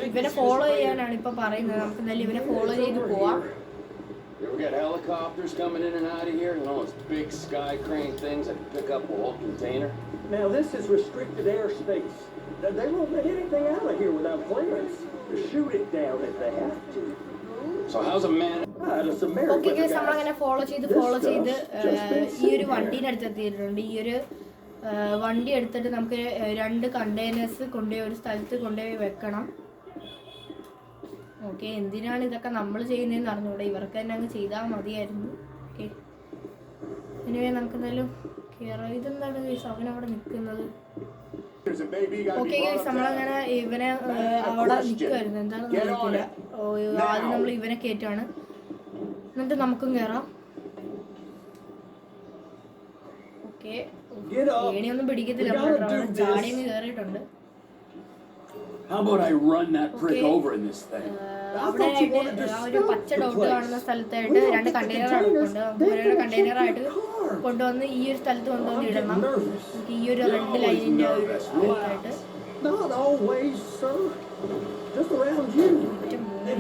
ഇവരെ ഫോളോ ചെയ്യാനാണ് ഇപ്പൊ പറയുന്നത്. നമുക്ക് എന്തായാലും ഇവരെ ഫോളോ ചെയ്ത് പോവാം. You ever get helicopters coming in and out of here? You know those big sky crane things that pick up a whole container? Now this is restricted airspace. They won't let anything out of here without clearance. Shoot it down if they have to. So how's a man? It's America. Okay guys, നമ്മളങ്ങനെ follow ചെയ്ത് ഈ ഒരു വണ്ടീൻ്റെ അടുത്ത് എത്തിയിട്ടുണ്ട്. ഈ ഒരു വണ്ടി എടുത്തിട്ട് നമുക്ക് 2 കണ്ടെയ്നേഴ്സ് കൊണ്ടുപോയി ഒരു സ്ഥലത്ത് കൊണ്ടുപോയി വെക്കണം. ഓക്കെ, എന്തിനാണ് ഇതൊക്കെ നമ്മൾ ചെയ്യുന്നതെന്ന് അറിഞ്ഞൂടെ, ഇവർക്ക് തന്നെ അങ്ങ് ചെയ്താൽ മതിയായിരുന്നു. ഓക്കെ, ഇനിവേ നമുക്ക് എന്തായാലും കയറാം. ഇതെന്താണ് ഗൈസ് അവനവിടെ നിൽക്കുന്നത്? ഓക്കെ ഗൈസ്, നമ്മളങ്ങനെ ഇവനെ അവിടെ നിൽക്കുമായിരുന്നു. എന്താണെന്ന് അറിയത്തില്ല. ആദ്യം നമ്മൾ ഇവനെ കയറ്റുവാണ്, എന്നിട്ട് നമുക്കും കയറാം. ഓക്കെ, ഏണിയൊന്നും പിടിക്കത്തില്ല. ചാടിയങ്ങ് കയറിയിട്ടുണ്ട്. How about I run that prick over in this thing? അവിടെ ആ ഒരു പച്ച ഡോട്ട് കാണുന്ന സ്ഥലത്തായിട്ട് 2 കണ്ടെയ്നർ അടുപ്പുണ്ട്. നമുക്ക് കണ്ടെയ്നറായിട്ട് കൊണ്ടുവന്ന് ഈ ഒരു സ്ഥലത്ത് കൊണ്ടുവന്ന് ഇടണം. നമുക്ക് ഈ ഒരു റെഡ് ലൈനിന്റെ അടുത്തായിട്ട്. Not always, sir. Just around you.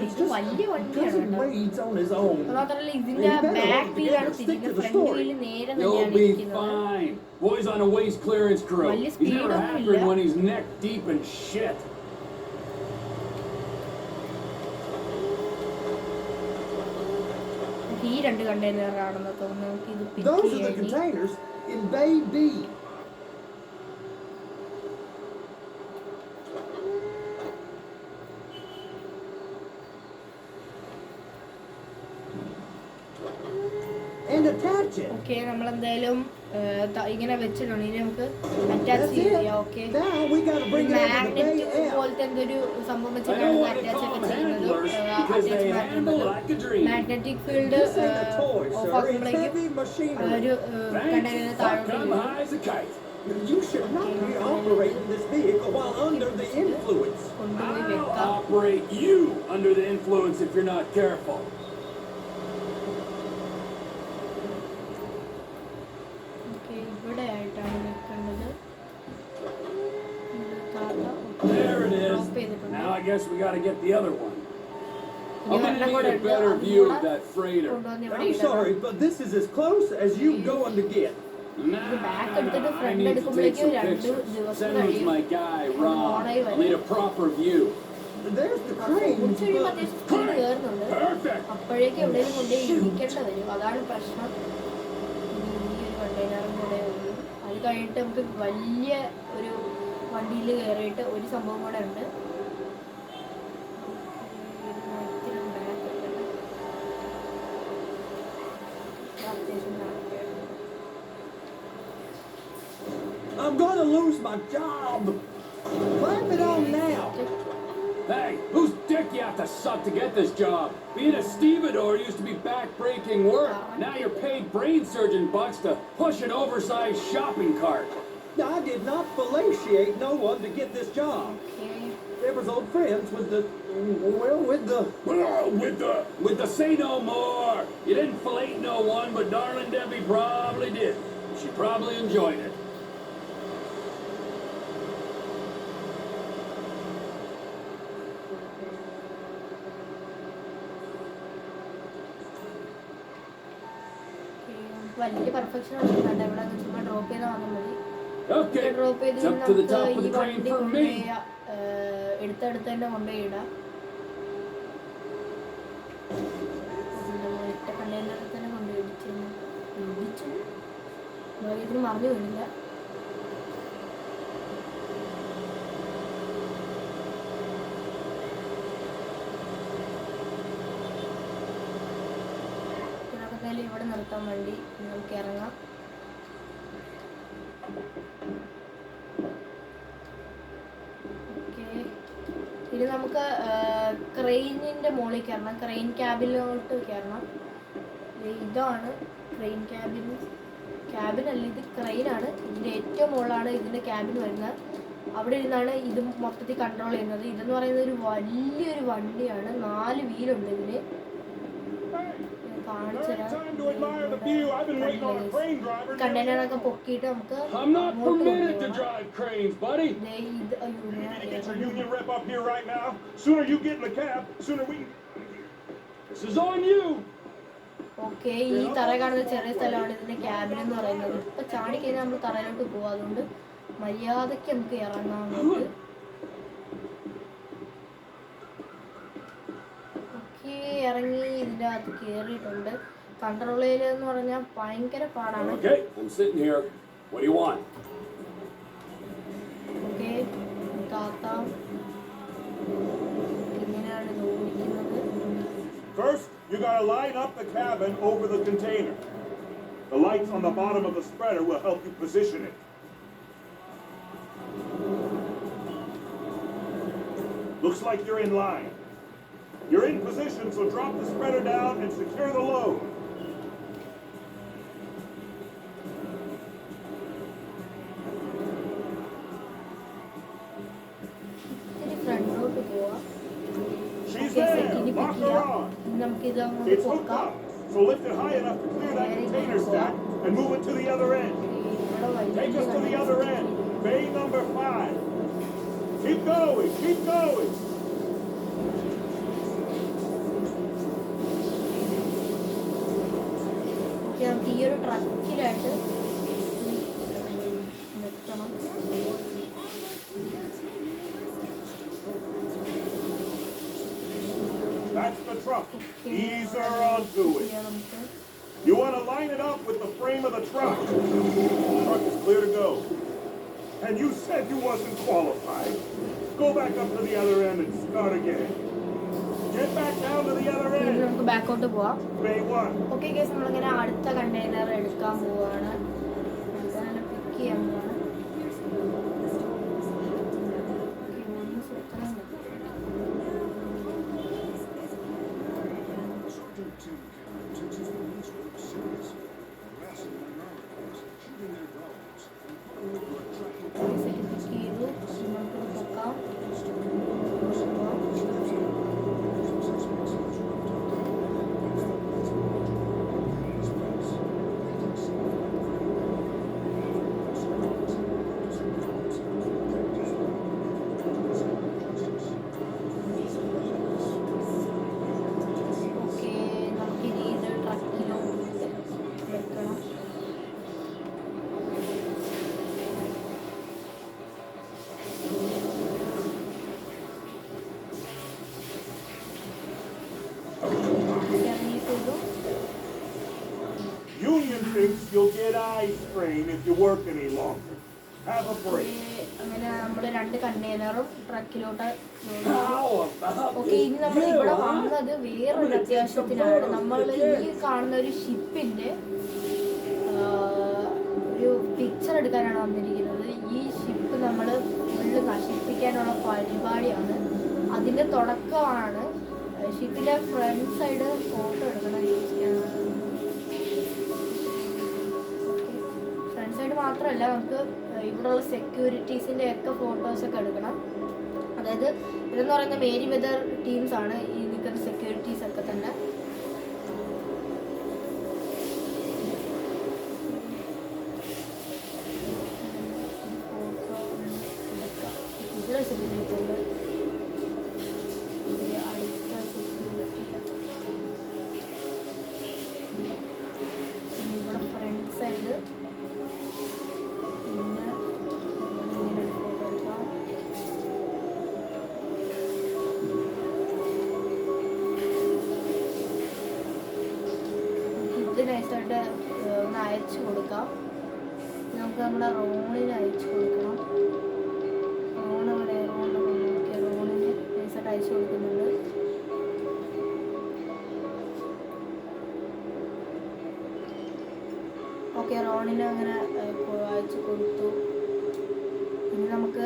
ഇത് വലിയ വണ്ടിയാണ് കേട്ടോ. Weighs on his own. മാത്രമല്ല ഇതിന്റെ ബാക്ക് വീലാണ് തിരിക്കുന്നത്, ഫ്രണ്ട് വീല് നേരെ You'll തന്നെയാണ് be ഇരിക്കുന്നത്. fine. Boy's on a waste clearance crew. വലിയ He's never സ്പീഡൊന്നും happened ഇല്ല. when he's neck deep in shit. ഈ 2 കണ്ടെയ്നറാണെന്ന് തോന്നുന്നു. നമുക്ക് ഇത് പിക്ക് Those are the ചെയ്യാൻ. containers in Bay B. And attach it. Okay, നമ്മളെന്തായാലും ഇങ്ങനെ വെച്ചിട്ടുണ്ട്. ഇനി നമുക്ക് അറ്റാച്ച് ചെയ്യാം. Okay, Now we got to bring it over to the magnet Bay F. പോലത്തെ എന്തൊരു സംഭവം I വെച്ചിട്ടാണ് know ഇത് what they അറ്റാച്ച് call ഒക്കെ ചെയ്യുന്നത്. handlers because they handle like a dream. Magnetic field This ain't a toy, of sir. It's ആക്കുമ്പോഴേക്കും heavy machinery. ഒരു Thanks. Container Fuck, താഴോട്ട് I'm വീഴും. high as a kite. You should not be operating this vehicle while under the influence. കൊണ്ടുപോയി I'll വെക്കാം. operate you under the influence if you're not careful. Okay, ഇവിടെ ആയിട്ടാണ് വെക്കേണ്ടത്. There it is. Drop ചെയ്തിട്ടുണ്ട്. Now I guess we got to get the other one. ഇനി I'm ഒരെണ്ണം gonna കൂടെ need a ഉണ്ട്. better അതും view of കൂടെ that freighter. കൊണ്ടുവന്ന് ഇവിടെ I'm ഇടണം. sorry, but this is as close as you going to get. ഇത് ബാക്ക് എടുത്തിട്ട് I front need to take എടുക്കുമ്പോഴേക്കും some 2 pictures. ദിവസം Send them to കഴിയും. my guy, Rob. I'll need a proper view. There's the crane, കുറച്ച് കഴിയുമ്പോൾ but അത്യാവശ്യം speed കയറുന്നുണ്ട്. Perfect. അപ്പോഴേക്കും എവിടെയും കൊണ്ടുപോയി ഇരിക്കേണ്ട വരും. അതാണ് പ്രശ്നം. ഈ ഒരു കണ്ടെയ്നറും കൂടെ ഉള്ളൂ. അത് കഴിഞ്ഞിട്ട് നമുക്ക് വലിയ ഒരു വണ്ടിയിൽ കയറിയിട്ട് ഒരു സംഭവം കൂടെ ഉണ്ട്. I'm going to lose my job. Climb it on now. Hey, whose dick you have to suck to get this job? Being a stevedore used to be back-breaking work. Now you're paid brain surgeon bucks to push an oversized shopping cart. I did not fellatiate no one to get this job. They was old friends with the With the say no more. You didn't fillet no one, but darling Debbie probably did. She probably enjoyed it. വലിയ perfection ഒന്നും വേണ്ട. ഇവിടെ ചുമ്മാ drop ചെയ്താൽ മാത്രം മതി. Okay, drop ചെയ്ത് it's up to the നമുക്ക് top of ഈ the train വണ്ടി for കൊണ്ടുപോയി me. എടുത്തെടുത്ത് തന്നെ കൊണ്ടുപോയി ഇടാം. ഒറ്റ കണ്ടെയ്നറിൽ തന്നെ കൊണ്ടുപോയി ഇടിച്ചു. ഇതിന് മറിഞ്ഞു വീണില്ല. എന്തായാലും ഇവിടെ നിർത്താൻ വേണ്ടി നമുക്ക് ഇറങ്ങാം. ഓക്കെ, ഇനി നമുക്ക് ക്രെയിനിൻ്റെ മുകളിൽ കയറണം, ക്രെയിൻ ക്യാബിലോട്ട് കയറണം. ഇതാണ് ക്രെയിൻ ക്യാബിനല്ല, ഇത് ക്രെയിനാണ്. ഇതിൻ്റെ ഏറ്റവും മുകളിലാണ് ഇതിൻ്റെ ക്യാബിൻ വരുന്നത്. അവിടെ ഇരുന്നാണ് ഇത് മൊത്തത്തിൽ കൺട്രോൾ ചെയ്യുന്നത്. ഇതെന്ന് പറയുന്നത് ഒരു വലിയൊരു വണ്ടിയാണ്, 4 വീലുണ്ട് ഇതിന്. കാണിച്ചു തരാം. കണ്ടെയ്നറൊക്കെ പൊക്കിയിട്ട് നമുക്ക് ഓക്കെ. ഈ തറ കാണുന്ന ചെറിയ സ്ഥലമാണ് ഇതിന്റെ ക്യാബിൻ എന്ന് പറയുന്നത്. ഇപ്പൊ ചാടി കഴിഞ്ഞാൽ നമ്മൾ തറയിലോട്ട് പോകും, അതുകൊണ്ട് മര്യാദക്ക് നമുക്ക് ഇറങ്ങാൻ വേണ്ടി. ഓക്കെ, ഇറങ്ങി ഇതിൻ്റെ അകത്ത് കയറിയിട്ടുണ്ട്. കൺട്രോൾ എന്ന് പറഞ്ഞാൽ ഭയങ്കര പാടാണ്. ഓക്കെ, താത്താം ഇങ്ങനെയാണ് ഇത് ഓടിക്കുന്നത്. First, you gotta line up the cabin over the container. The lights on the bottom of the spreader will help you position it. Looks like you're in line. You're in position, so drop the spreader down and secure the load. She's there. Lock her on. It's hooked up, so lift it high enough to clear that container stack and move it to the other end. Take us to the other end. Bay number 5. Keep going, keep going. നമുക്ക് ഈ ഒരു ട്രക്കിലായിട്ട് നിർത്തണം. That's the truck. Ease her onto it. You want to line it up with the frame of the truck. The truck is clear to go. And you said you wasn't qualified. Go back up to the other end and start again. Get back down to the other end. നമുക്ക് ബാക്കോട്ട് പോവാം. Bay 1. Okay guys, നമ്മളിങ്ങനെ അടുത്ത container എടുക്കാൻ പോവാണ്. പിക്ക് ചെയ്യാൻ പോവാണ്. Union thinks you'll get eye strain if you work any longer. Have a break. അങ്ങനെ നമ്മള് 2 കണ്ടെയ്നറും ട്രക്കിലോട്ട്. ഓക്കെ, ഇനി നമ്മൾ ഇവിടെ വന്നത് വേറൊരു അത്യാവശ്യത്തിനാണ്. നമ്മൾ ഈ കാണുന്ന ഒരു ഷിപ്പിന്റെ ഒരു പിക്ചർ എടുക്കാനാണ് വന്നിരിക്കുന്നത്. ഈ ഷിപ്പ് നമ്മൾ ഫുള്ള് നശിപ്പിക്കാനുള്ള പരിപാടിയാണ്. അതിന്റെ തുടക്കമാണ്. ഷിപ്പിന്റെ ഫ്രണ്ട് സൈഡ് ഫോട്ടോ എടുക്കണം. ഫ്രണ്ട് സൈഡ് മാത്രമല്ല, നമുക്ക് ഇവിടെയുള്ള സെക്യൂരിറ്റീസിന്റെ ഒക്കെ ഫോട്ടോസൊക്കെ എടുക്കണം. അതായത് ഇതെന്ന് പറയുന്ന മേരി വെതർ ടീംസ് ആണ് ഈ നിൽക്കുന്ന സെക്യൂരിറ്റീസ് ഒക്കെ തന്നെ. ഇതിലെ സെക്യൂരിറ്റി ഉണ്ട്. അടുത്ത സെക്യൂരിറ്റി ഇവിടെ ഫ്രണ്ട് സൈഡ്. നൈസായിട്ട് ഒന്ന് അയച്ചു കൊടുക്കാം. നമുക്ക് നമ്മുടെ റോണിന് അയച്ചു കൊടുക്കണം. റോണിന് നൈസായിട്ട് അയച്ചു കൊടുക്കുന്നുണ്ട്. ഓക്കെ, റോണിന് അങ്ങനെ അയച്ചു കൊടുത്തു. ഇനി നമുക്ക്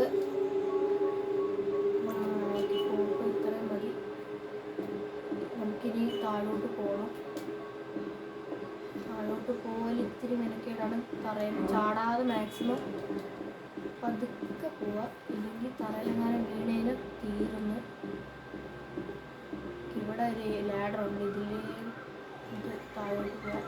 ഫോട്ടോ ഇത്രയും മതി. താഴോട്ട് പോകാൻ ഇത്തിരി മെനക്കേടാണ്. തറയിൽ ചാടാതെ മാക്സിമം പതുക്കെ പോവാ, ഇല്ലെങ്കിൽ തറയിലെങ്ങാനും വീണേന് തീരുന്നു. ഇവിടെ ഒരു ലാഡർ ഉണ്ട്, ഇതിൽ ഇത് താഴോട്ട് പോവാം.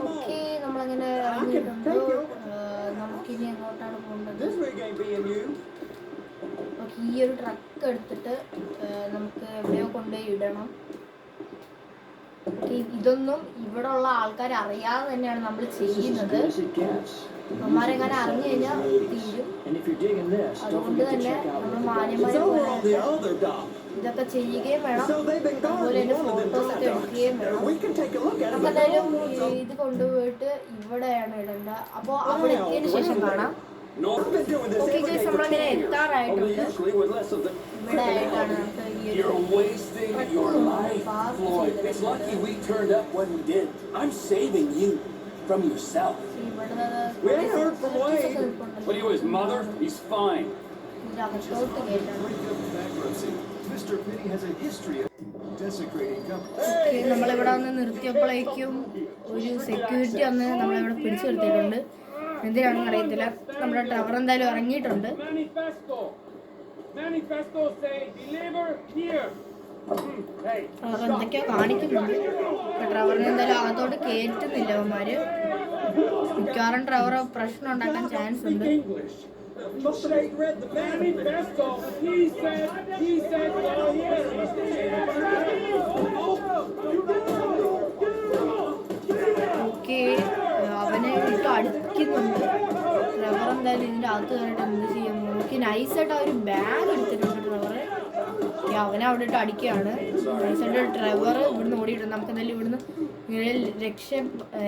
ഓക്കെ, നമ്മളങ്ങനെ ഇറങ്ങിയിട്ടുണ്ട്. നമുക്കിനി എങ്ങോട്ടാണ് പോകേണ്ടത്? This rig ain't being used. Okay, ഈ ഒരു ട്രക്ക് എടുത്തിട്ട് നമുക്ക് എവിടെയോ കൊണ്ടുപോയി ഇടണം. ഓക്കെ, ഇതൊന്നും ഇവിടെ ഉള്ള ആൾക്കാർ അറിയാതെ തന്നെയാണ് നമ്മൾ ചെയ്യുന്നത്. അമ്മമാരെങ്ങനെ അറിഞ്ഞു കഴിഞ്ഞാൽ തീരും. അതുകൊണ്ട് തന്നെ നമ്മൾ മാന്യമായി ഇതൊക്കെ ചെയ്യുകയും വേണം. അതുപോലെ തന്നെ ഫോട്ടോസൊക്കെ എടുക്കുകയും വേണം. നമുക്കെന്തായാലും ഇത് കൊണ്ടുപോയിട്ട് ഇവിടെയാണ് ഇടേണ്ട. അപ്പോൾ അവിടെ എത്തിയതിന് ശേഷം കാണാം. ഓക്കെ ഗൈസ്, നമ്മളങ്ങനെ എത്താറായിട്ടുണ്ട്. ഇവിടെ ആയിട്ടാണ് നമുക്ക് ഈ ഒരു park We ain't heard from Wayne. But he was his mother? He's fine. അകത്തോട്ട് കയറ്റണം. Mr. Pitty has a history of desecrating company. Okay, നമ്മളിവിടെ വന്ന് നിർത്തിയപ്പോഴേക്കും ഒരു സെക്യൂരിറ്റി വന്ന് നമ്മളിവിടെ പിടിച്ചു നിർത്തിയിട്ടുണ്ട്. എന്തിനാണെന്ന് അറിയത്തില്ല. നമ്മുടെ ടവർ എന്തായാലും ഇറങ്ങിയിട്ടുണ്ട്. Manifesto say deliver here. Hey. Tower എന്തൊക്കെയോ കാണിക്കുന്നുണ്ട്. ടവറിന് എന്തായാലും അകത്തോട്ട് കയറ്റുന്നില്ല അവന്മാര്. മിക്കവാറും ടവർ പ്രശ്നം ഉണ്ടാക്കാൻ ചാൻസ് ഉണ്ട്. Must have ain't read the Manifesto. He said here. Okay, അവനെ ഇട്ട് അടിക്കുന്നുണ്ട്. ട്രെവർ എന്തായാലും ഇതിൻ്റെ അകത്ത് കയറിയിട്ട് എന്ത് ചെയ്യും? നോക്കി നൈസായിട്ട് ആ ഒരു ബാഗ് എടുത്തിട്ടുണ്ട് ട്രെവർ. അവനെ അവിടെ ഇട്ട് അടിക്കുകയാണ്. നൈസായിട്ട് ട്രെവർ ഇവിടുന്ന് ഓടിയിട്ടുണ്ട്. നമുക്ക് എന്തായാലും ഇവിടുന്ന് ഇങ്ങനെ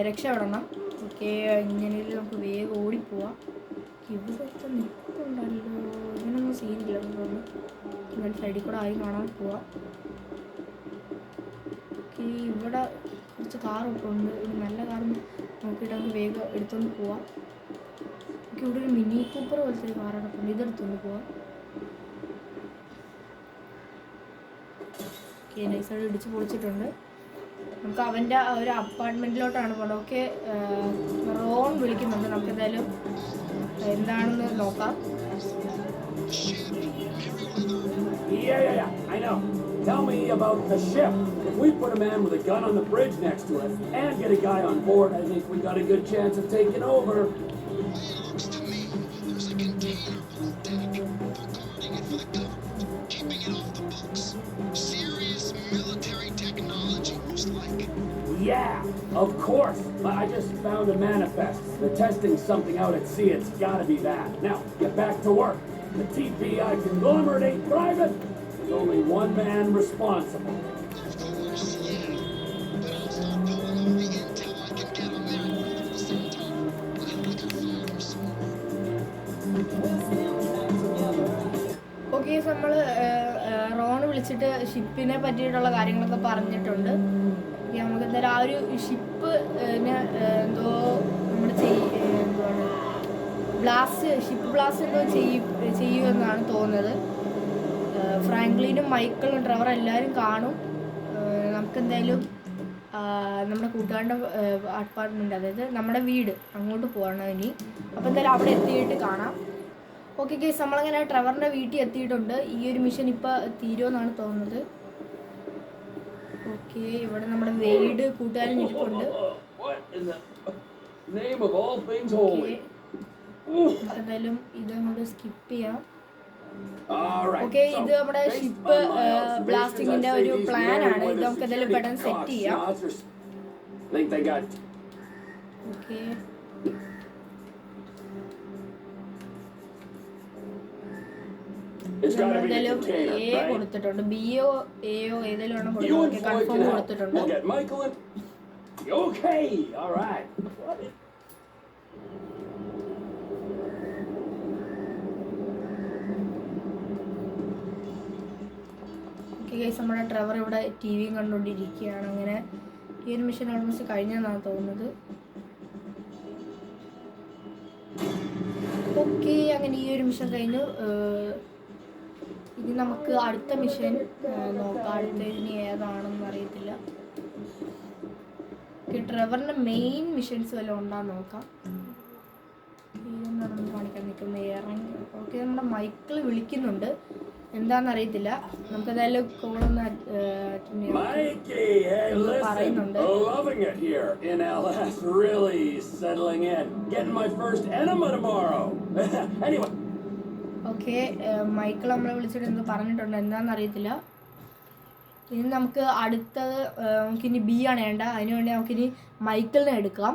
രക്ഷപ്പെടണം. ഓക്കെ, ഇങ്ങനെ നമുക്ക് വേഗം ഓടിപ്പോവാം. ഇവിടുത്തെ നിൽപ്പുണ്ടല്ലോ, ഇങ്ങനൊന്നും സീനില്ല തോന്നുന്നു. ഇങ്ങനെ സൈഡിൽ കൂടെ ആയി കാണാൻ പോവാം. ഓക്കെ, ഇവിടെ കുറച്ച് കാറൊക്കെ ഉണ്ട്. ഒരു നല്ല കാർ നോക്കിയിട്ട് നമുക്ക് വേഗം എടുത്തുകൊണ്ട് പോവാം. നമുക്ക് ഇവിടെ ഒരു മിനി കൂപ്പർ പോലത്തെ ഒരു കാറൊക്കെ ഉണ്ട്, ഇതെടുത്തുകൊണ്ട് പോവാം. ഓക്കെ, നൈസായിട്ട് ഇടിച്ച് പൊളിച്ചിട്ടുണ്ട്. നമുക്ക് അവൻ്റെ ഒരു അപ്പാർട്ട്മെൻറ്റിലോട്ടാണ് പോകുന്നത്. ഓക്കെ, റോൺ വിളിക്കുന്നുണ്ട്. നമുക്ക് എന്തായാലും എന്താണെന്ന് നോക്കാം. Yeah, I know. Tell me about the ship. If we put a man with a gun on the bridge next to us and get a guy on board, I think we got a good chance of taking over. Looks to me there's a container on deck. They're guarding it for the government, keeping it off the books. Serious military technology, most like. Yeah, of course. I just found a manifest. They're testing something out at sea. It's gotta be that. Now, get back to work. The TPI conglomerate ain't private. There's only one man responsible. Of course, yeah. But I'll start pulling all the intel I can get on their world at the same time. I like a farm soon. Okay, നമ്മൾ Ron വിളിച്ചിട്ട് ഷിപ്പിനെ പറ്റിയിട്ടുള്ള കാര്യങ്ങളൊക്കെ പറഞ്ഞിട്ടുണ്ട്. നമുക്ക് എന്തായാലും ആ ഒരു ship എന്തോ നമ്മൾ എന്തുവാണ് ഷിപ്പ് ബ്ലാസ്റ്റ് എന്തോ ചെയ്യുമെന്നാണ് തോന്നുന്നത്. ഫ്രാങ്ക്ലിനും മൈക്കിളും ട്രെവർ എല്ലാവരും കാണും. നമുക്കെന്തായാലും നമ്മുടെ കൂട്ടുകാരുടെ അപ്പാർട്ട്മെൻറ്റ്, അതായത് നമ്മുടെ വീട്, അങ്ങോട്ട് പോകണം ഇനി. അപ്പോൾ എന്തായാലും അവിടെ എത്തിയിട്ട് കാണാം. ഓക്കെ ഗൈസ്, നമ്മളങ്ങനെ ട്രെവറിൻ്റെ വീട്ടിൽ എത്തിയിട്ടുണ്ട്. ഈ ഒരു മിഷൻ ഇപ്പോൾ തീരുമെന്നാണ് തോന്നുന്നത്. ഓക്കെ, ഇവിടെ നമ്മുടെ വീട് കൂട്ടുകാരൻ ഇരിപ്പുണ്ട്. ഓക്കെ, എന്തായാലും ഇത് അങ്ങോട്ട് സ്കിപ്പ് ചെയ്യാം. ഓക്കെ, ഇത് നമ്മുടെ ഷിപ്പ് ബ്ലാസ്റ്റിങ്ങിന്റെ ഒരു പ്ലാൻ ആണ്. ഇത് നമുക്ക് എന്തായാലും പെട്ടെന്ന് സെറ്റ് ചെയ്യാം. ഓക്കെ, എന്തായാലും എ കൊടുത്തിട്ടുണ്ട്. ബിയോ എയോ ഏതെങ്കിലും വേണം കൊടുക്കാം. കൺഫേം കൊടുത്തിട്ടുണ്ട്. ഗൈസ് നമ്മുടെ ട്രെവർ ഇവിടെ ടി വിയും കണ്ടുകൊണ്ടിരിക്കുകയാണ്. അങ്ങനെ ഈ ഒരു മിഷൻ ഓൾമോസ്റ്റ് കഴിഞ്ഞെന്നാണ് തോന്നുന്നത്. ഓക്കെ, അങ്ങനെ ഈ ഒരു മിഷൻ കഴിഞ്ഞു. ഇനി നമുക്ക് അടുത്ത മിഷൻ നോക്കാം. അടുത്ത ഇനി ഏതാണെന്ന് അറിയത്തില്ല. ട്രെവറിൻ്റെ മെയിൻ മിഷൻസ് വല്ലതും ഉണ്ടാകുന്ന നോക്കാം. ഇതെന്താണെന്ന് കാണിക്കാൻ നിൽക്കുന്നത് ഇറങ്ങി. ഓക്കെ, നമ്മുടെ മൈക്കിൾ വിളിക്കുന്നുണ്ട്, എന്താണെന്നറിയത്തില്ല. നമുക്കതായാലും കോളൊന്ന് Mikey, hey, listen. Loving it here in LS. Really settling in. Getting my first enema tomorrow. Anyway. Okay, Michael നമ്മളെ വിളിച്ചിട്ട് എന്തോ പറഞ്ഞിട്ടുണ്ട്, എന്താണെന്നറിയത്തില്ല. ഇനി നമുക്ക് അടുത്തത് നമുക്കിനി ബി ആണ് വേണ്ട. അതിനുവേണ്ടി നമുക്കിനി മൈക്കിളിനെ എടുക്കാം.